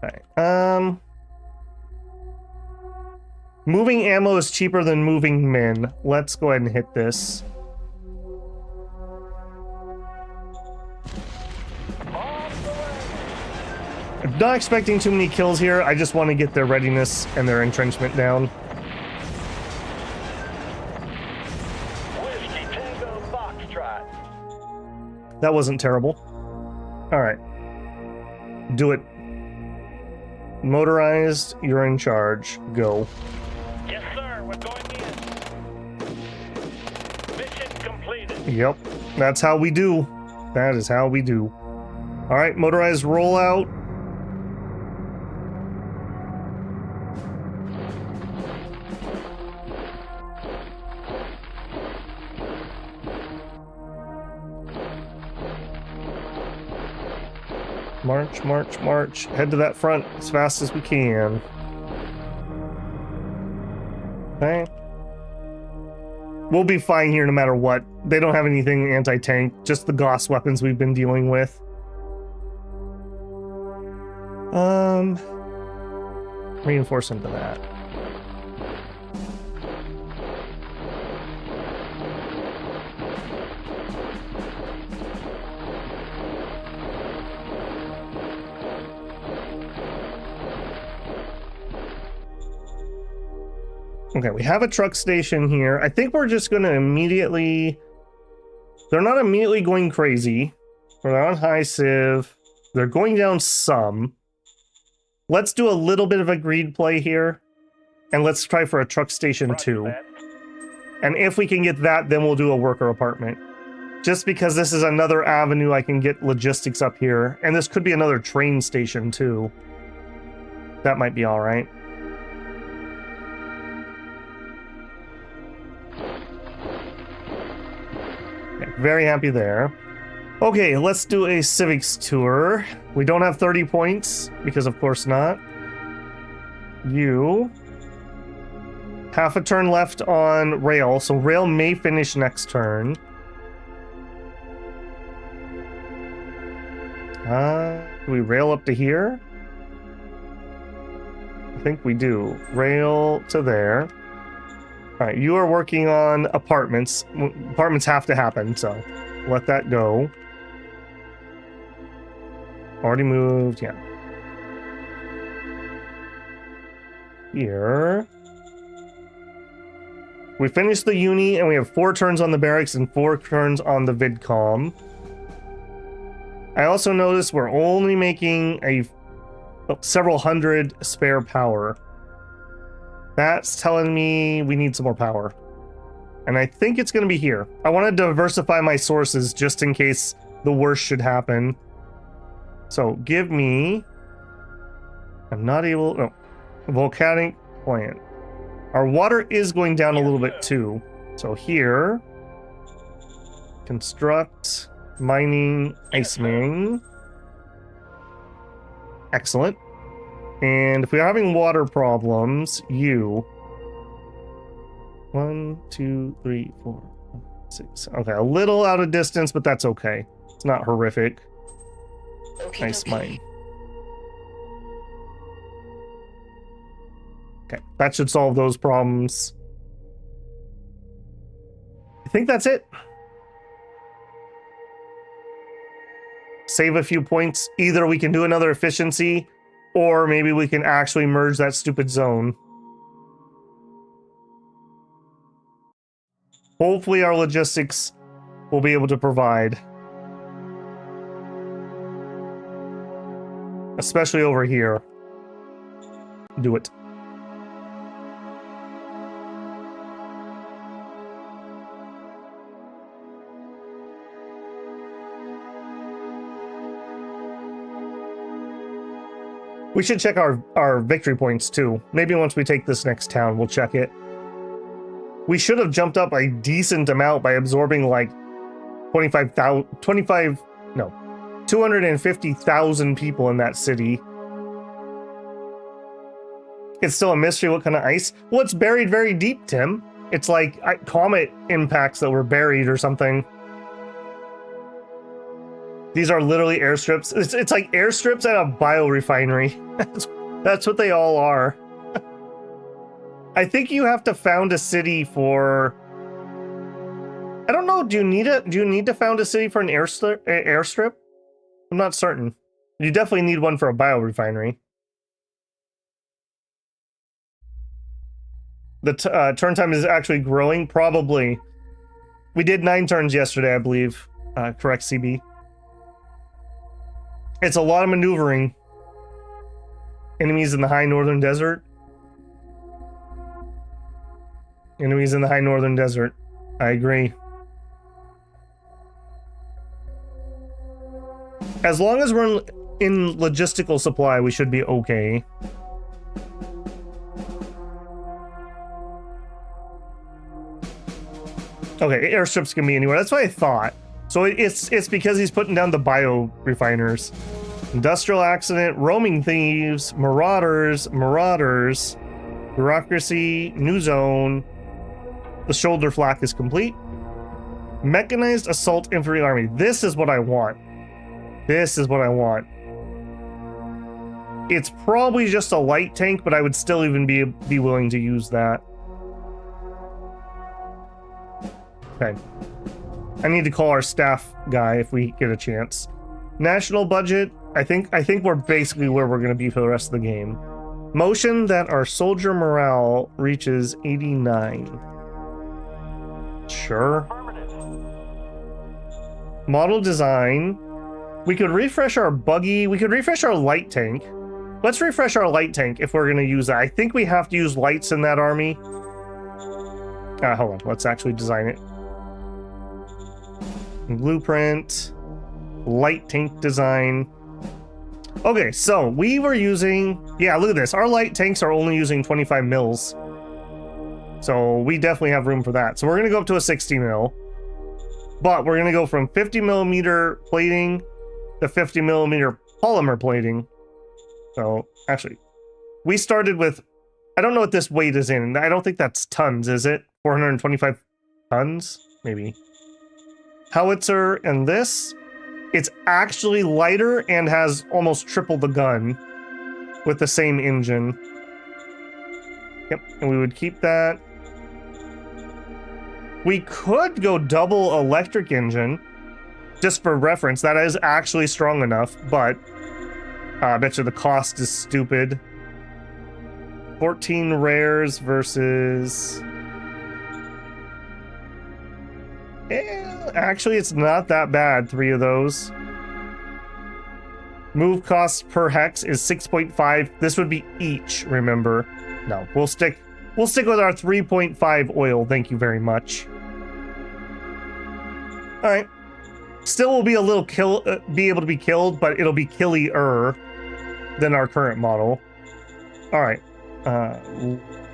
Okay, moving ammo is cheaper than moving men. Let's go ahead and hit this. I'm not expecting too many kills here. I just want to get their readiness and their entrenchment down. Whiskey Tango Foxtrot. That wasn't terrible. Alright. Do it. Motorized, you're in charge. Go. Yes, sir. We're going in. Mission completed. Yep. That's how we do. That is how we do. Alright, motorized rollout. March, march, march. Head to that front as fast as we can. Okay. We'll be fine here no matter what. They don't have anything anti-tank, just the Gauss weapons we've been dealing with. Reinforce into that. Okay, we have a truck station here. I think we're just going to immediately... They're not immediately going crazy. They're on high civ. They're going down some. Let's do a little bit of a greed play here. And let's try for a truck station too. And if we can get that, then we'll do a worker apartment. Just because this is another avenue I can get logistics up here. And this could be another train station too. That might be alright. Okay, very happy there. Okay, let's do a civics tour. We don't have 30 points, because of course not. You... half a turn left on rail, so rail may finish next turn. Do we rail up to here? I think we do. Rail to there. Alright, you are working on apartments. Apartments have to happen, so let that go. Already moved, yeah. Here. We finished the uni, and we have 4 turns on the barracks and 4 turns on the vidcom. I also noticed we're only making several hundred spare power. That's telling me we need some more power. And I think it's going to be here. I want to diversify my sources just in case the worst should happen. So give me... I'm not able... No. Volcanic plant. Our water is going down a little bit too. So here... Construct... Mining... Icing. Excellent. And if we're having water problems, you... 1, 2, 3, 4, 5, 6. Okay, a little out of distance, but that's okay. It's not horrific. Okay, Nice mine. Okay, that should solve those problems. I think that's it. Save a few points. Either we can do another efficiency, or maybe we can actually merge that stupid zone. Hopefully our logistics will be able to provide. Especially over here. Do it. We should check our victory points too. Maybe once we take this next town, we'll check it. We should have jumped up a decent amount by absorbing like 250,000 people in that city. It's still a mystery what kind of ice. Well, it's buried very deep, Tim. It's like comet impacts that were buried or something. These are literally airstrips. It's like airstrips at a biorefinery. That's what they all are. I think you have to found a city for... I don't know. Do you need to found a city for an airstrip? I'm not certain. You definitely need one for a biorefinery. The turn time is actually growing, probably. We did 9 turns yesterday, I believe. Correct, CB. It's a lot of maneuvering. Enemies in the high northern desert. Enemies in the high northern desert. I agree. As long as we're in logistical supply, we should be okay. Okay, airstrips can be anywhere. That's what I thought. So it's because he's putting down the bio-refiners. Industrial accident, roaming thieves, marauders, bureaucracy, new zone. The shoulder flak is complete. Mechanized assault infantry army. This is what I want. This is what I want. It's probably just a light tank, but I would still even be willing to use that. Okay. I need to call our staff guy if we get a chance. National budget. I think we're basically where we're going to be for the rest of the game. Motion that our soldier morale reaches 89. Sure. Model design. We could refresh our buggy. We could refresh our light tank. Let's refresh our light tank if we're going to use that. I think we have to use lights in that army. Hold on. Let's actually design it. Blueprint. Light tank design. Okay, so we were using... Yeah, look at this. Our light tanks are only using 25 mils. So we definitely have room for that. So we're going to go up to a 60 mil. But we're going to go from 50 millimeter plating to 50 millimeter polymer plating. So, actually, we started with... I don't know what this weight is in. I don't think that's tons, is it? 425 tons? Maybe. Howitzer and this... It's actually lighter and has almost triple the gun with the same engine. Yep, and we would keep that. We could go double electric engine, just for reference. That is actually strong enough, but I bet you the cost is stupid. 14 rares versus... Actually, it's not that bad, 3 of those. Move cost per hex is 6.5. This would be each, remember. No, we'll stick with our 3.5 oil, thank you very much. Alright. Still will be a little be able to be killed, but it'll be killier than our current model. Alright.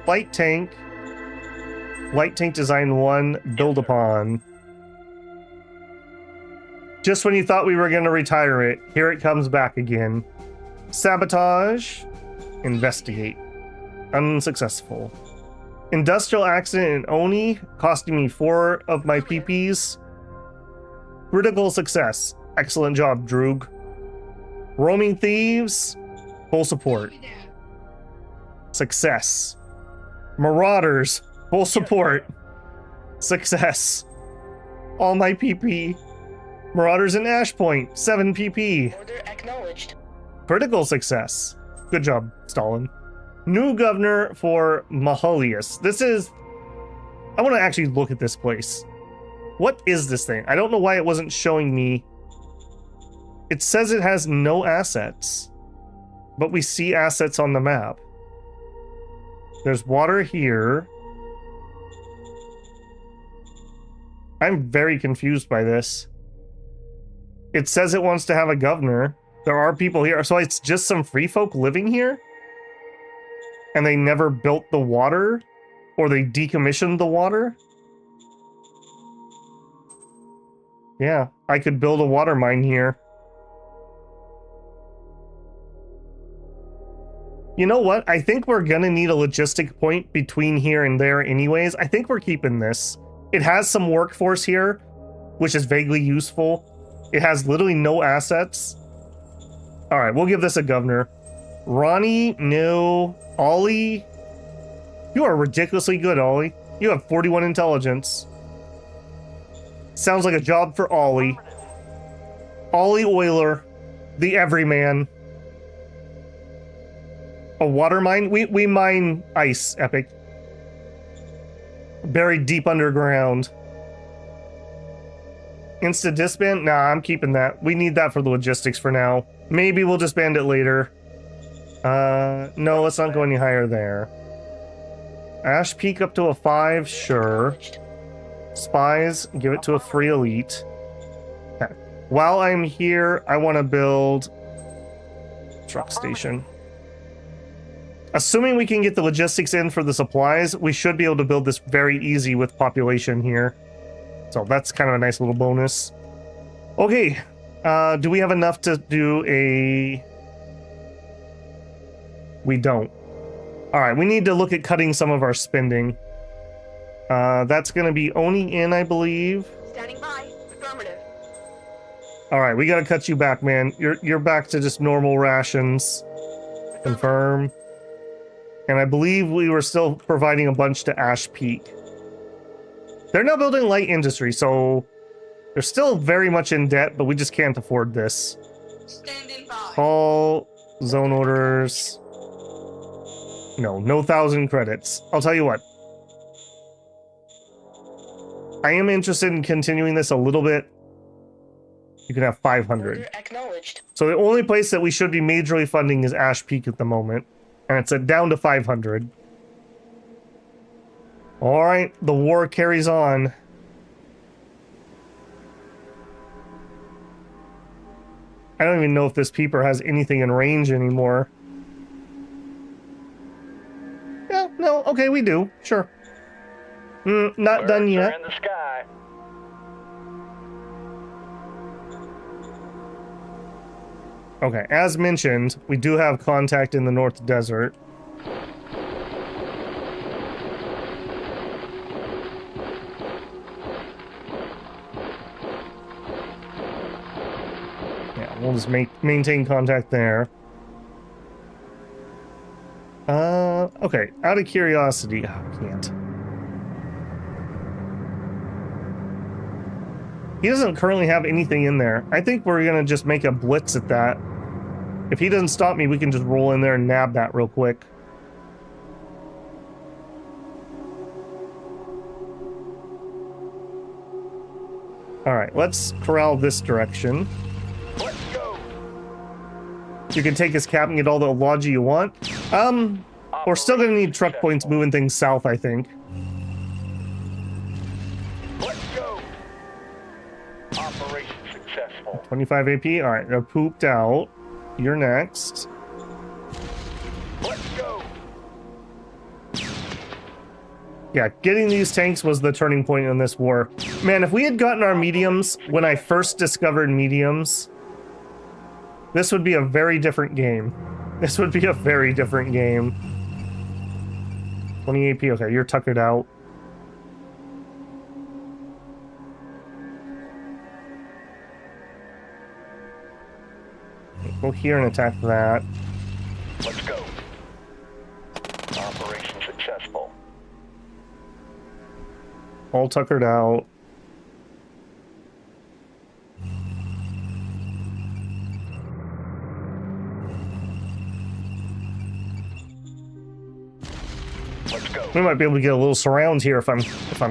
Light tank. Light tank design 1, build upon. Just when you thought we were going to retire it, here it comes back again. Sabotage. Investigate. Unsuccessful. Industrial accident in Oni, costing me 4 of my PPs. Critical success. Excellent job, Droog. Roaming thieves. Full support. Success. Marauders. Full support. Success. All my PP. Marauders in Ashpoint, 7 PP. Order acknowledged. Critical success. Good job, Stalin. New governor for Maholius. This is... I want to actually look at this place. What is this thing? I don't know why it wasn't showing me. It says it has no assets, but we see assets on the map. There's water here. I'm very confused by this. It says it wants to have a governor. There are people here. So it's just some free folk living here? And they never built the water? Or they decommissioned the water? Yeah, I could build a water mine here. You know what? I think we're gonna need a logistic point between here and there anyways. I think we're keeping this. It has some workforce here, which is vaguely useful. It has literally no assets. All right, we'll give this a governor. Ronnie, no. Ollie, you are ridiculously good, Ollie. You have 41 intelligence. Sounds like a job for Ollie. Ollie Euler, the everyman. A water mine? We mine ice, Epic. Buried deep underground. Insta disband? Nah, I'm keeping that. We need that for the logistics for now. Maybe we'll disband it later. No, let's not go any higher there. Ash Peak up to a 5, sure. Spies, give it to a free elite. Okay. While I'm here, I want to build truck station. Assuming we can get the logistics in for the supplies, we should be able to build this very easy with population here. So that's kind of a nice little bonus. Okay, do we have enough to do a... We don't. Alright, we need to look at cutting some of our spending. That's going to be Oni in, I believe. Standing by. Affirmative. Alright, we got to cut you back, man. You're back to just normal rations. Confirm. And I believe we were still providing a bunch to Ash Peak. They're now building light industry, so they're still very much in debt, but we just can't afford this. Standing by. Call zone orders. No 1,000 credits. I'll tell you what. I am interested in continuing this a little bit. You can have 500. Order acknowledged. So the only place that we should be majorly funding is Ash Peak at the moment. And it's down to 500. Alright, the war carries on. I don't even know if this peeper has anything in range anymore. Yeah, no, okay, we do. Sure. Not done Birds yet. are in the sky. Okay, as mentioned, we do have contact in the North Desert. Yeah, we'll just maintain contact there. Okay, out of curiosity, oh, I can't. He doesn't currently have anything in there. I think we're gonna just make a blitz at that. If he doesn't stop me, we can just roll in there and nab that real quick. Alright, let's corral this direction. Let's go. You can take his cap and get all the logi you want. We're still gonna need truck points moving things south, I think. Let's go. Operation successful. 25 AP. Alright, they're pooped out. You're next. Let's go. Yeah, getting these tanks was the turning point in this war. Man, if we had gotten our mediums when I first discovered mediums, this would be a very different game. This would be a very different game. 20 AP. Okay, you're tuckered out. Go here and attack that. Let's go. Operation successful. All tuckered out. Let's go. We might be able to get a little surround here if I'm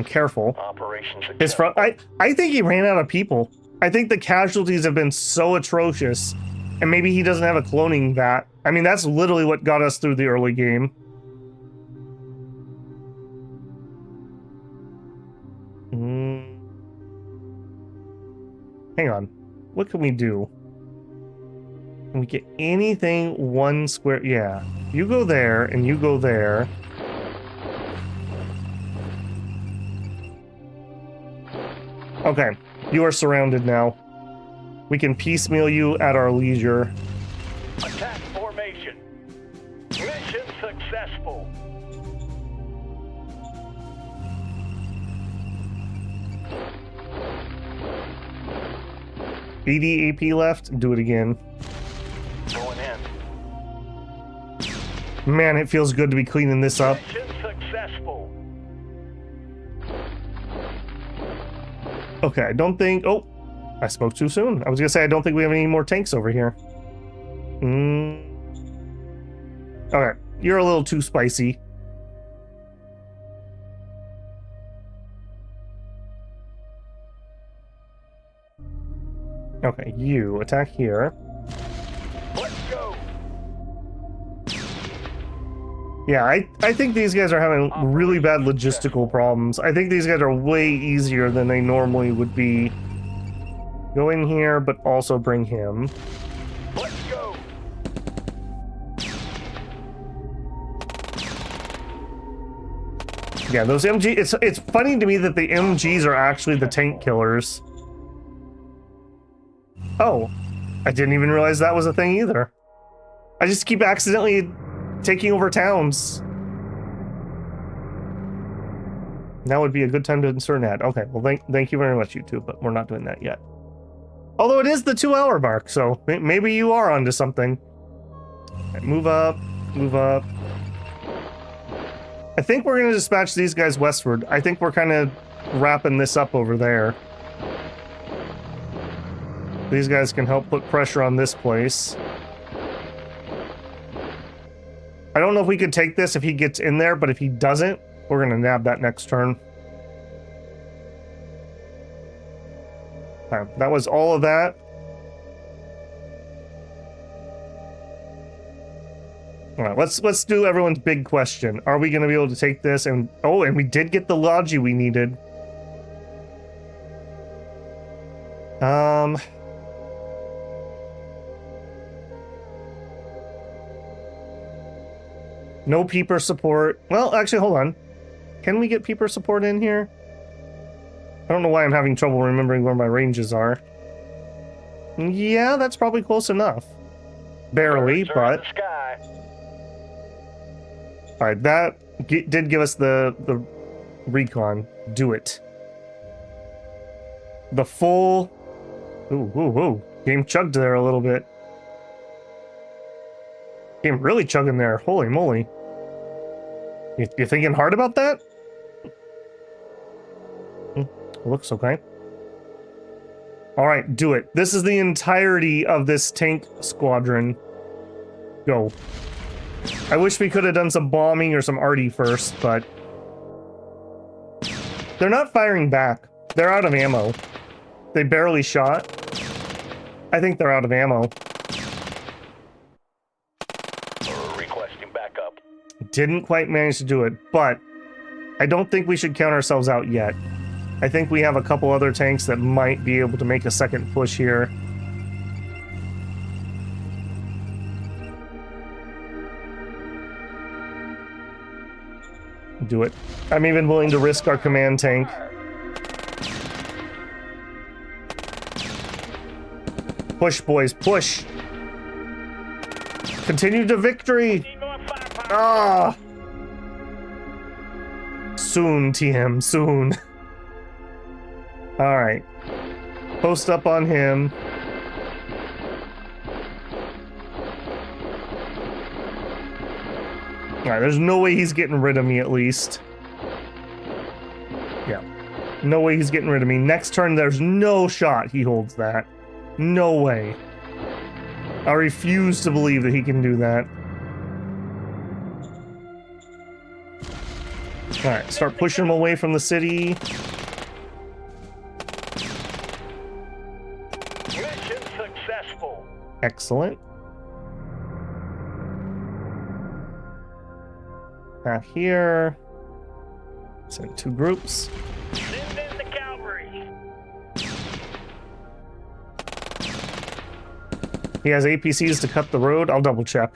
careful. Operation successful. His front. I think he ran out of people. I think the casualties have been so atrocious, and maybe he doesn't have a cloning vat. I mean, that's literally what got us through the early game. Hang on. What can we do? Can we get anything one square? Yeah. You go there, and you go there. Okay. You are surrounded now. We can piecemeal you at our leisure. Attack formation. Mission successful. $80 AP left. Do it again. Going in. Man, it feels good to be cleaning this up. Mission successful. Okay, I don't think... Oh, I spoke too soon. I was gonna say, I don't think we have any more tanks over here. Okay, you're a little too spicy. Okay, you attack here. Let's go. Yeah, I think these guys are having really bad logistical problems. I think these guys are way easier than they normally would be. Go in here, but also bring him. Let's go. Yeah, those MG... It's funny to me that the MGs are actually the tank killers. Oh, I didn't even realize that was a thing either. I just keep accidentally taking over towns. Now would be a good time to insert an ad. Okay, well, thank you very much, YouTube, but we're not doing that yet. Although it is the 2-hour mark, so maybe you are onto something. Okay, move up, move up. I think we're going to dispatch these guys westward. I think we're kind of wrapping this up over there. These guys can help put pressure on this place. I don't know if we could take this if he gets in there, but if he doesn't, we're gonna nab that next turn. Okay, that was all of that. All right, let's do everyone's big question. Are we gonna be able to take this? And oh, and we did get the Logi we needed. No peeper support. Well, actually, hold on. Can we get peeper support in here? I don't know why I'm having trouble remembering where my ranges are. Yeah, that's probably close enough. Barely, Birds are in but... the sky. Alright, that did give us the recon. Do it. The full... Ooh, ooh, ooh. Game chugged there a little bit. Game really chugging there. Holy moly. You thinking hard about that? Looks okay. Alright, do it. This is the entirety of this tank squadron. Go. I wish we could have done some bombing or some arty first, but... They're not firing back. They're out of ammo. They barely shot. I think they're out of ammo. Requesting backup. Didn't quite manage to do it, but I don't think we should count ourselves out yet. I think we have a couple other tanks that might be able to make a second push here. Do it. I'm even willing to risk our command tank. Push, boys, push! Continue to victory! Ah! Soon, TM, soon. Alright. Post up on him. Alright, there's no way he's getting rid of me at least. Yeah. No way he's getting rid of me. Next turn, there's no shot he holds that. No way. I refuse to believe that he can do that. Alright, start pushing him away from the city. Mission successful. Excellent. Back here. Send 2 groups. Send in the cavalry. He has APCs to cut the road. I'll double check.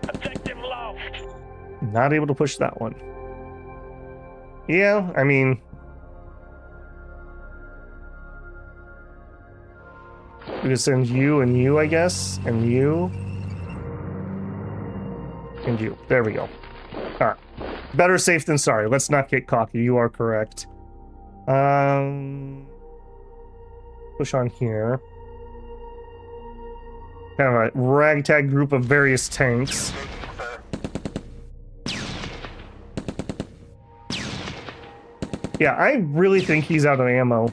Objective lost. Not able to push that one. Yeah, I mean... we could send you and you, I guess. And you. And you. There we go. Alright. Better safe than sorry. Let's not get cocky. You are correct. Push on here. Kind of a ragtag group of various tanks. Yeah, I really think he's out of ammo.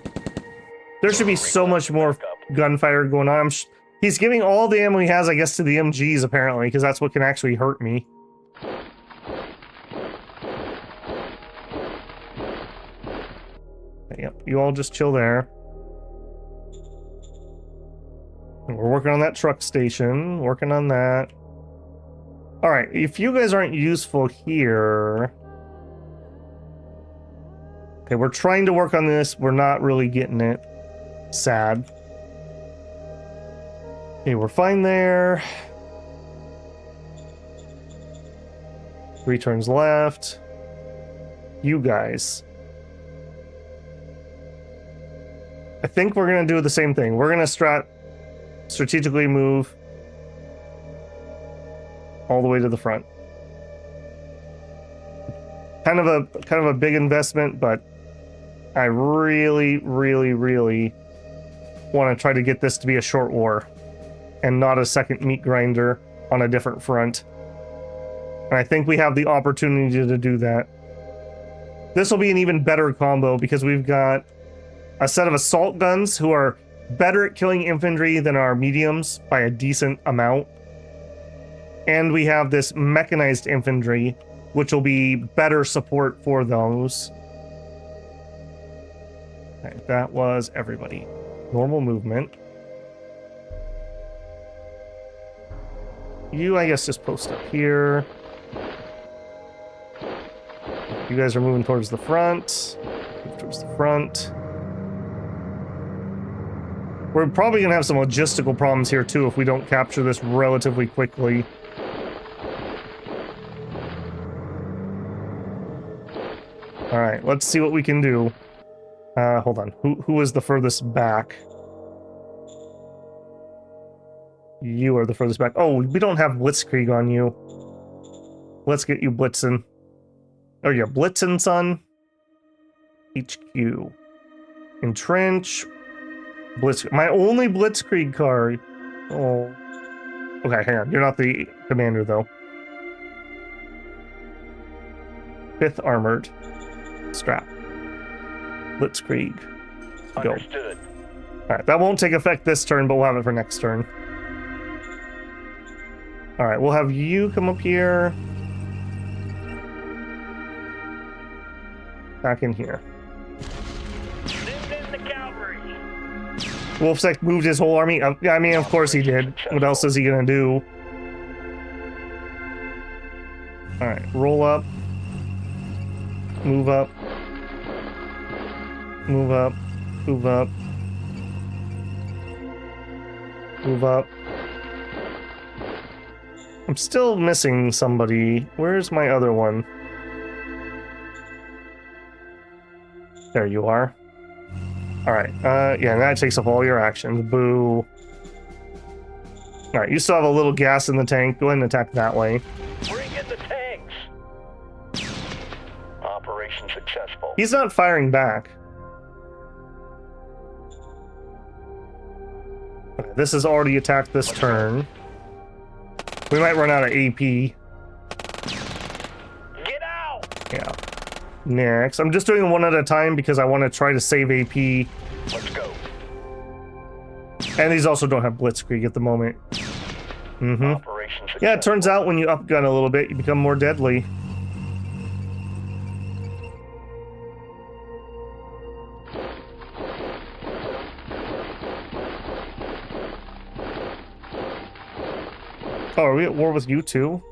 There should be so much more gunfire going on. He's giving all the ammo he has, I guess, to the MGs, apparently, because that's what can actually hurt me. Yep, you all just chill there. We're working on that truck station, working on that. Alright, if you guys aren't useful here... Okay, we're trying to work on this. We're not really getting it. Sad. Okay, we're fine there. 3 turns left. You guys. I think we're going to do the same thing. We're going to strategically move all the way to the front. Kind of a big investment, but I really, really, really want to try to get this to be a short war and not a second meat grinder on a different front. And I think we have the opportunity to do that. This will be an even better combo because we've got a set of assault guns who are better at killing infantry than our mediums by a decent amount. And we have this mechanized infantry, which will be better support for those. Okay, that was everybody. Normal movement. You, I guess, just post up here. You guys are moving towards the front. Move towards the front. We're probably going to have some logistical problems here, too, if we don't capture this relatively quickly. Alright, let's see what we can do. Hold on. Who is the furthest back? You are the furthest back. Oh, we don't have Blitzkrieg on you. Let's get you Blitzen. Oh, yeah, Blitzen, son. HQ. Entrench. Blitz. My only Blitzkrieg card. Oh. Okay, hang on. You're not the commander, though. 5th Armored. Strap. Blitzkrieg. Go. Understood. Alright, that won't take effect this turn, but we'll have it for next turn. Alright, we'll have you come up here. Back in here. Send in the cavalry. Wolfsec moved his whole army. I mean, of course he did. What else is he gonna do? Alright, roll up. Move up. Move up. Move up. Move up. I'm still missing somebody. Where's my other one? There you are. Alright, yeah, that takes up all your actions. Boo. Alright, you still have a little gas in the tank. Go ahead and attack that way. Bring in the tanks. Operation successful. He's not firing back. Okay, this has already attacked this turn. We might run out of AP. Get out! Yeah. Next. I'm just doing one at a time because I want to try to save AP. Let's go. And these also don't have Blitzkrieg at the moment. Mm-hmm. Operation successful. Yeah, it turns out when you upgun a little bit, you become more deadly. Oh, are we at war with you too?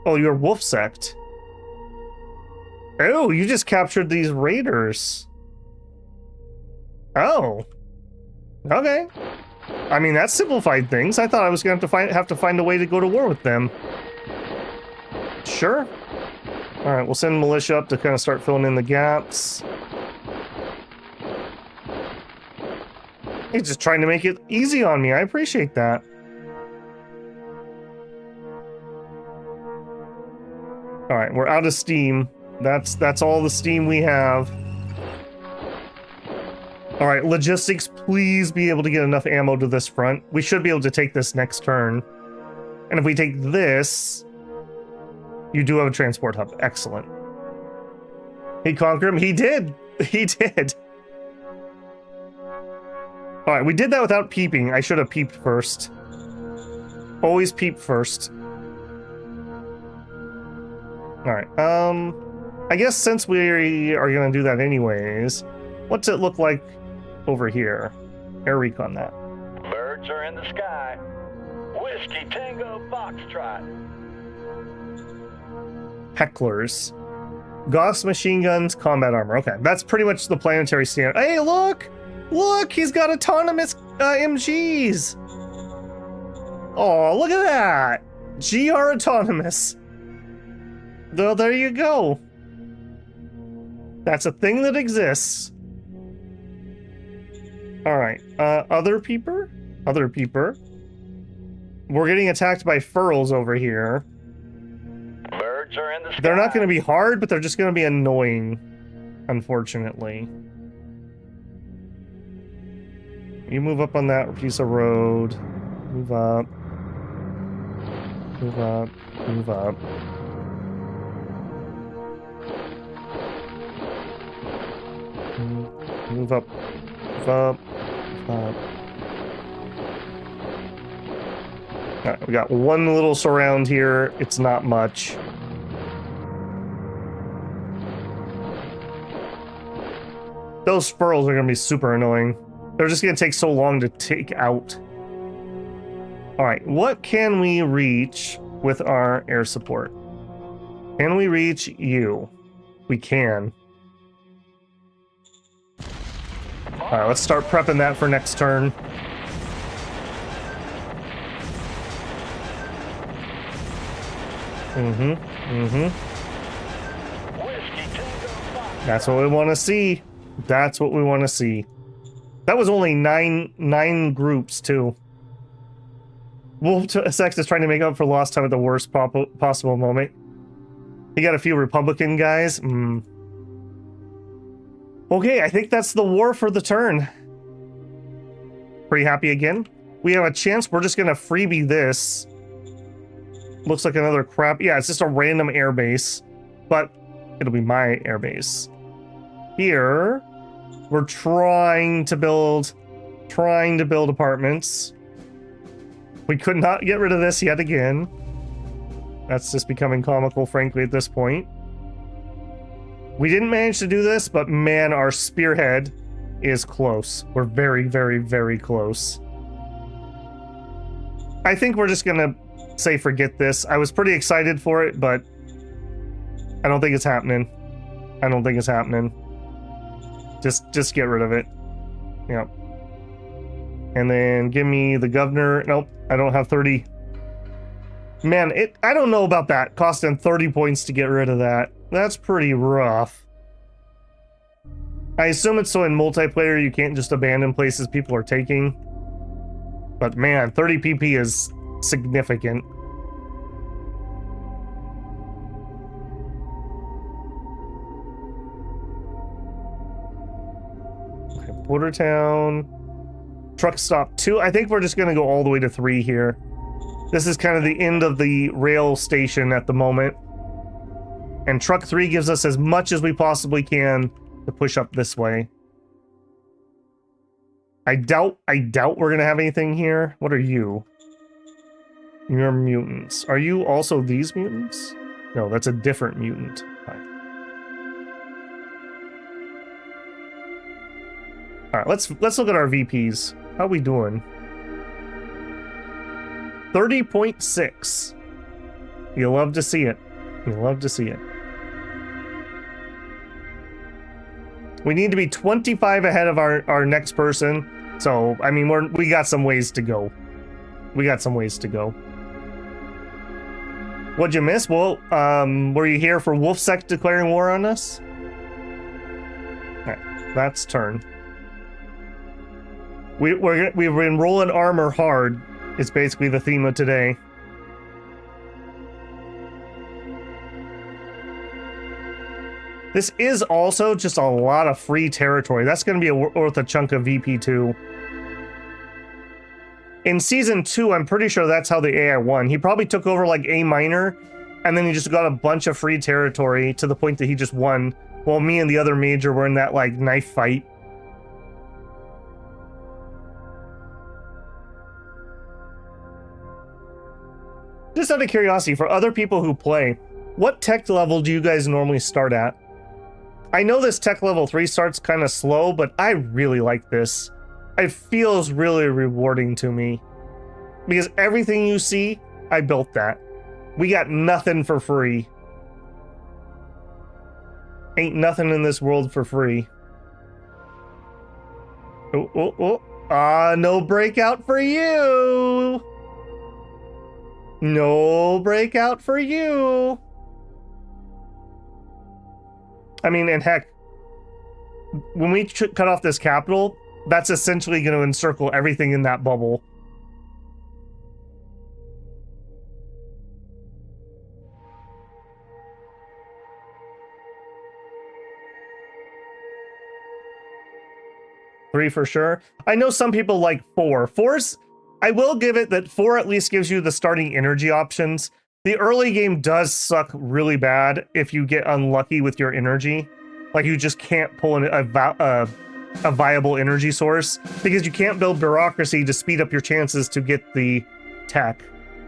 Oh, you're Wolf Sect. Oh, you just captured these raiders. Oh. Okay. I mean, that simplified things. I thought I was going to have to find a way to go to war with them. Sure. All right, we'll send militia up to kind of start filling in the gaps. He's just trying to make it easy on me. I appreciate that. All right, we're out of steam. That's all the steam we have. All right, logistics, please be able to get enough ammo to this front. We should be able to take this next turn. And if we take this, you do have a transport hub. Excellent. He conquered him. He did. He did. All right, we did that without peeping. I should have peeped first. Always peep first. All right. I guess since we are going to do that anyways, what's it look like over here? Air recon that. Birds are in the sky. Whiskey Tango Foxtrot. Hecklers. Gauss machine guns, combat armor. Okay, that's pretty much the planetary standard. Hey, look! Look, he's got autonomous MGs! Oh, look at that! GR autonomous. Well, there you go. That's a thing that exists. Alright, other peeper? Other peeper. We're getting attacked by furls over here. Birds are in the sky. They're not going to be hard, but they're just going to be annoying, unfortunately. You move up on that piece of road. Move up. Move up. Move up. Move up. Move up. Move up. Alright, we got one little surround here. It's not much. Those furls are going to be super annoying. They're just going to take so long to take out. Alright, what can we reach with our air support? Can we reach you? We can. Alright, let's start prepping that for next turn. That's what we want to see. That's what we want to see. That was only nine groups, too. Wolf Sex is trying to make up for lost time at the worst possible moment. He got a few Republican guys. Okay, I think that's the war for the turn. Pretty happy again. We have a chance. We're just going to freebie this. Looks like another crap. Yeah, it's just a random airbase, but it'll be my airbase. Here, we're trying to build apartments. We could not get rid of this yet again. That's just becoming comical, frankly, at this point. We didn't manage to do this, but man, our spearhead is close. We're very, very, very close. I think we're just gonna say forget this. I was pretty excited for it, but I don't think it's happening. I don't think it's happening. Just get rid of it. Yep. And then give me the governor. Nope, I don't have 30. Man, I don't know about that. Costing 30 points to get rid of that. That's pretty rough. I assume it's so in multiplayer you can't just abandon places people are taking. But man, 30 PP is significant. Okay, Border Town. Truck stop 2. I think we're just going to go all the way to 3 here. This is kind of the end of the rail station at the moment. And truck 3 gives us as much as we possibly can to push up this way. I doubt we're going to have anything here. What are you? You're mutants. Are you also these mutants? No, that's a different mutant. All right, let's look at our VPs. How we doing? 30.6. You love to see it. You love to see it. We need to be 25 ahead of our next person. So, I mean, we got some ways to go. We got some ways to go. What'd you miss? Well, were you here for Wolfsec declaring war on us? Alright, that's turn. We've been rolling armor hard. It's basically the theme of today. This is also just a lot of free territory. That's going to be worth a chunk of VP2. In Season 2, I'm pretty sure that's how the AI won. He probably took over like A minor, and then he just got a bunch of free territory to the point that he just won, while me and the other major were in that like knife fight. Just out of curiosity, for other people who play, what tech level do you guys normally start at? I know this tech level 3 starts kind of slow, but I really like this. It feels really rewarding to me. Because everything you see, I built that. We got nothing for free. Ain't nothing in this world for free. No breakout for you! No breakout for you! I mean, and heck, when we cut off this capital, that's essentially going to encircle everything in that bubble. Three for sure. I know some people like 4. 4's, I will give it that 4 at least gives you the starting energy options. The early game does suck really bad if you get unlucky with your energy. Like you just can't pull a viable energy source because you can't build bureaucracy to speed up your chances to get the tech.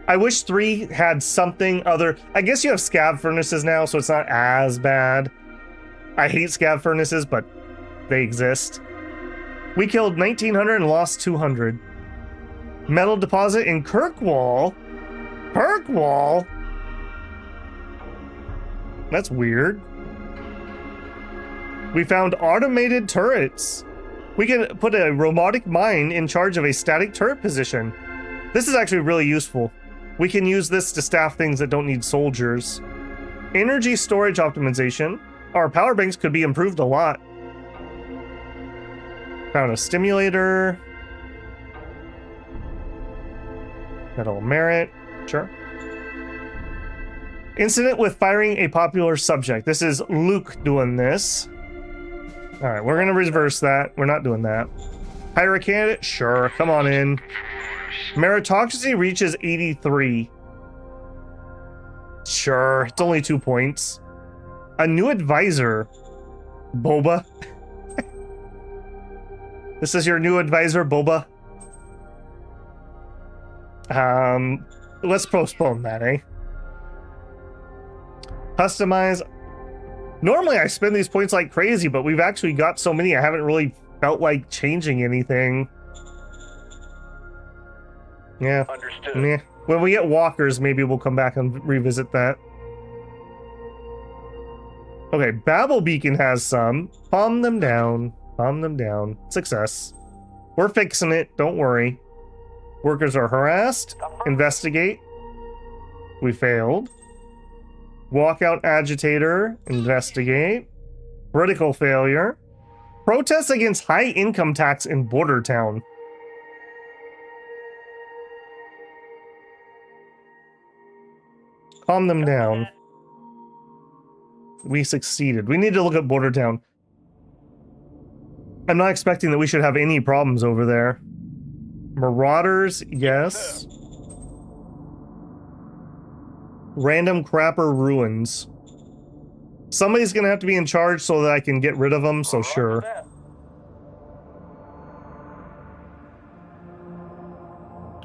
I wish 3 had something other. I guess you have scab furnaces now, so it's not as bad. I hate scab furnaces, but they exist. We killed 1,900 and lost 200. Metal deposit in Kirkwall? Kirkwall? That's weird. We found automated turrets. We can put a robotic mine in charge of a static turret position. This is actually really useful. We can use this to staff things that don't need soldiers. Energy storage optimization. Our power banks could be improved a lot. Found a stimulator. Metal merit. Sure. Incident with firing a popular subject. This is Luke doing this. All right, we're gonna reverse that. We're not doing that. Hire a candidate? Sure, come on in. Meritocracy reaches 83. Sure, it's only 2 points. A new advisor. Boba. This is your new advisor, Boba. Let's postpone that, eh? Customize. Normally I spend these points like crazy, but we've actually got so many I haven't really felt like changing anything. Yeah. Understood. Meh. When we get walkers, maybe we'll come back and revisit that. Okay, Babel Beacon has some. Palm them down. Palm them down. Success. We're fixing it. Don't worry. Workers are harassed. Investigate. We failed. Walkout agitator. Investigate. Critical failure. Protests against high income tax in Border Town. Calm them down. We succeeded. We need to look at Border Town. I'm not expecting that we should have any problems over there. Marauders, yes. Random crapper ruins. Somebody's gonna have to be in charge so that I can get rid of them, so sure.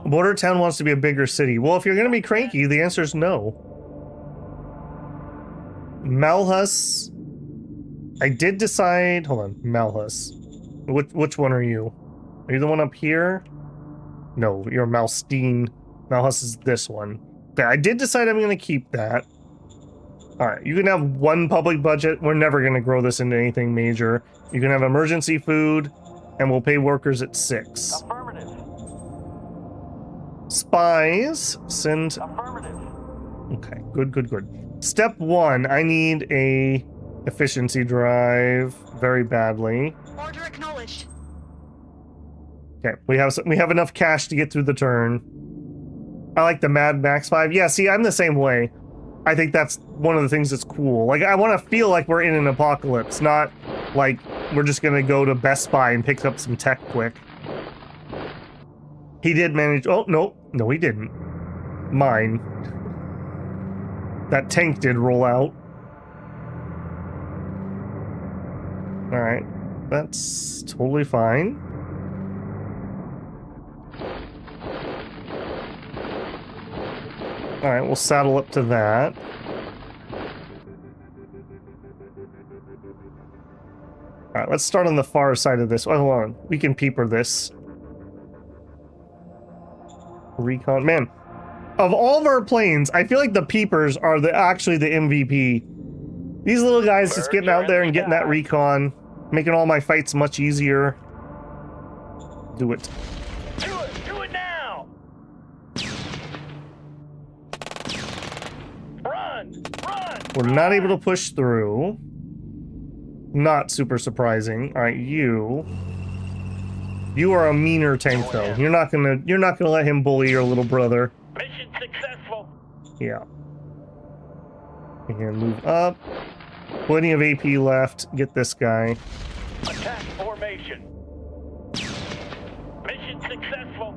Border Town wants to be a bigger city. Well, if you're gonna be cranky, the answer is no. Malhus. I did decide. Hold on, Malhus. Which one are you? Are you the one up here? No, you're Malstein. Malhus is this one. Okay, I did decide I'm gonna keep that. Alright, you can have one public budget. We're never gonna grow this into anything major. You can have emergency food, and we'll pay workers at 6. Affirmative. Spies, send... Affirmative. Okay, good. Step 1, I need a efficiency drive very badly. Order acknowledged. Okay, we have enough cash to get through the turn. I like the Mad Max 5. Yeah, see, I'm the same way. I think that's one of the things that's cool. Like, I want to feel like we're in an apocalypse, not like we're just gonna go to Best Buy and pick up some tech quick. He did manage... Oh, no, he didn't. Mine. That tank did roll out. Alright, that's totally fine. Alright, we'll saddle up to that. Alright, let's start on the far side of this. Oh, hold on. We can peeper this. Recon. Man, of all of our planes, I feel like the peepers are actually the MVP. These little guys just getting out there and getting that recon, making all my fights much easier. Do it. Do it now! Run! We're not able to push through. Not super surprising. All right, you are a meaner tank though. You're not gonna let him bully your little brother. Mission successful. Yeah. And move up. Plenty of AP left. Get this guy. Attack formation. Mission successful.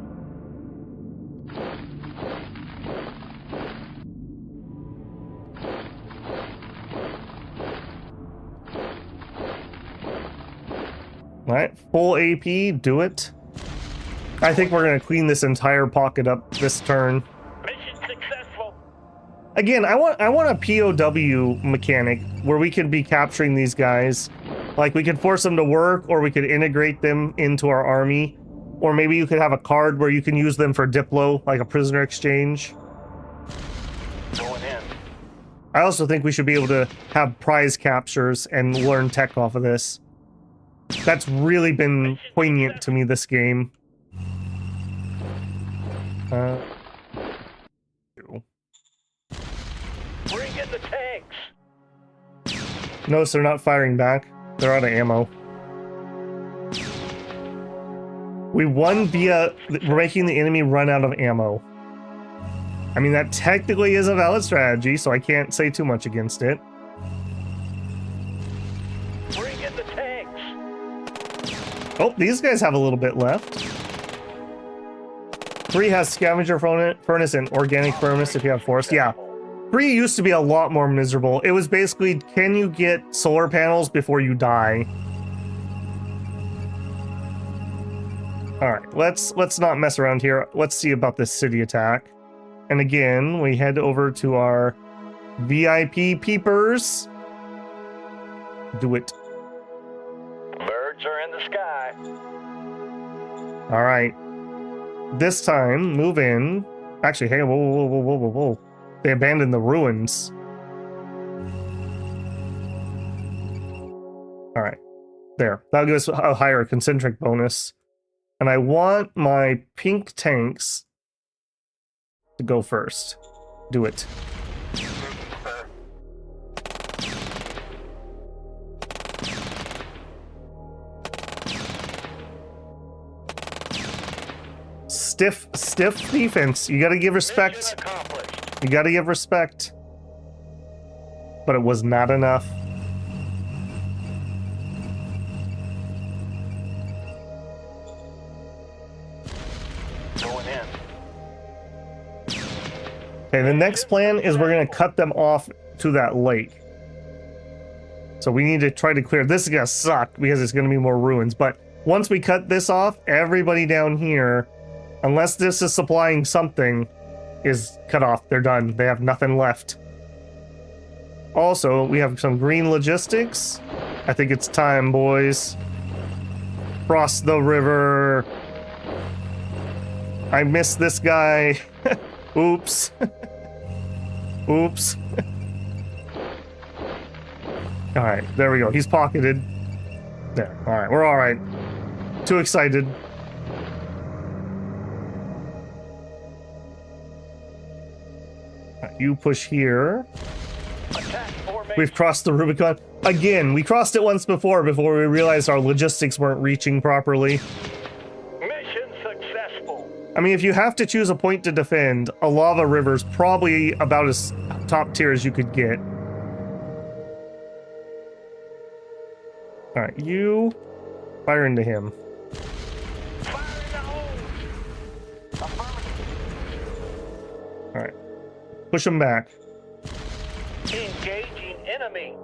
Alright, full AP, do it. I think we're gonna clean this entire pocket up this turn. Mission Again, I want a POW mechanic where we could be capturing these guys. Like, we could force them to work, or we could integrate them into our army. Or maybe you could have a card where you can use them for Diplo, like a prisoner exchange. Going in. I also think we should be able to have prize captures and learn tech off of this. That's really been poignant to me this game. Bring in the tanks. Notice they're not firing back. They're out of ammo. We won via making the enemy run out of ammo. I mean, that technically is a valid strategy, so I can't say too much against it. Bring in the tanks. Oh, these guys have a little bit left. 3 has scavenger furnace and organic furnace if you have forest. Yeah. 3 used to be a lot more miserable. It was basically, can you get solar panels before you die? Alright, let's not mess around here. Let's see about this city attack. And again, we head over to our VIP peepers. Do it. Birds are in the sky. Alright. This time, move in. Actually, hey, whoa. They abandoned the ruins. Alright. There. That'll give us a higher concentric bonus. And I want my pink tanks to go first. Do it. Stiff defense. You gotta give respect. Mission accomplished. You gotta give respect. But it was not enough. Going in. Okay, the next plan is we're gonna cut them off to that lake. So we need to try to clear. This is gonna suck because it's gonna be more ruins. But once we cut this off, everybody down here, unless this is supplying something, is cut off. They're done. They have nothing left. Also, we have some green logistics. I think it's time, boys. Cross the river. I missed this guy. Oops. Oops. Alright, there we go. He's pocketed. There. Alright, we're alright. Too excited. You push here. Attack formation. We've crossed the Rubicon. Again, we crossed it once before we realized our logistics weren't reaching properly. Mission successful. I mean, if you have to choose a point to defend, a lava river's probably about as top tier as you could get. Alright, you fire into him. Fire in the hole. Alright. Push him back. Engaging enemy.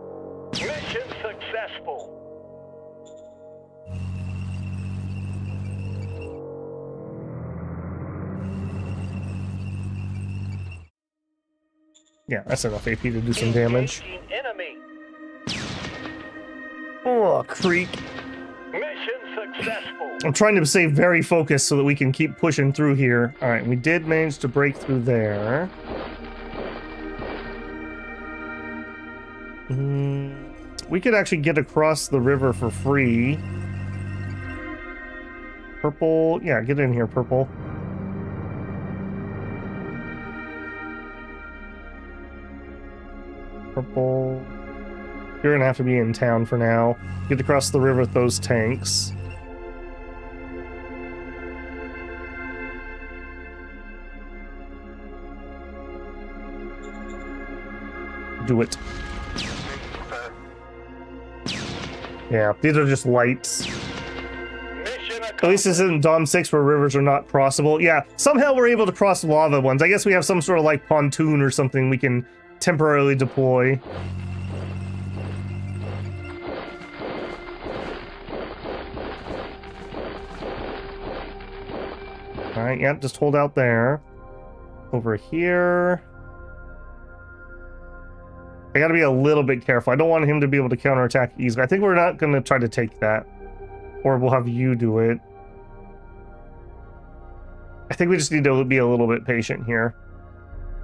Mission successful. Yeah, that's enough AP to do some damage. Engaging enemy. Oh, creek. Mission successful. I'm trying to stay very focused so that we can keep pushing through here. Alright, we did manage to break through there. We could actually get across the river for free. Purple. Yeah, get in here, purple. Purple. You're gonna have to be in town for now. Get across the river with those tanks. Do it. Yeah, these are just lights. Mission At least this isn't Dom 6 where rivers are not crossable. Yeah, somehow we're able to cross lava ones. I guess we have some sort of like pontoon or something we can temporarily deploy. Alright, yeah, just hold out there. Over here. I gotta be a little bit careful. I don't want him to be able to counterattack easily. I think we're not gonna try to take that. Or we'll have you do it. I think we just need to be a little bit patient here.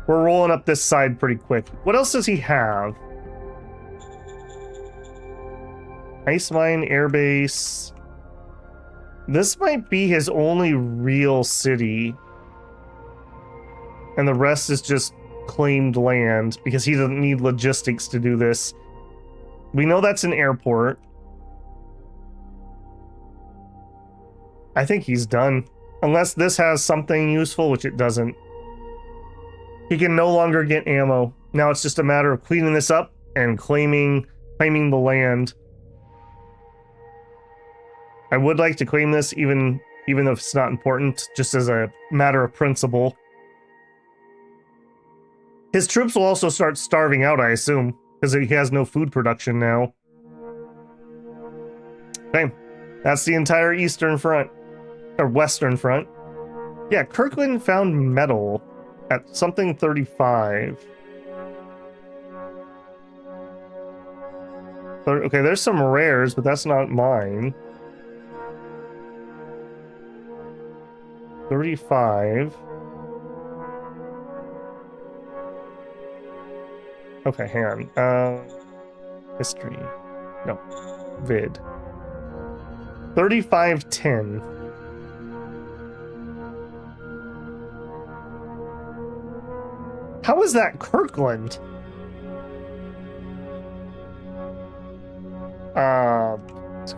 We're rolling up this side pretty quick. What else does he have? Ice mine, airbase. This might be his only real city. And the rest is just claimed land because he doesn't need logistics to do this. We know that's an airport. I think he's done. Unless this has something useful, which it doesn't. He can no longer get ammo. Now it's just a matter of cleaning this up and claiming the land. I would like to claim this even though it's not important, just as a matter of principle. His troops will also start starving out, I assume, because he has no food production now. Okay, that's the entire eastern front. Or western front. Yeah, Kirkland found metal at something 35. Okay, there's some rares, but that's not mine. 35. Okay, hang on. History. No. Vid. 3510. How is that Kirkland?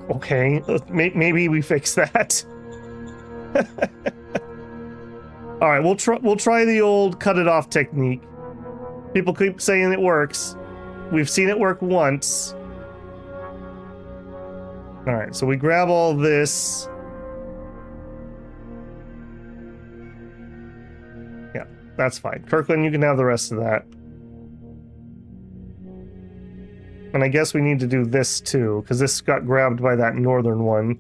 Okay. Maybe we fix that. All right, we'll try the old cut it off technique. People keep saying it works. We've seen it work once. All right, so we grab all this. Yeah, that's fine. Kirkland, you can have the rest of that. And I guess we need to do this too, because this got grabbed by that northern one.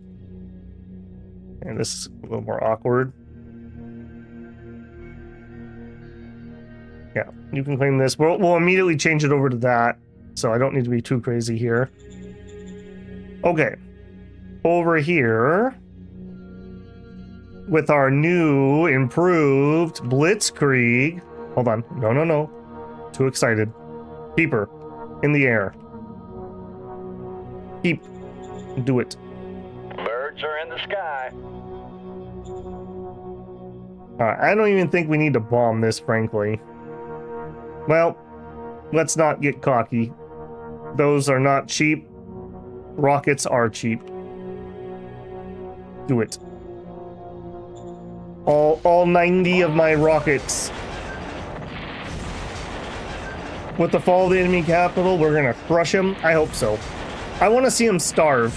And this is a little more awkward. Yeah, you can claim this. We'll immediately change it over to that, so I don't need to be too crazy here. Okay. Over here, with our new, improved Blitzkrieg. Hold on. No. Too excited. Keeper. In the air. Keep. Do it. Birds are in the sky. I don't even think we need to bomb this, frankly. Well, let's not get cocky. Those are not cheap. Rockets are cheap. Do it. All 90 of my rockets. With the fall of the enemy capital, we're gonna crush him. I hope so. I want to see him starve.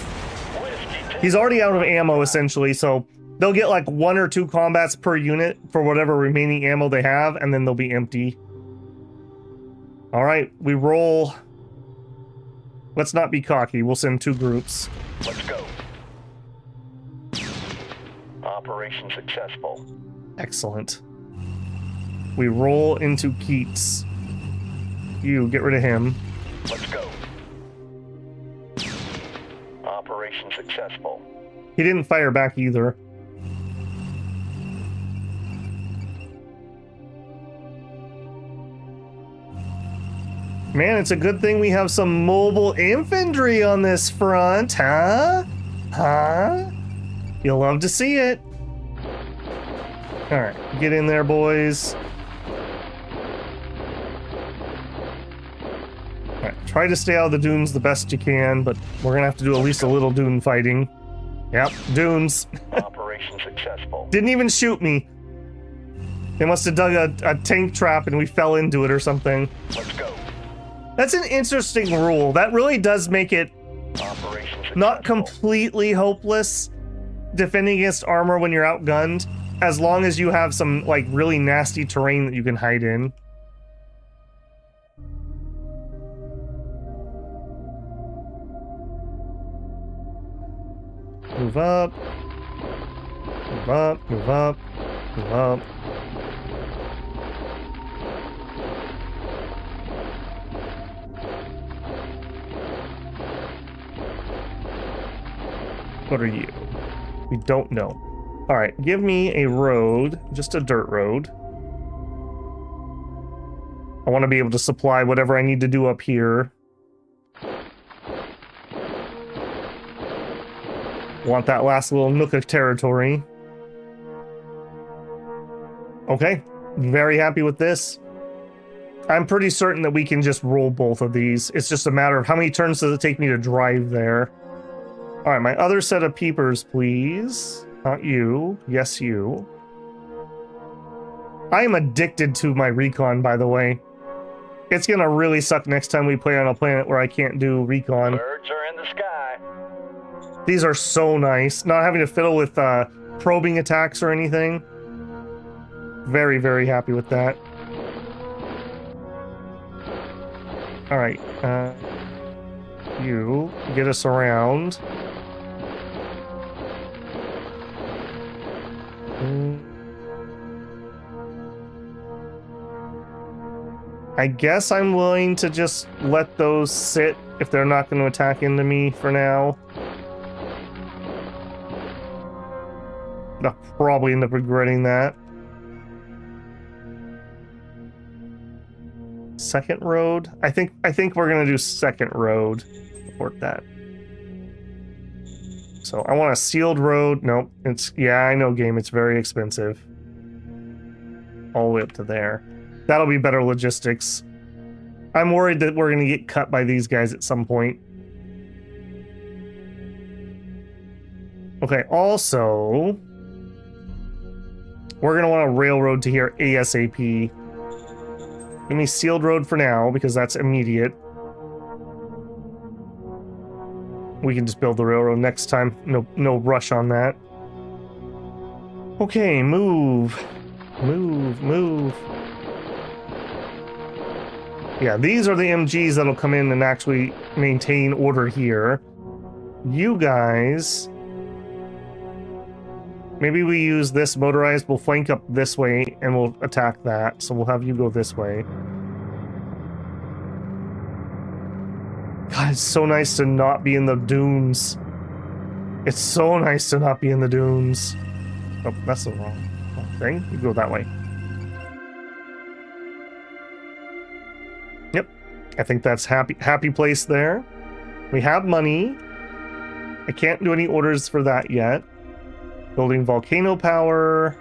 He's already out of ammo, essentially, so they'll get like 1 or 2 combats per unit for whatever remaining ammo they have, and then they'll be empty. All right, we roll. Let's not be cocky. We'll send 2 groups. Let's go. Operation successful. Excellent. We roll into Keats. You, get rid of him. Let's go. Operation successful. He didn't fire back either. Man, it's a good thing we have some mobile infantry on this front, huh? Huh? You'll love to see it. Alright, get in there, boys. Alright, try to stay out of the dunes the best you can, but we're gonna have to do at least a little dune fighting. Yep, dunes. Operation successful. Didn't even shoot me. They must have dug a tank trap and we fell into it or something. Let's go. That's an interesting rule. That really does make it not completely hopeless defending against armor when you're outgunned, as long as you have some like really nasty terrain that you can hide in. Move up. Move up, move up, move up. What are you? We don't know. All right, give me a road, just a dirt road. I want to be able to supply whatever I need to do up here. Want that last little nook of territory. Okay, very happy with this. I'm pretty certain that we can just roll both of these. It's just a matter of how many turns does it take me to drive there. All right, my other set of peepers, please. Not you. Yes, you. I am addicted to my recon, by the way. It's gonna really suck next time we play on a planet where I can't do recon. Birds are in the sky. These are so nice. Not having to fiddle with probing attacks or anything. Very, very happy with that. All right, you get us around. I guess I'm willing to just let those sit if they're not going to attack into me for now. I'll probably end up regretting that. Second road? I think we're gonna do second road. Support that. So I want a sealed road. Nope. It's, yeah, I know, game. It's very expensive. All the way up to there. That'll be better logistics. I'm worried that we're gonna get cut by these guys at some point. Okay, also we're gonna want a railroad to here ASAP. Give me sealed road for now, because that's immediate. We can just build the railroad next time. No rush on that. Okay, move. Move. Yeah, these are the MGs that'll come in and actually maintain order here. You guys... Maybe we use this motorized, we'll flank up this way, and we'll attack that. So we'll have you go this way. God, it's so nice to not be in the dunes. It's so nice to not be in the dunes. Oh, that's the wrong thing. You go that way. Yep. I think that's happy place there. We have money. I can't do any orders for that yet. Building volcano power.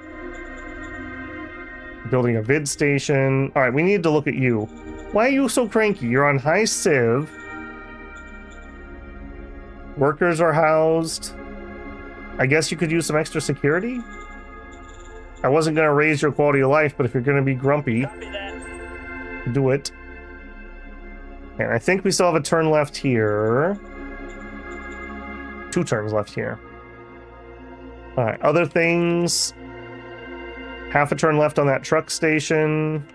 Building a vid station. All right, we need to look at you. Why are you so cranky? You're on high civ. Workers are housed. I guess you could use some extra security? I wasn't going to raise your quality of life, but if you're going to be grumpy, do it. And I think we still have a turn left here. 2 turns left here. Alright, other things. Half a turn left on that truck station.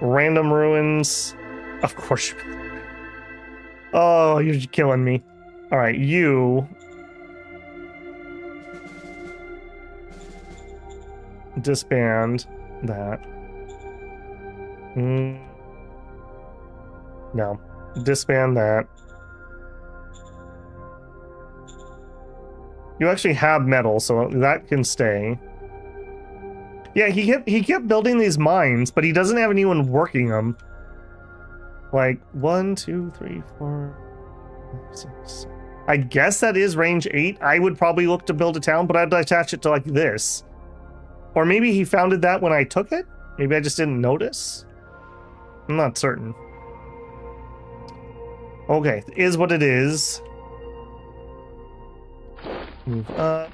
Random ruins. Of course. Oh, you're killing me. Alright, you. Disband that. No. Disband that. You actually have metal, so that can stay. Yeah, he kept building these mines, but he doesn't have anyone working them. Like 1, 2, 3, 4, 6. I guess that is range 8. I would probably look to build a town, but I'd attach it to like this. Or maybe he founded that when I took it? Maybe I just didn't notice? I'm not certain. Okay, is what it is. Move up.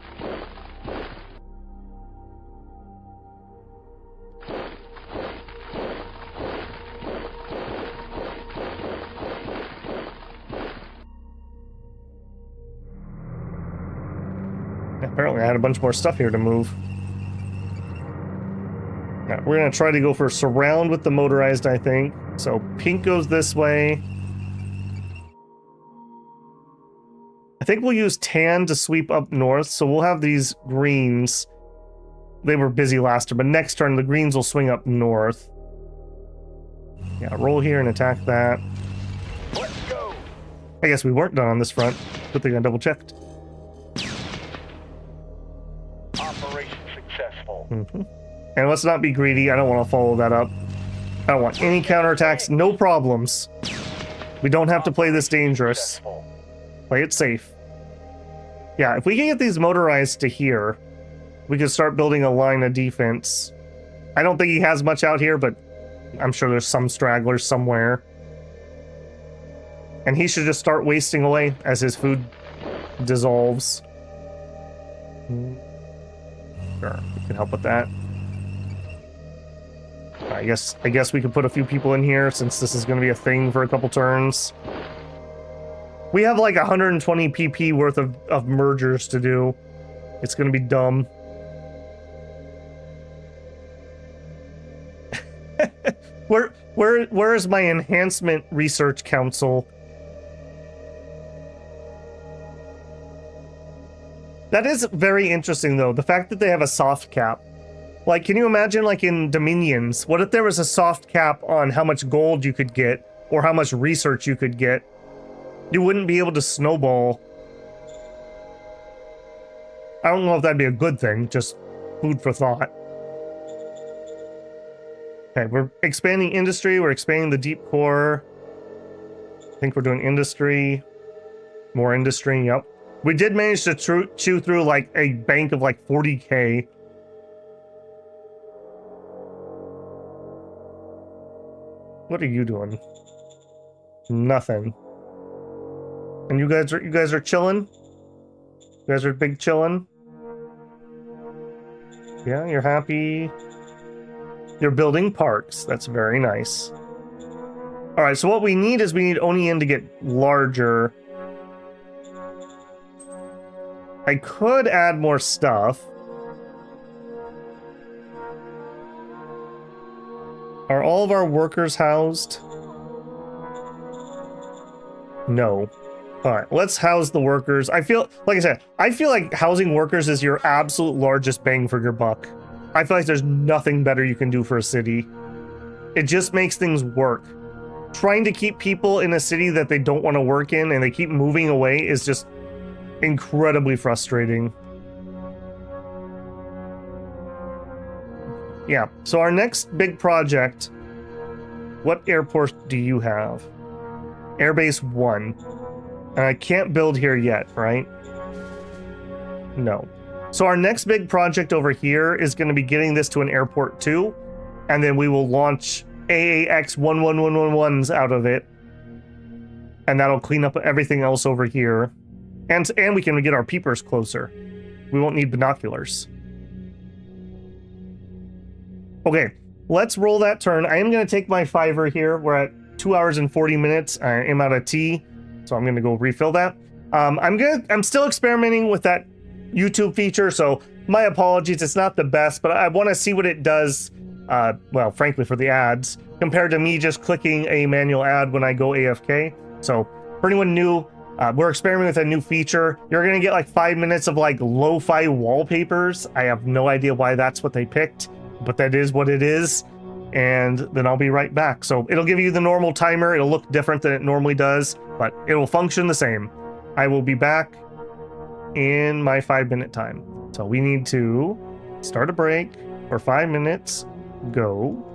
Apparently I had a bunch more stuff here to move. Yeah, we're going to try to go for surround with the motorized, I think. So pink goes this way. I think we'll use tan to sweep up north, so we'll have these greens. They were busy last turn, but next turn the greens will swing up north. Yeah, roll here and attack that. Let's go. I guess we weren't done on this front. Good thing I double checked. Operation successful. And let's not be greedy. I don't want to follow that up. I don't want any counterattacks. No problems. We don't have to play this dangerous. Successful. Play it safe. Yeah, if we can get these motorized to here, we can start building a line of defense. I don't think he has much out here, but I'm sure there's some stragglers somewhere. And he should just start wasting away as his food dissolves. Sure, we can help with that. I guess we could put a few people in here since this is going to be a thing for a couple turns. We have like 120 PP worth of mergers to do. It's going to be dumb. Where is my enhancement research council? That is very interesting though, the fact that they have a soft cap. Like, can you imagine, like, in Dominions, what if there was a soft cap on how much gold you could get, or how much research you could get? You wouldn't be able to snowball. I don't know if that'd be a good thing, just food for thought. Okay, we're expanding industry, we're expanding the deep core. I think we're doing industry. More industry, yep. We did manage to chew through, like, a bank of, like, 40k. What are you doing? Nothing. And you guys are chilling? You guys are big chilling? Yeah, you're happy. You're building parks. That's very nice. Alright, so what we need is we need Onion to get larger. I could add more stuff. Are all of our workers housed? No. Alright, let's house the workers. I feel, like I said, I feel like housing workers is your absolute largest bang for your buck. I feel like there's nothing better you can do for a city. It just makes things work. Trying to keep people in a city that they don't want to work in and they keep moving away is just incredibly frustrating. Yeah, so our next big project, what airport do you have? Airbase 1. And I can't build here yet, right? No. So our next big project over here is going to be getting this to an airport 2, and then we will launch AAX 11111s out of it. And that'll clean up everything else over here. And we can get our peepers closer. We won't need binoculars. Okay, let's roll that turn. I am going to take my fiver here. We're at 2 hours and 40 minutes. I am out of tea, so I'm going to go refill that. I'm still experimenting with that YouTube feature, so my apologies. It's not the best, but I want to see what it does. Well, frankly, for the ads compared to me just clicking a manual ad when I go AFK. So for anyone new, we're experimenting with a new feature. You're going to get like 5 minutes of like lo-fi wallpapers. I have no idea why that's what they picked, but that is what it is. And then I'll be right back. So it'll give you the normal timer. It'll look different than it normally does, but it will function the same. I will be back in my 5-minute time. So we need to start a break for 5 minutes. Go.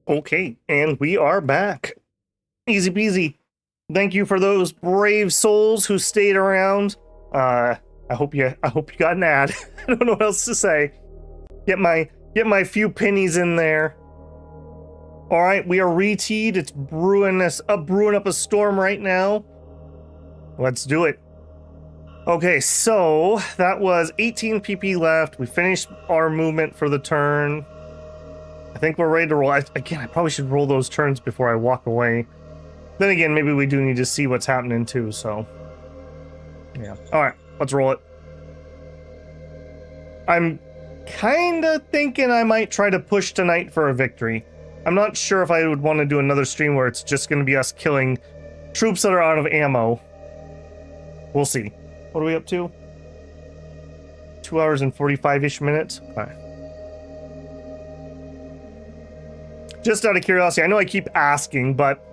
Okay, and we are back. Easy peasy. Thank you for those brave souls who stayed around. I hope you got an ad. I don't know what else to say. Get my few pennies in there. All right, we are re-teed. It's brewing up a storm right now. Let's do it. Okay, so that was 18 PP left. We finished our movement for the turn. I think we're ready to roll. Again, I probably should roll those turns before I walk away. Then again, maybe we do need to see what's happening too, so. Yeah. Alright, let's roll it. I'm kinda thinking I might try to push tonight for a victory. I'm not sure if I would want to do another stream where it's just gonna be us killing troops that are out of ammo. We'll see. What are we up to? 2 hours and 45-ish minutes? Alright. Just out of curiosity, I know I keep asking, but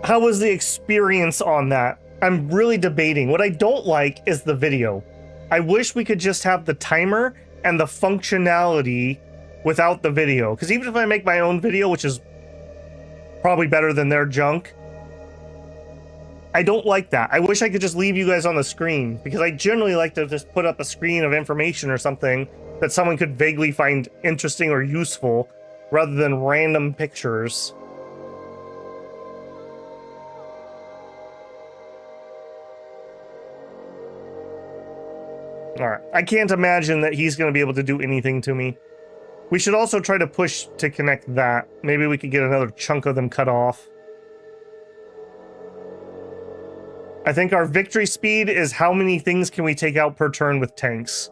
how was the experience on that? I'm really debating. What I don't like is the video. I wish we could just have the timer and the functionality without the video. Because even if I make my own video, which is probably better than their junk, I don't like that. I wish I could just leave you guys on the screen, because I generally like to just put up a screen of information or something that someone could vaguely find interesting or useful, rather than random pictures. Alright, I can't imagine that he's going to be able to do anything to me. We should also try to push to connect that. Maybe we could get another chunk of them cut off. I think our victory speed is how many things can we take out per turn with tanks.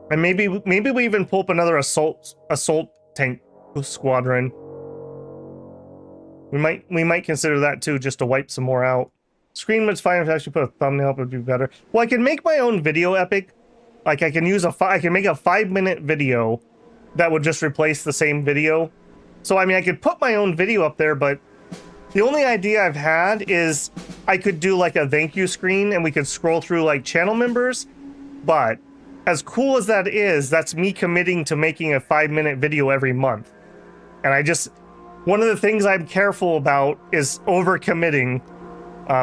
And maybe we even pull up another assault tank squadron. We might consider that too, just to wipe some more out. Screen was fine. If I actually put a thumbnail up, it would be better. Well, I can make my own video epic. Like I can make a 5-minute video that would just replace the same video. So I mean, I could put my own video up there, but the only idea I've had is I could do like a thank you screen and we could scroll through like channel members. But as cool as that is, that's me committing to making a 5-minute video every month. And one of the things I'm careful about is overcommitting.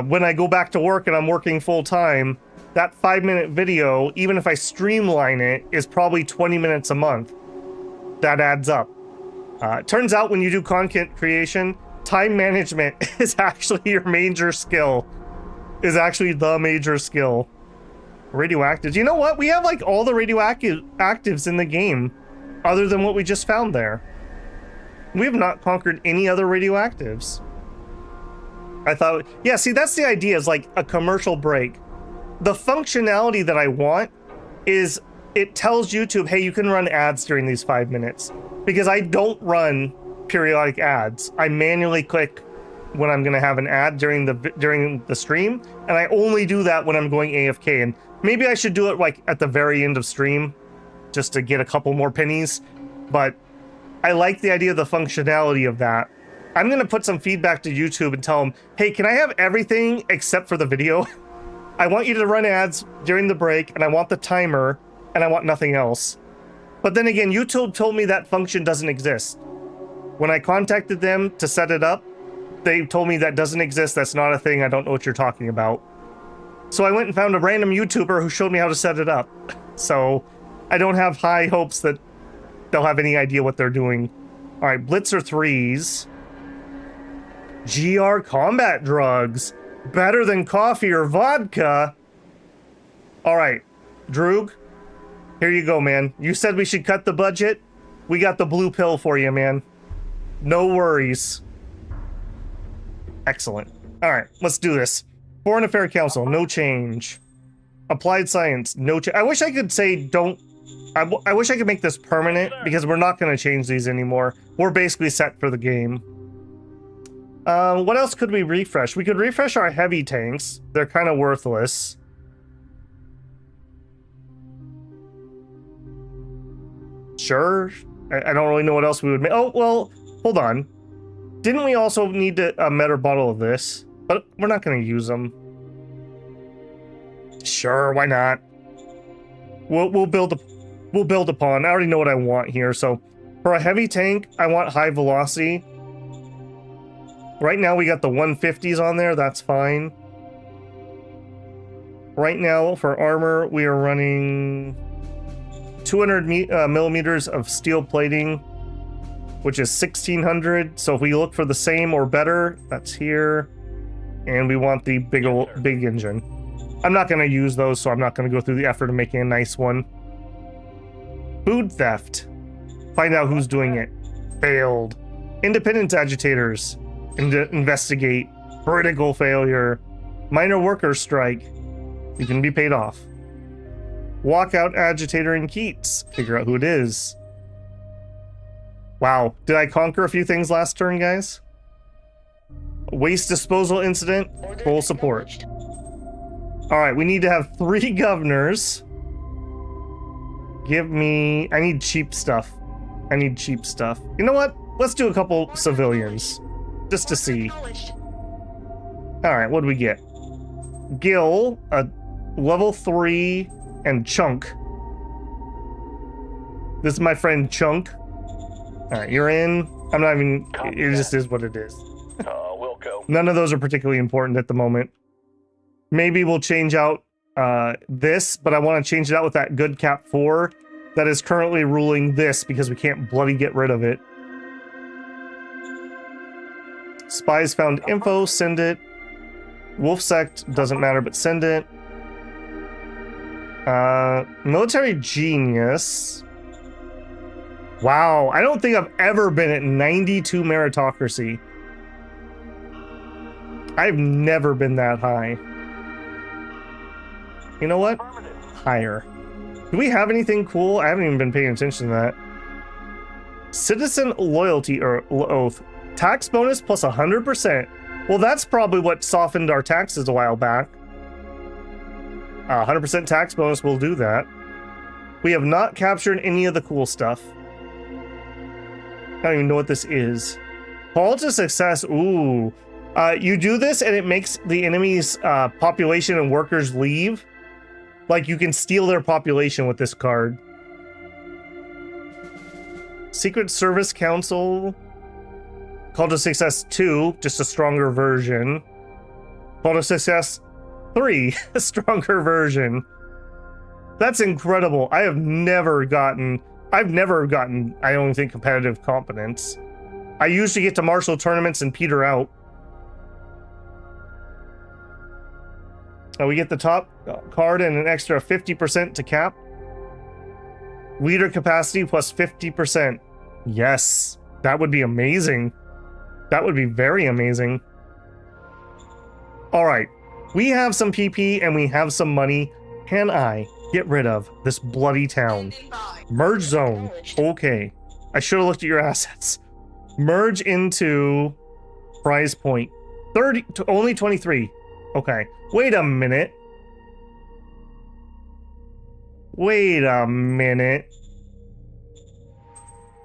When I go back to work and I'm working full time, that 5-minute video, even if I streamline it, is probably 20 minutes a month. That adds up. It turns out when you do content creation, time management is actually your major skill. Is actually the major skill. Radioactives. You know what? We have like all the radioactives in the game, other than what we just found there. We have not conquered any other radioactives. I thought, yeah, see, that's the idea, is like a commercial break. The functionality that I want is it tells YouTube, hey, you can run ads during these 5 minutes. Because I don't run periodic ads. I manually click when I'm going to have an ad during the stream, and I only do that when I'm going AFK. And maybe I should do it like at the very end of stream, just to get a couple more pennies. But I like the idea of the functionality of that. I'm going to put some feedback to YouTube and tell them, hey, can I have everything except for the video? I want you to run ads during the break, and I want the timer, and I want nothing else. But then again, YouTube told me that function doesn't exist. When I contacted them to set it up, they told me that doesn't exist, that's not a thing, I don't know what you're talking about. So I went and found a random YouTuber who showed me how to set it up. So I don't have high hopes that they'll have any idea what they're doing. Alright, Blitzer 3s. GR combat drugs. Better than coffee or vodka. Alright, Droog, here you go, man. You said we should cut the budget. We got the blue pill for you, man. No worries. Excellent. Alright, let's do this. Foreign Affairs Council, no change. Applied Science, no change. I wish I could say don't... I wish I could make this permanent, because we're not going to change these anymore. We're basically set for the game. What else could we refresh? We could refresh our heavy tanks. They're kind of worthless. Sure. I don't really know what else we would make. Oh, well, hold on. Didn't we also need a better bottle of this? But we're not going to use them. Sure, why not? We'll build upon. I already know what I want here, so For a heavy tank, I want high velocity. Right now we got the 150s on there, that's fine. Right now for armor, we are running 200 millimeters of steel plating, which is 1600. So if we look for the same or better, that's here. And we want the big engine. I'm not going to use those, so I'm not going to go through the effort of making a nice one. Food theft. Find out who's doing it. Failed. Independence agitators. Investigate. Critical failure. Minor worker strike. You can be paid off. Walkout agitator in Keats. Figure out who it is. Wow. Did I conquer a few things last turn, guys? Waste disposal incident. Full support. Alright, we need to have 3 governors. Give me... I need cheap stuff. I need cheap stuff. You know what? Let's do a couple civilians. Just to see. Alright, what do we get? Gil, a level 3, and Chunk. This is my friend Chunk. Alright, you're in. I'm not even... It just is what it is. We'll go. None of those are particularly important at the moment. Maybe we'll change out this, but I want to change it out with that good cap 4 that is currently ruling this because we can't bloody get rid of it. Spies found info, send it. Wolf sect, doesn't matter, but send it. Military genius. Wow, I don't think I've ever been at 92 meritocracy. I've never been that high. You know what? Higher. Do we have anything cool? I haven't even been paying attention to that. Citizen loyalty or oath. Tax bonus plus 100%. Well, that's probably what softened our taxes a while back. 100% tax bonus will do that. We have not captured any of the cool stuff. I don't even know what this is. Call to success. Ooh. You do this and it makes the enemy's population and workers leave. Like, you can steal their population with this card. Secret Service Council. Call to Success 2, just a stronger version. Call to Success 3, a stronger version. That's incredible. I've never gotten, I don't think, competitive competence. I usually get to marshal tournaments and peter out. We get the top card and an extra 50% to cap. Leader capacity plus 50%. Yes, that would be amazing. That would be very amazing. All right, we have some PP and we have some money. Can I get rid of this bloody town? Merge zone. Okay, I should have looked at your assets. Merge into prize point. 30 to only 23. Okay, wait a minute. Wait a minute.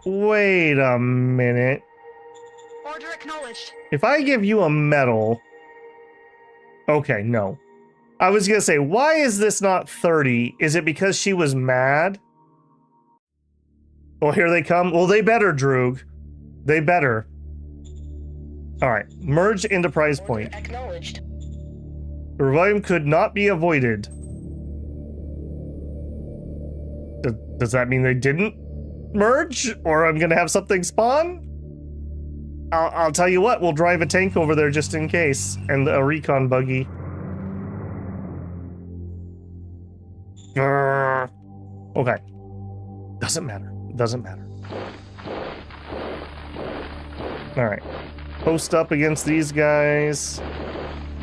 Wait a minute. Order acknowledged. If I give you a medal... Okay, no. I was gonna say, why is this not 30? Is it because she was mad? Well, here they come. Well, they better, Droog. They better. Alright, merge into prize point. Acknowledged. The rebellion could not be avoided. Does that mean they didn't merge? Or I'm gonna have something spawn? I'll tell you what, we'll drive a tank over there just in case. And a recon buggy. Okay. Doesn't matter. Doesn't matter. Alright. Post up against these guys.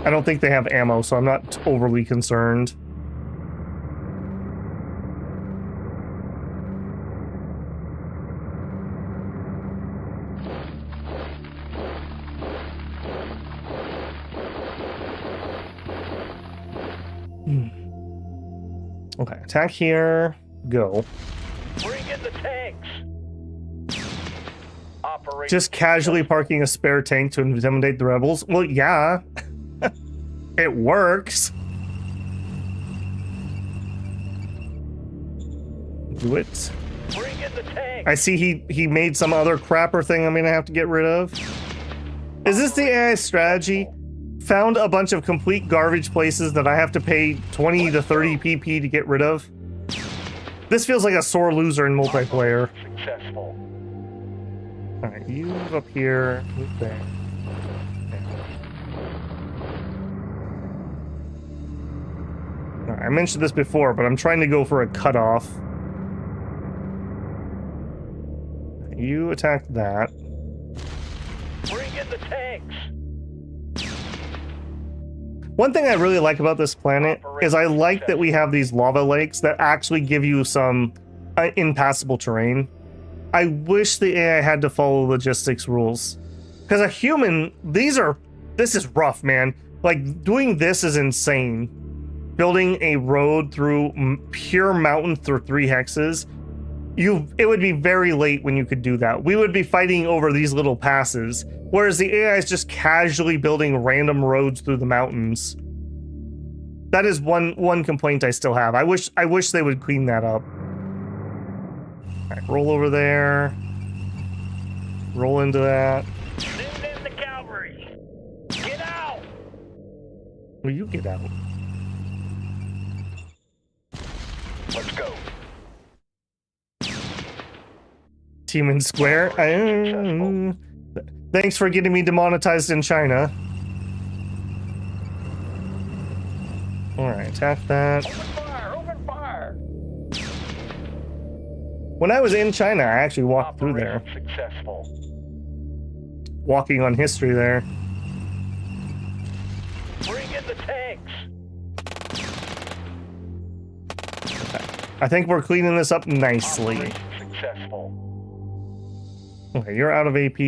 I don't think they have ammo, so I'm not overly concerned. Okay, attack here. Go. Bring in the tanks. Operation. Just casually parking a spare tank to intimidate the rebels? Well, yeah. It works. Do it. Bring in the tank. I see he made some other crapper thing I'm gonna have to get rid of. Is this the AI strategy? Found a bunch of complete garbage places that I have to pay 20 to 30 PP to get rid of. This feels like a sore loser in multiplayer. Successful. Alright, you move up here, move there. Alright, I mentioned this before, but I'm trying to go for a cutoff. You attack that. Bring in the tanks. One thing I really like about this planet is I like that we have these lava lakes that actually give you some impassable terrain. I wish the AI had to follow logistics rules. Because a human, this is rough, man. Like, doing this is insane. Building a road through pure mountain through 3 hexes, it would be very late when you could do that. We would be fighting over these little passes, whereas the AI is just casually building random roads through the mountains. That is one complaint I still have. I wish they would clean that up. All right, roll over there. Roll into that. Send in the cavalry. Get out. Will you get out? Let's go. Team in square. Thanks for getting me demonetized in China. Alright, attack that. Open fire. Open fire. When I was in China, I actually walked through there. Operation successful. Walking on history there. Bring in the tanks. I think we're cleaning this up nicely. Operation successful. Okay, you're out of AP.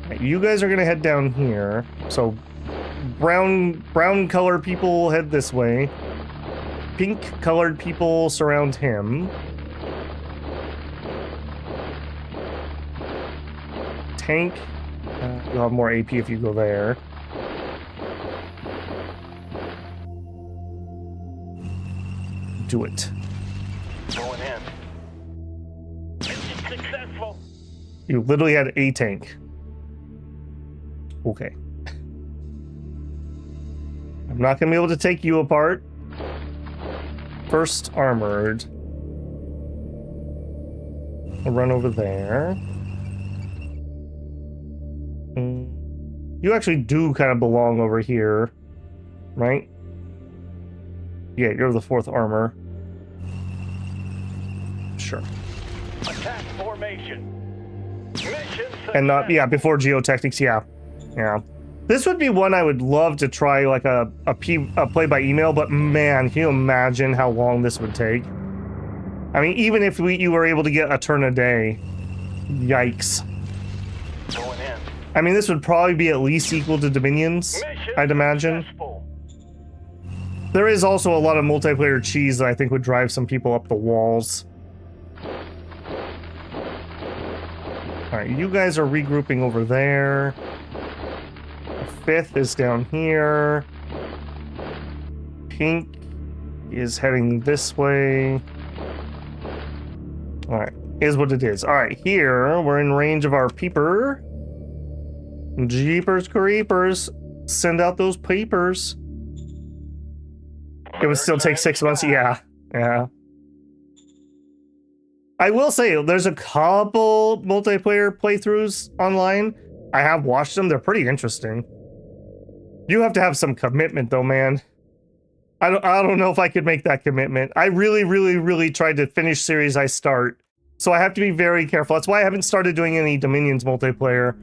Right, you guys are gonna head down here. So brown colored people head this way. Pink colored people surround him. Tank. You'll have more AP if you go there. Do it. Going in. Mission successful. You literally had a tank. Okay. I'm not gonna be able to take you apart. First armored. I'll run over there. You actually do kind of belong over here, right? Yeah, you're the 4th armor. Sure. Attack formation. Mission And not, success. yeah, before geotechnics, yeah. Yeah. This would be one I would love to try, like a play by email, but man, can you imagine how long this would take? I mean, even if you were able to get a turn a day, yikes. Going in. I mean, this would probably be at least equal to Dominions, Mission I'd imagine. successful. There is also a lot of multiplayer cheese that I think would drive some people up the walls. Alright, you guys are regrouping over there. The 5th is down here. Pink is heading this way. Alright, is what it is. Alright, here, we're in range of our peeper. Jeepers creepers. Send out those peepers. It would still take 6 months. Yeah. Yeah. I will say, there's a couple multiplayer playthroughs online. I have watched them. They're pretty interesting. You have to have some commitment, though, man. I don't know if I could make that commitment. I really tried to finish series I start. So I have to be very careful. That's why I haven't started doing any Dominions multiplayer.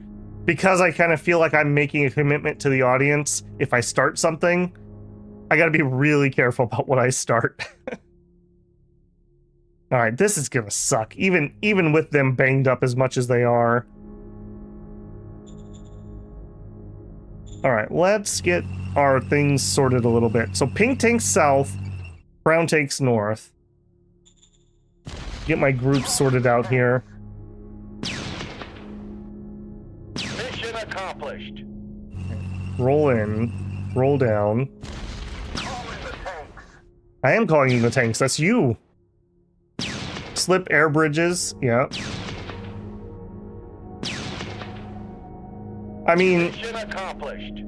Because I kind of feel like I'm making a commitment to the audience if I start something. I gotta be really careful about what I start. Alright, this is gonna suck. Even with them banged up as much as they are. Alright, let's get our things sorted a little bit. So pink takes south, brown takes north. Get my groups sorted out here. Mission accomplished. Roll in, roll down. I am calling you the tanks, that's you. slip air bridges. Yeah. I mean, Mission accomplished.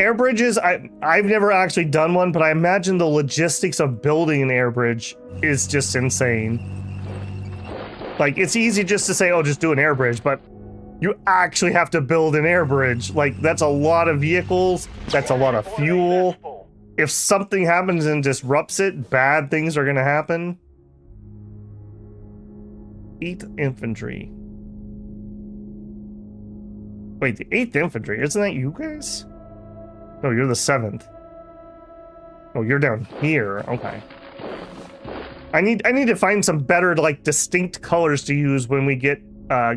air bridges, I've never actually done one, but I imagine the logistics of building an air bridge is just insane. Like, it's easy just to say, oh, just do an air bridge, but you actually have to build an air bridge. Like, that's a lot of vehicles, that's a lot of fuel. If something happens and disrupts it, bad things are gonna happen. 8th Infantry. Wait, the 8th Infantry, isn't that you guys? No, you're the 7th. Oh, you're down here. Okay. I need to find some better, like, distinct colors to use when we get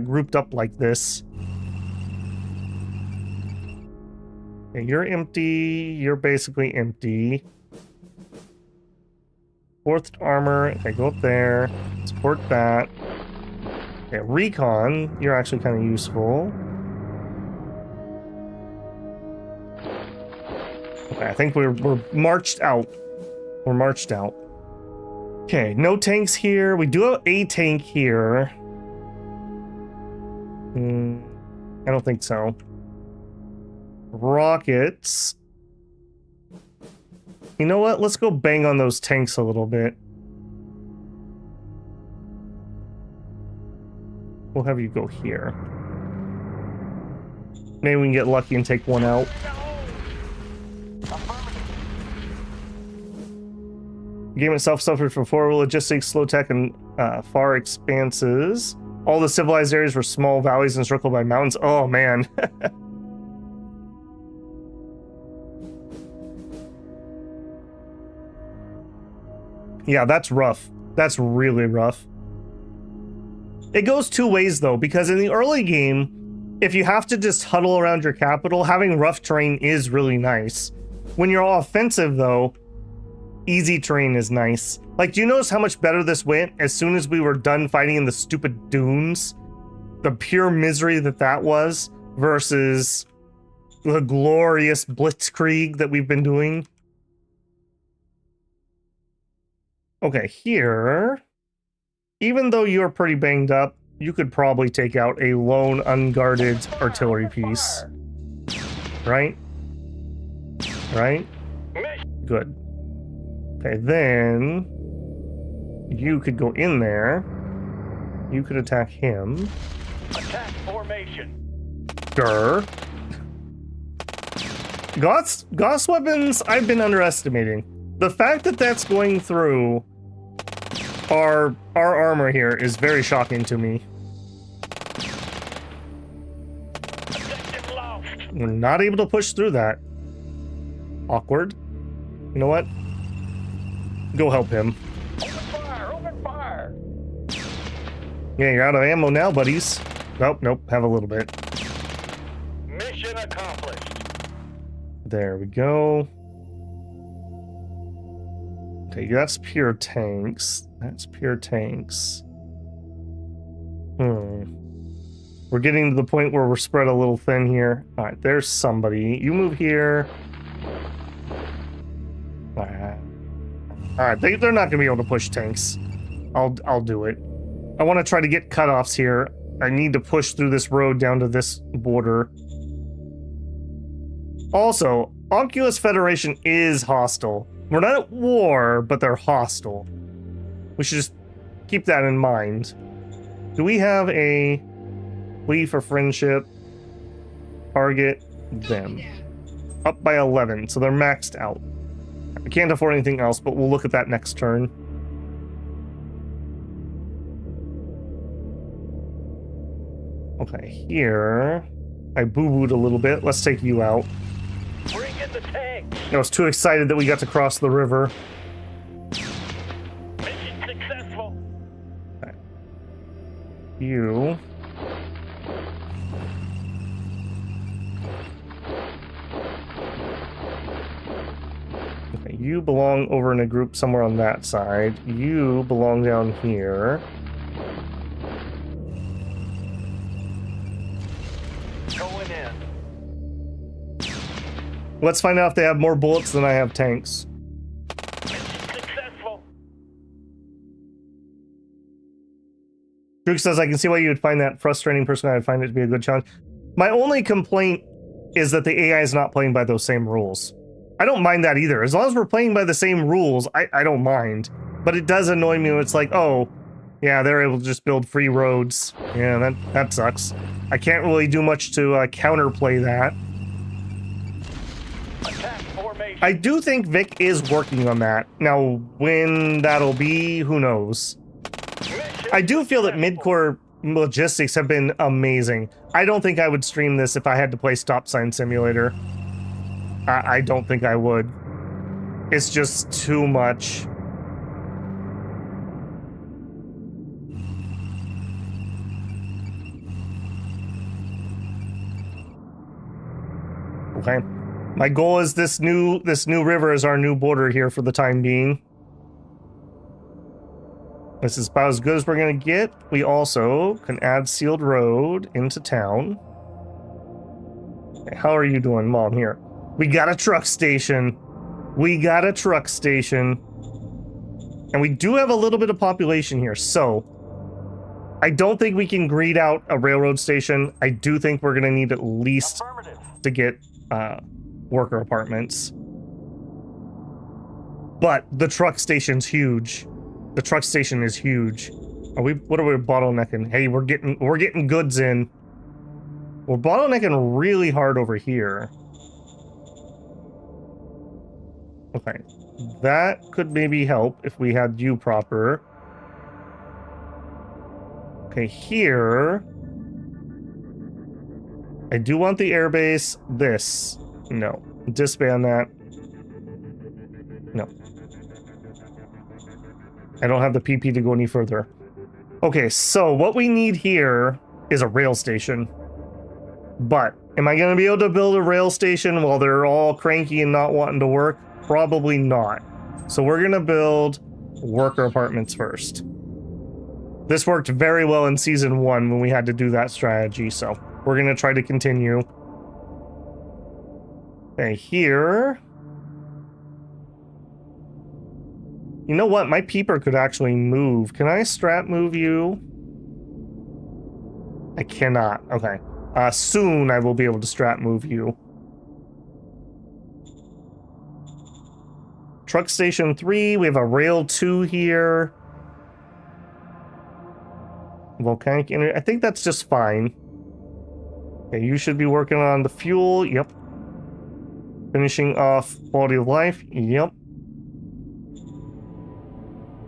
grouped up like this. Okay, you're empty. You're basically empty. 4th armor. Okay, go up there. Support that. Okay, recon. You're actually kind of useful. Okay, I think we're marched out. We're marched out. Okay, no tanks here. We do have a tank here. I don't think so. Rockets. You know what? Let's go bang on those tanks a little bit. We'll have you go here. Maybe we can get lucky and take one out. The game itself suffered from poor logistics, slow tech, and far expanses. All the civilized areas were small valleys encircled by mountains. Oh, man. Yeah, that's rough. That's really rough. It goes two ways, though, because in the early game, if you have to just huddle around your capital, having rough terrain is really nice. When you're all offensive, though, easy terrain is nice. Like, do you notice how much better this went as soon as we were done fighting in the stupid dunes? The pure misery that was versus the glorious blitzkrieg that we've been doing. Okay, here, even though you're pretty banged up, you could probably take out a lone unguarded artillery piece. Right? Right? Good. Okay, then you could go in there. You could attack him. Attack formation. Grr. Gauss weapons, I've been underestimating. The fact that that's going through our armor here is very shocking to me. We're not able to push through that. Awkward. You know what? Go help him. Open fire! Open fire! Yeah, you're out of ammo now, buddies. Nope, nope, have a little bit. Mission accomplished. There we go. Okay, that's pure tanks. That's pure tanks. We're getting to the point where we're spread a little thin here. All right, there's somebody. You move here. All right, they're not gonna be able to push tanks. I'll do it. I want to try to get cutoffs here. I need to push through this road down to this border. Also, Oculus Federation is hostile. We're not at war, but they're hostile. We should just keep that in mind. Do we have a plea for friendship? Target them. Up by 11, so they're maxed out. I can't afford anything else, but we'll look at that next turn. Okay, here. I boo-booed a little bit. Let's take you out. Bring in the tank. I was too excited that we got to cross the river. Mission successful. Okay. You. Okay, you belong over in a group somewhere on that side. You belong down here. Going in. Let's find out if they have more bullets than I have tanks. Mission successful. Drake says, I can see why you would find that frustrating. Personally, I'd find it to be a good challenge. My only complaint is that the AI is not playing by those same rules. I don't mind that either. As long as we're playing by the same rules, I don't mind. But it does annoy me when it's like, oh, yeah, they're able to just build free roads. Yeah, that sucks. I can't really do much to counterplay that. Attack formation. I do think Vic is working on that. Now, when that'll be, who knows? I do feel that mid-core logistics have been amazing. I don't think I would stream this if I had to play Stop Sign Simulator. I don't think I would. It's just too much. Okay. My goal is this new river is our new border here for the time being. This is about as good as we're gonna get. We also can add sealed road into town. Okay, how are you doing, Mom? Here. We got a truck station. We got a truck station. And we do have a little bit of population here, so I don't think we can grade out a railroad station. I do think we're gonna need at least to get worker apartments. But the truck station's huge. The truck station is huge. What are we bottlenecking? Hey, we're getting goods in. We're bottlenecking really hard over here. Okay. That could maybe help if we had you proper. Okay, here. I do want the airbase. This. No. Disband that. No. I don't have the PP to go any further. Okay, so what we need here is a rail station. But am I going to be able to build a rail station while they're all cranky and not wanting to work? Probably not. So we're going to build worker apartments first. This worked very well in Season 1 when we had to do that strategy, so we're going to try to continue. Okay, here. You know what? My peeper could actually move. Can I strat move you? I cannot. Okay. Soon I will be able to strat move you. Truck Station 3. We have a Rail 2 here. Volcanic energy. I think that's just fine. Okay, you should be working on the fuel. Yep. Finishing off quality of life. Yep.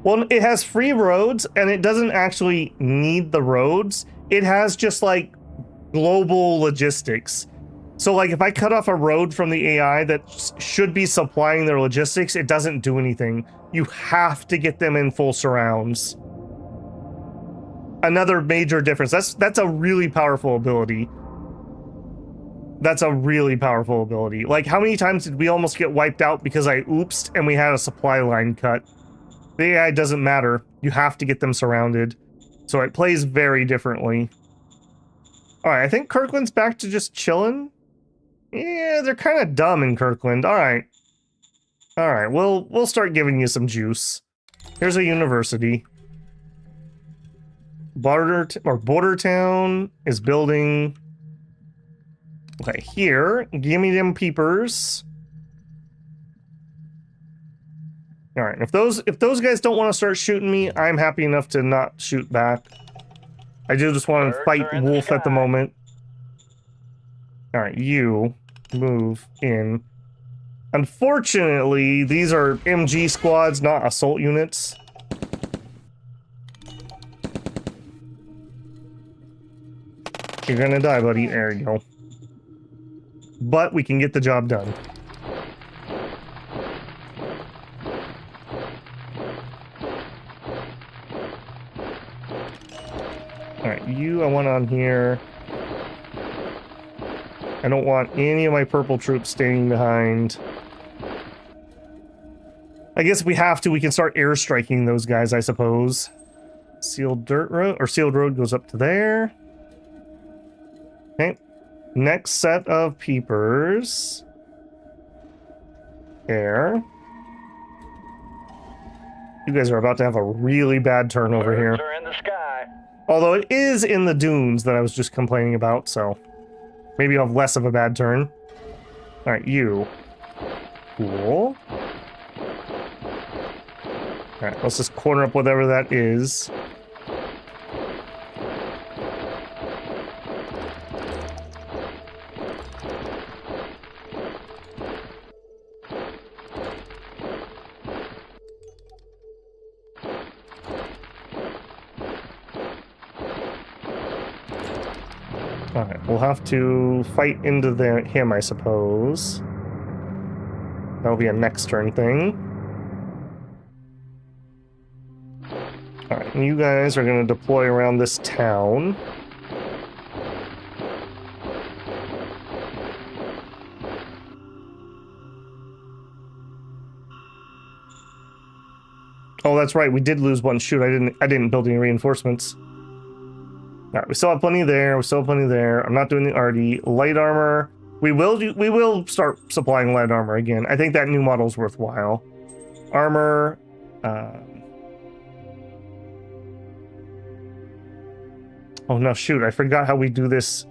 Well, it has free roads, and it doesn't actually need the roads. It has just, like, global logistics. So, like, if I cut off a road from the AI that should be supplying their logistics, it doesn't do anything. You have to get them in full surrounds. Another major difference. That's a really powerful ability. That's a really powerful ability. Like, how many times did we almost get wiped out because I oopsed and we had a supply line cut? The AI doesn't matter. You have to get them surrounded. So it plays very differently. Alright, I think Kirkland's back to just chilling. Yeah, they're kind of dumb in Kirkland. Alright. Alright, we'll start giving you some juice. Here's a university. Border Town is building. Okay, here. Give me them peepers. All right, if those guys don't want to start shooting me, I'm happy enough to not shoot back. I do just want to fight Wolf at the moment. All right, you move in. Unfortunately, these are MG squads, not assault units. You're gonna die, buddy. There you go. But we can get the job done. Alright, you I want on here. I don't want any of my purple troops staying behind. I guess if we have to, we can start airstriking those guys, I suppose. Sealed dirt road, or sealed road goes up to there. Okay. Next set of peepers. There. You guys are about to have a really bad turnover here. Birds are in the sky. Although it is in the dunes that I was just complaining about, so maybe I'll have less of a bad turn. Alright, you. Cool. Alright, let's just corner up whatever that is. Alright, we'll have to fight into him, I suppose. That'll be a next turn thing. Alright, and you guys are going to deploy around this town. Oh, that's right, we did lose one. Shoot, I didn't build any reinforcements. Alright, we still have plenty there. We still have plenty there. I'm not doing the RD. Light armor. We will start supplying light armor again. I think that new model is worthwhile. Armor. Oh no, shoot! I forgot how we do this.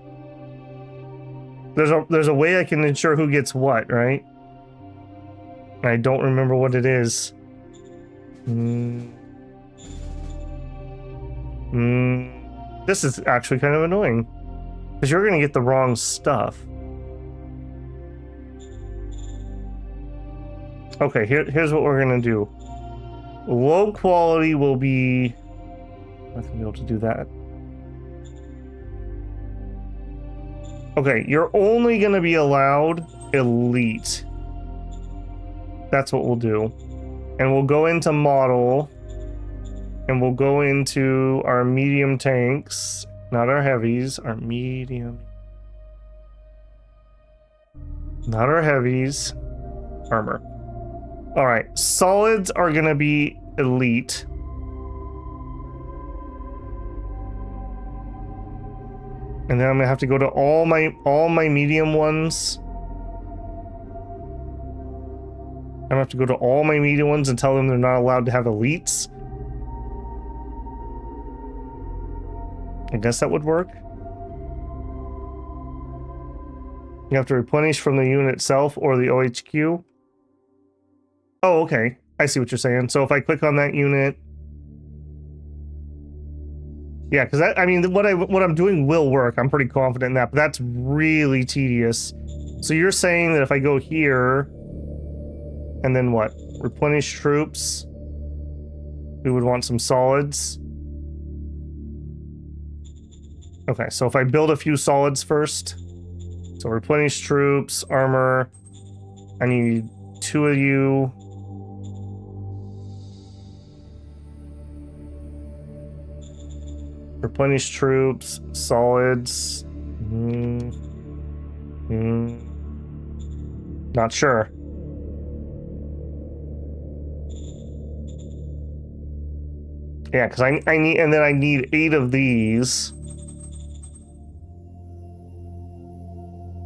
There's a way I can ensure who gets what, right? I don't remember what it is. This is actually kind of annoying, because you're going to get the wrong stuff. Okay, here's what we're going to do. Low quality will be... I'm not going to be able to do that. Okay, you're only going to be allowed elite. That's what we'll do. And we'll go into model... And we'll go into our medium tanks, not our heavies, our medium. Not our heavies. Armor. Alright, solids are gonna be elite. And then I'm gonna have to go to all my medium ones. I'm gonna have to go to all my medium ones and tell them they're not allowed to have elites. I guess that would work. You have to replenish from the unit itself or the OHQ. Oh, okay. I see what you're saying. So if I click on that unit... Yeah, because I mean, what I'm doing will work. I'm pretty confident in that, but that's really tedious. So you're saying that if I go here, and then what? Replenish troops. We would want some solids. Okay, so if I build a few solids first. So replenish troops, armor. I need 2 of you. Replenish troops, solids. Not sure. Yeah, because I need, and then I need 8 of these.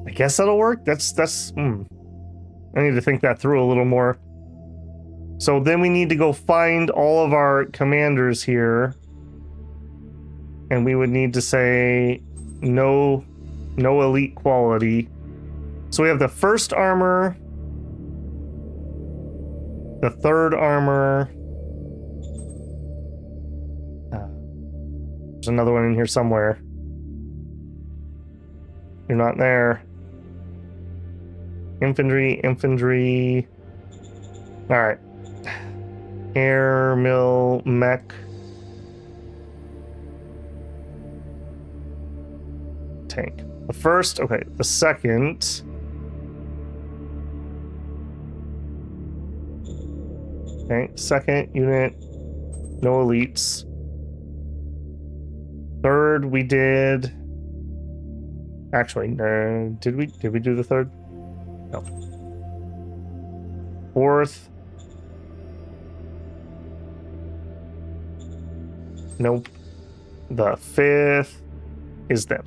I guess that'll work. That's I need to think that through a little more. So then we need to go find all of our commanders here. And we would need to say no elite quality. So we have the first armor, the third armor. There's another one in here somewhere. You're not there. Infantry. All right. Air, mill, mech. Tank. The first, okay, the second. Okay, second unit, no elites. Third, we did. Actually, no, did we do the third? No. Fourth. Nope. The fifth is them.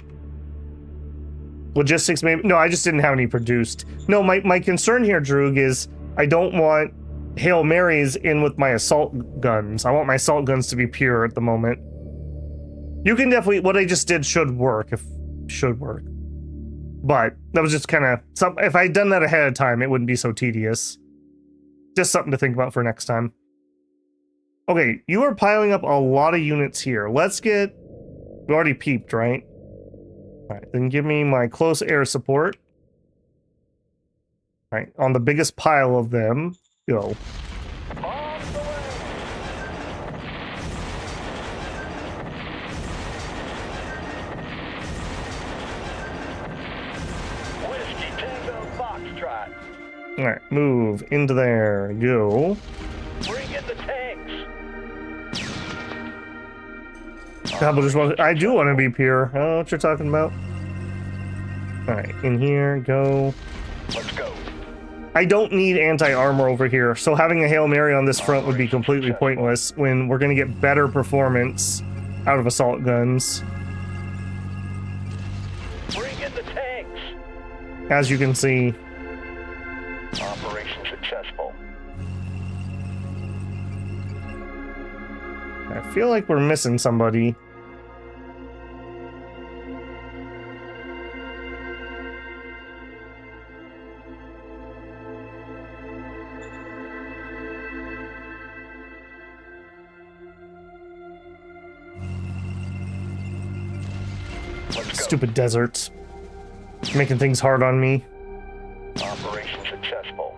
Logistics, maybe? No, I just didn't have any produced. No, my concern here, Droog, is I don't want Hail Marys in with my assault guns. I want my assault guns to be pure at the moment. You can definitely, what I just did should work, should work. But that was just kind of, if I'd done that ahead of time, it wouldn't be so tedious. Just something to think about for next time. Okay, you are piling up a lot of units here. Let's get, we already peeped, right? All right, then give me my close air support. All right, on the biggest pile of them, go. All right, move into there. Go. Bring in the tanks. I do want to be pure. I don't know what you're talking about. All right, in here, go. Let's go. I don't need anti-armor over here, so having a Hail Mary on this front would be completely pointless when we're going to get better performance out of assault guns. Bring in the tanks. As you can see. Operation successful. I feel like we're missing somebody. Stupid deserts. Making things hard on me. Operation successful.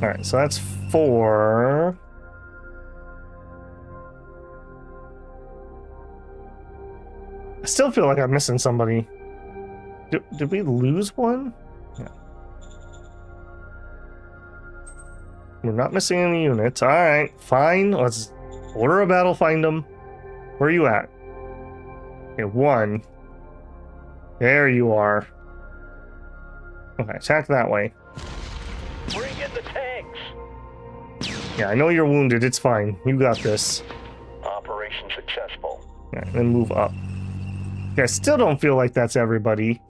Alright, so that's 4. I still feel like I'm missing somebody. Did we lose one? Yeah. We're not missing any units. Alright, fine. Let's order a battle, find them. Where are you at? Okay, 1. There you are. Okay, attack that way. Bring in the tanks. Yeah, I know you're wounded. It's fine. You got this. Operation successful. Alright, then move up. Okay, I still don't feel like that's everybody.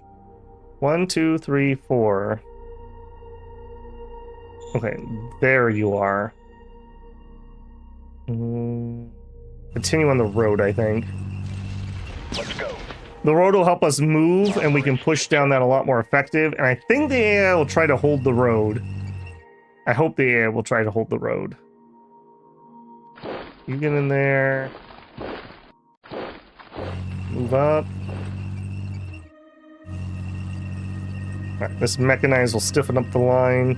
1, 2, 3, 4. Okay, there you are. Continue on the road, I think. Let's go. The road will help us move, and we can push down that a lot more effective. And I think the AI will try to hold the road. I hope the AI will try to hold the road. You get in there. Move up. Alright, this mechanized will stiffen up the line.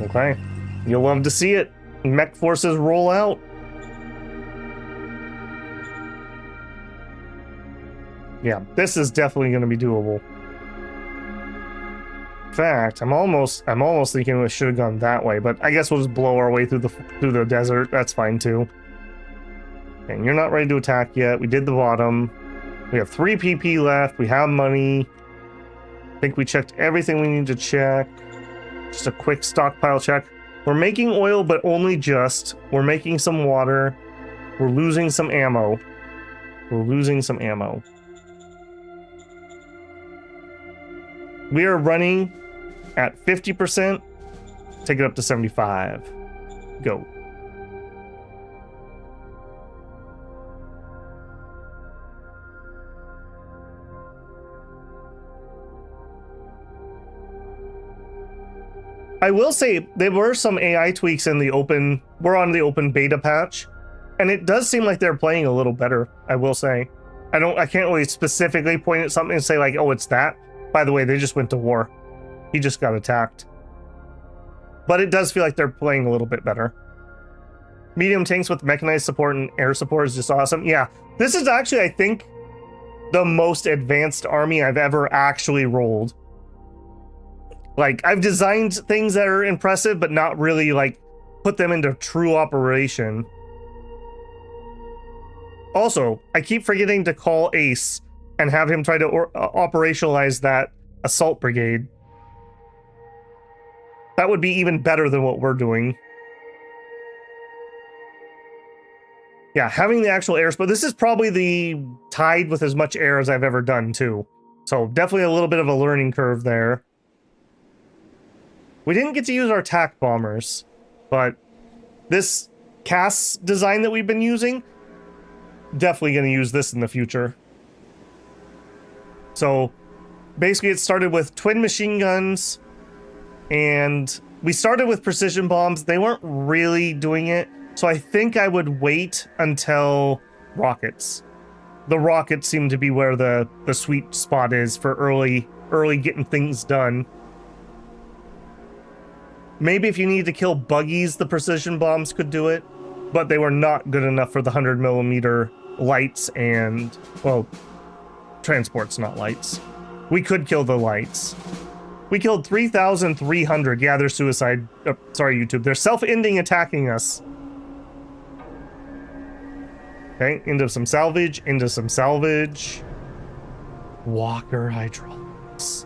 Okay, you'll love to see it. Mech forces roll out. Yeah, this is definitely going to be doable. In fact, I'm almost thinking we should have gone that way, but I guess we'll just blow our way through the desert. That's fine too. And you're not ready to attack yet. We did the bottom. We have 3 PP left. We have money. I think we checked everything we need to check. Just a quick stockpile check. We're making oil, but only just. We're making some water. We're losing some ammo. We're losing some ammo. We are running at 50%. Take it up to 75. Go. I will say there were some AI tweaks in the open. We're on the open beta patch, and it does seem like they're playing a little better. I will say, I can't really specifically point at something and say like, oh, it's that. By the way, they just went to war. He just got attacked. But it does feel like they're playing a little bit better. Medium tanks with mechanized support and air support is just awesome. Yeah, this is actually, I think, the most advanced army I've ever actually rolled. Like, I've designed things that are impressive, but not really, like, put them into true operation. Also, I keep forgetting to call Ace and have him try to operationalize that assault brigade. That would be even better than what we're doing. Yeah, having the actual air, but this is probably the tied with as much air as I've ever done too. So definitely a little bit of a learning curve there. We didn't get to use our attack bombers, but this cast design that we've been using, definitely going to use this in the future. So basically it started with twin machine guns, and we started with precision bombs. They weren't really doing it, so I think I would wait until rockets. The rockets seem to be where the sweet spot is for early getting things done. Maybe if you need to kill buggies, the precision bombs could do it, but they were not good enough for the 100mm lights and, well, transport's not lights. We could kill the lights. We killed 3,300. Yeah, they're suicide. Oh, sorry, YouTube. They're self-ending attacking us. Okay, into some salvage, into some salvage. Walker hydraulics.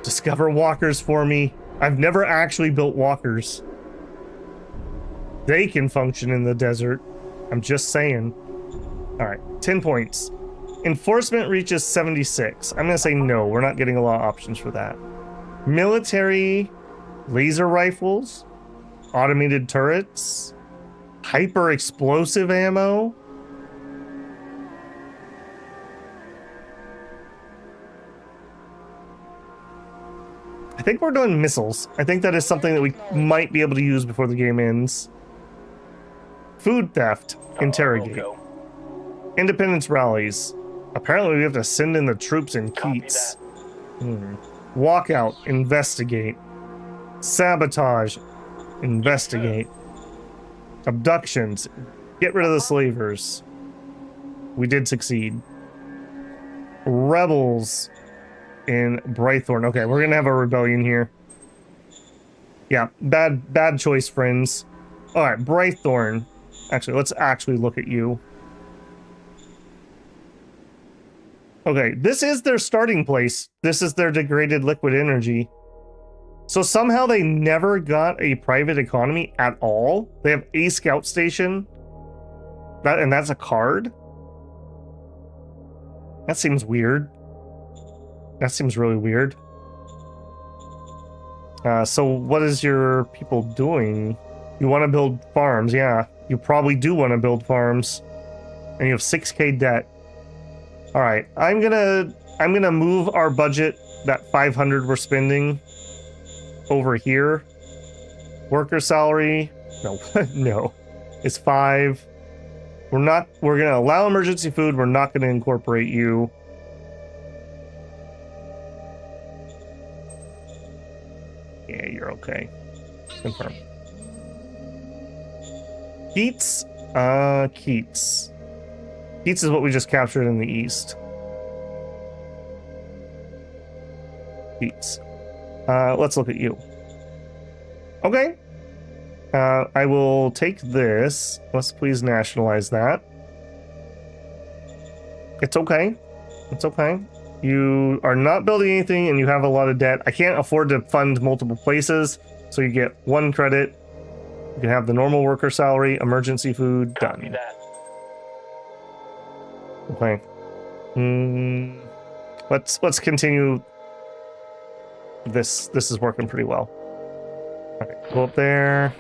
Discover walkers for me. I've never actually built walkers. They can function in the desert. I'm just saying. Alright, 10 points. Enforcement reaches 76. I'm gonna say no, we're not getting a lot of options for that. Military, laser rifles, automated turrets, hyper explosive ammo. I think we're doing missiles. I think that is something that we might be able to use before the game ends. Food theft. Interrogate. Independence rallies. Apparently we have to send in the troops in Keats. Walkout. Investigate. Sabotage. Investigate. Abductions. Get rid of the slavers. We did succeed. Rebels. In Brightthorn. Okay, we're gonna have a rebellion here. Yeah, bad choice, friends. Alright, Brightthorn. Actually, let's actually look at you. Okay, this is their starting place. This is their degraded liquid energy. So somehow they never got a private economy at all. They have a scout station. And that's a card? That seems weird. That seems really weird. So what is your people doing? You want to build farms, yeah. You probably do want to build farms. And you have 6k debt. Alright, I'm gonna move our budget, that 500 we're spending, over here. Worker salary. No, no. It's 5. We're gonna allow emergency food, we're not gonna incorporate you. Yeah, you're okay. Confirm. Keats? Keats. Keats is what we just captured in the east. Keats. Let's look at you. Okay. I will take this. Let's please nationalize that. It's okay. It's okay. You are not building anything and you have a lot of debt. I can't afford to fund multiple places, so you get 1 credit. You can have the normal worker salary, emergency food, done. Okay. Let's continue. This is working pretty well. Okay, go up there.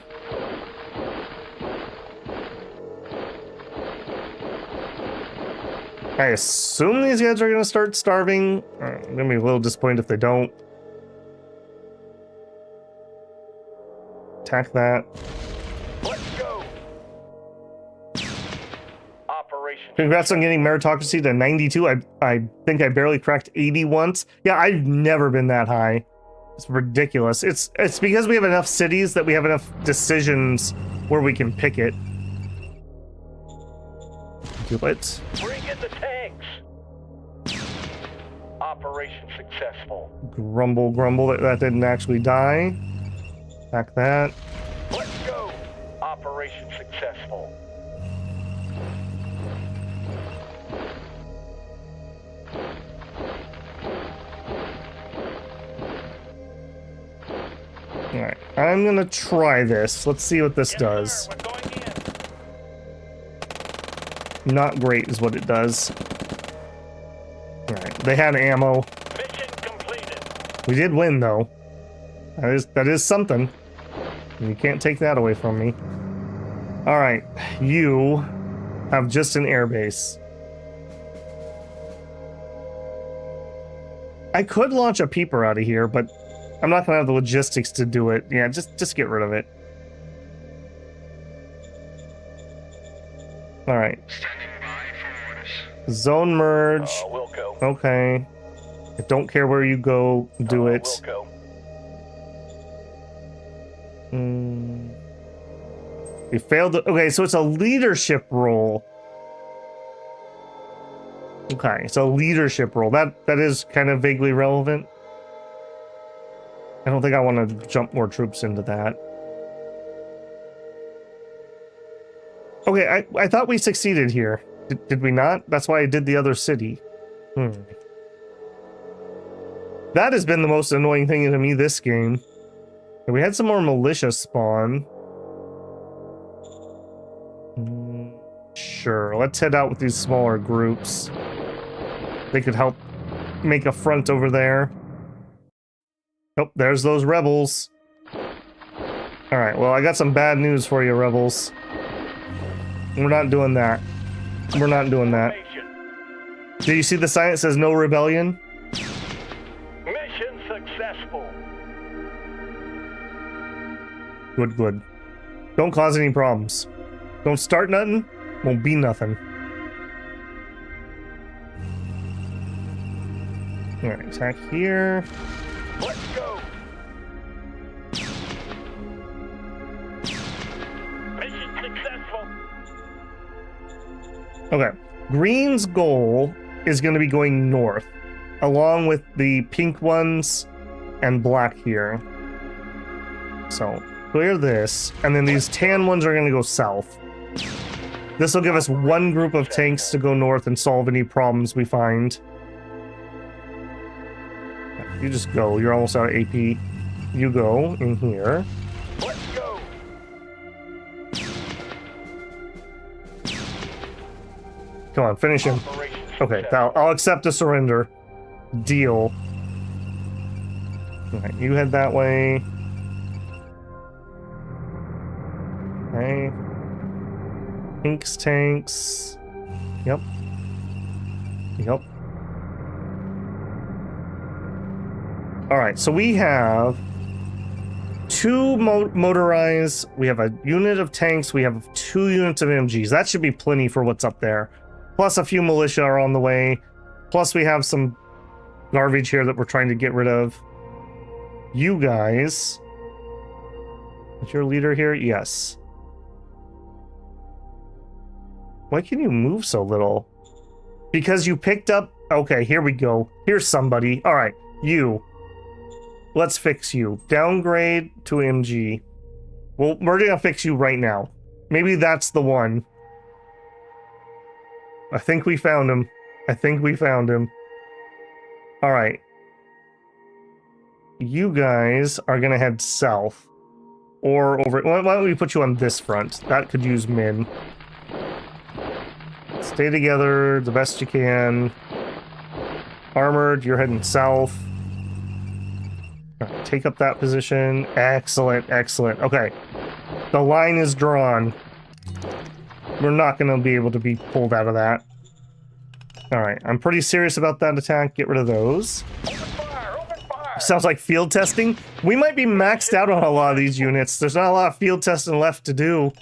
I assume these guys are going to start starving. I'm going to be a little disappointed if they don't. Attack that. Let's go. Operation. Congrats on getting meritocracy to 92. I think I barely cracked 80 once. Yeah, I've never been that high. It's ridiculous. It's because we have enough cities that we have enough decisions where we can pick it. Do it. Bring in the tanks. Operation successful. Grumble, grumble. That didn't actually die. Attack that. Let's go. Operation successful. Alright, I'm gonna try this. Let's see what this does. We're going in. Not great is what it does. Alright, they had ammo. Mission completed. We did win, though. That is something. You can't take that away from me. Alright, you have just an airbase. I could launch a peeper out of here, but I'm not gonna have the logistics to do it. Yeah, just get rid of it. Alright. Zone merge. We'll go. Okay. I don't care where you go, do it. We'll go. We failed. Okay, so it's a leadership role. Okay, it's a leadership role. That is kind of vaguely relevant. I don't think I want to jump more troops into that. Okay, I thought we succeeded here. Did we not? That's why I did the other city. That has been the most annoying thing to me this game. We had some more militia spawn. Sure, let's head out with these smaller groups. They could help make a front over there. Oh, there's those rebels. Alright, well, I got some bad news for you, rebels. We're not doing that. We're not doing that. Do you see the sign that says no rebellion? Mission successful. Good, good. Don't cause any problems. Don't start nothing, won't be nothing. Alright, attack here. Let's go. Mission successful. Okay. Green's goal is going to be going north, along with the pink ones and black here. So, clear this, and then these tan ones are going to go south. This will give us one group of tanks to go north and solve any problems we find. You just go. You're almost out of AP. You go in here. Let's go. Come on, finish him. Okay, I'll accept a surrender. Deal. Alright, you head that way. Okay. Pink's tanks. Yep. Yep. Alright, so we have two motorized, we have a unit of tanks, we have 2 units of MGs. That should be plenty for what's up there. Plus a few militia are on the way. Plus we have some garbage here that we're trying to get rid of. You guys. Is your leader here? Yes. Why can you move so little? Because you picked up... Okay, here we go. Here's somebody. Alright, you. Let's fix you. Downgrade to MG. Well, we're gonna fix you right now. Maybe that's the one. I think we found him. I think we found him. Alright. You guys are gonna head south. Or over... Why don't we put you on this front? That could use min. Stay together the best you can. Armored, you're heading south. Right, take up that position. Excellent, excellent. Okay. The line is drawn. We're not going to be able to be pulled out of that. Alright, I'm pretty serious about that attack. Get rid of those. Open fire, open fire. Sounds like field testing. We might be maxed out on a lot of these units. There's not a lot of field testing left to do.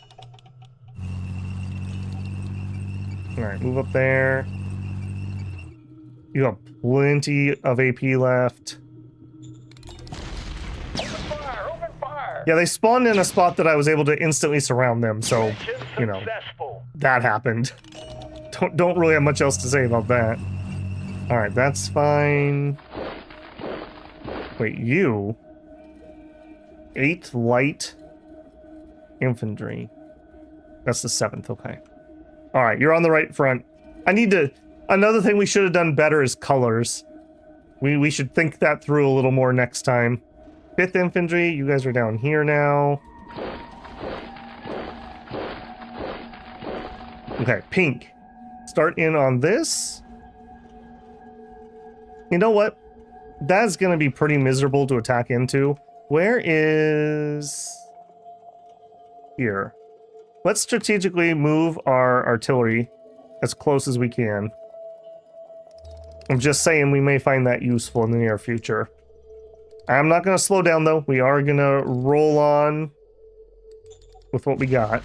Alright, move up there. You have plenty of AP left. Open fire, open fire. Yeah, they spawned in a spot that I was able to instantly surround them, so, Mission you know, successful. that happened. Don't really have much else to say about that. Alright, that's fine. Wait, you? 8th light infantry. That's the 7th, okay. Alright, you're on the right front. I need to... Another thing we should have done better is colors. We should think that through a little more next time. 5th infantry, you guys are down here now. Okay, pink. start in on this. You know what? That's going to be pretty miserable to attack into. Where is... Here. Let's strategically move our artillery as close as we can. I'm just saying we may find that useful in the near future. I'm not going to slow down, though. We are going to roll on with what we got.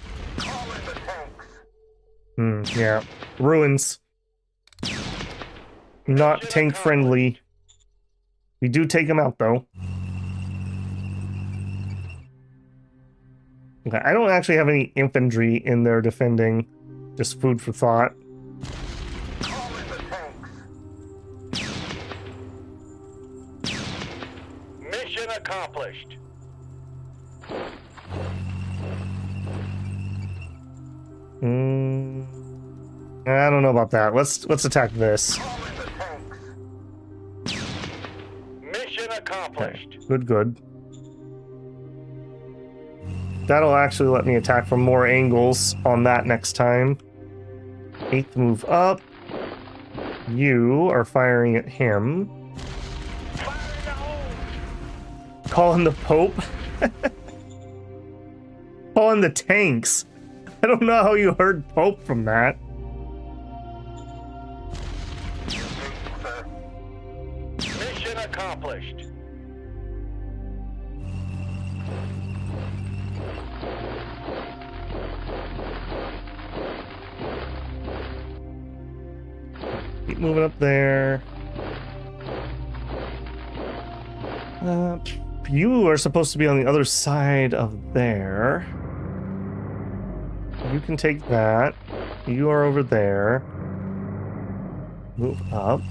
Yeah. Ruins. Not tank friendly. We do take them out, though. Okay, I don't actually have any infantry in there defending. Just food for thought. Mission accomplished. I don't know about that. Let's attack this. Mission accomplished. Okay, good. That'll actually let me attack from more angles on that next time. 8th move up. You are firing at him. Calling the Pope. Calling the tanks. I don't know how you heard Pope from that. Mission accomplished. Keep moving up there. You are supposed to be on the other side of there. You can take that. You are over there. Move up.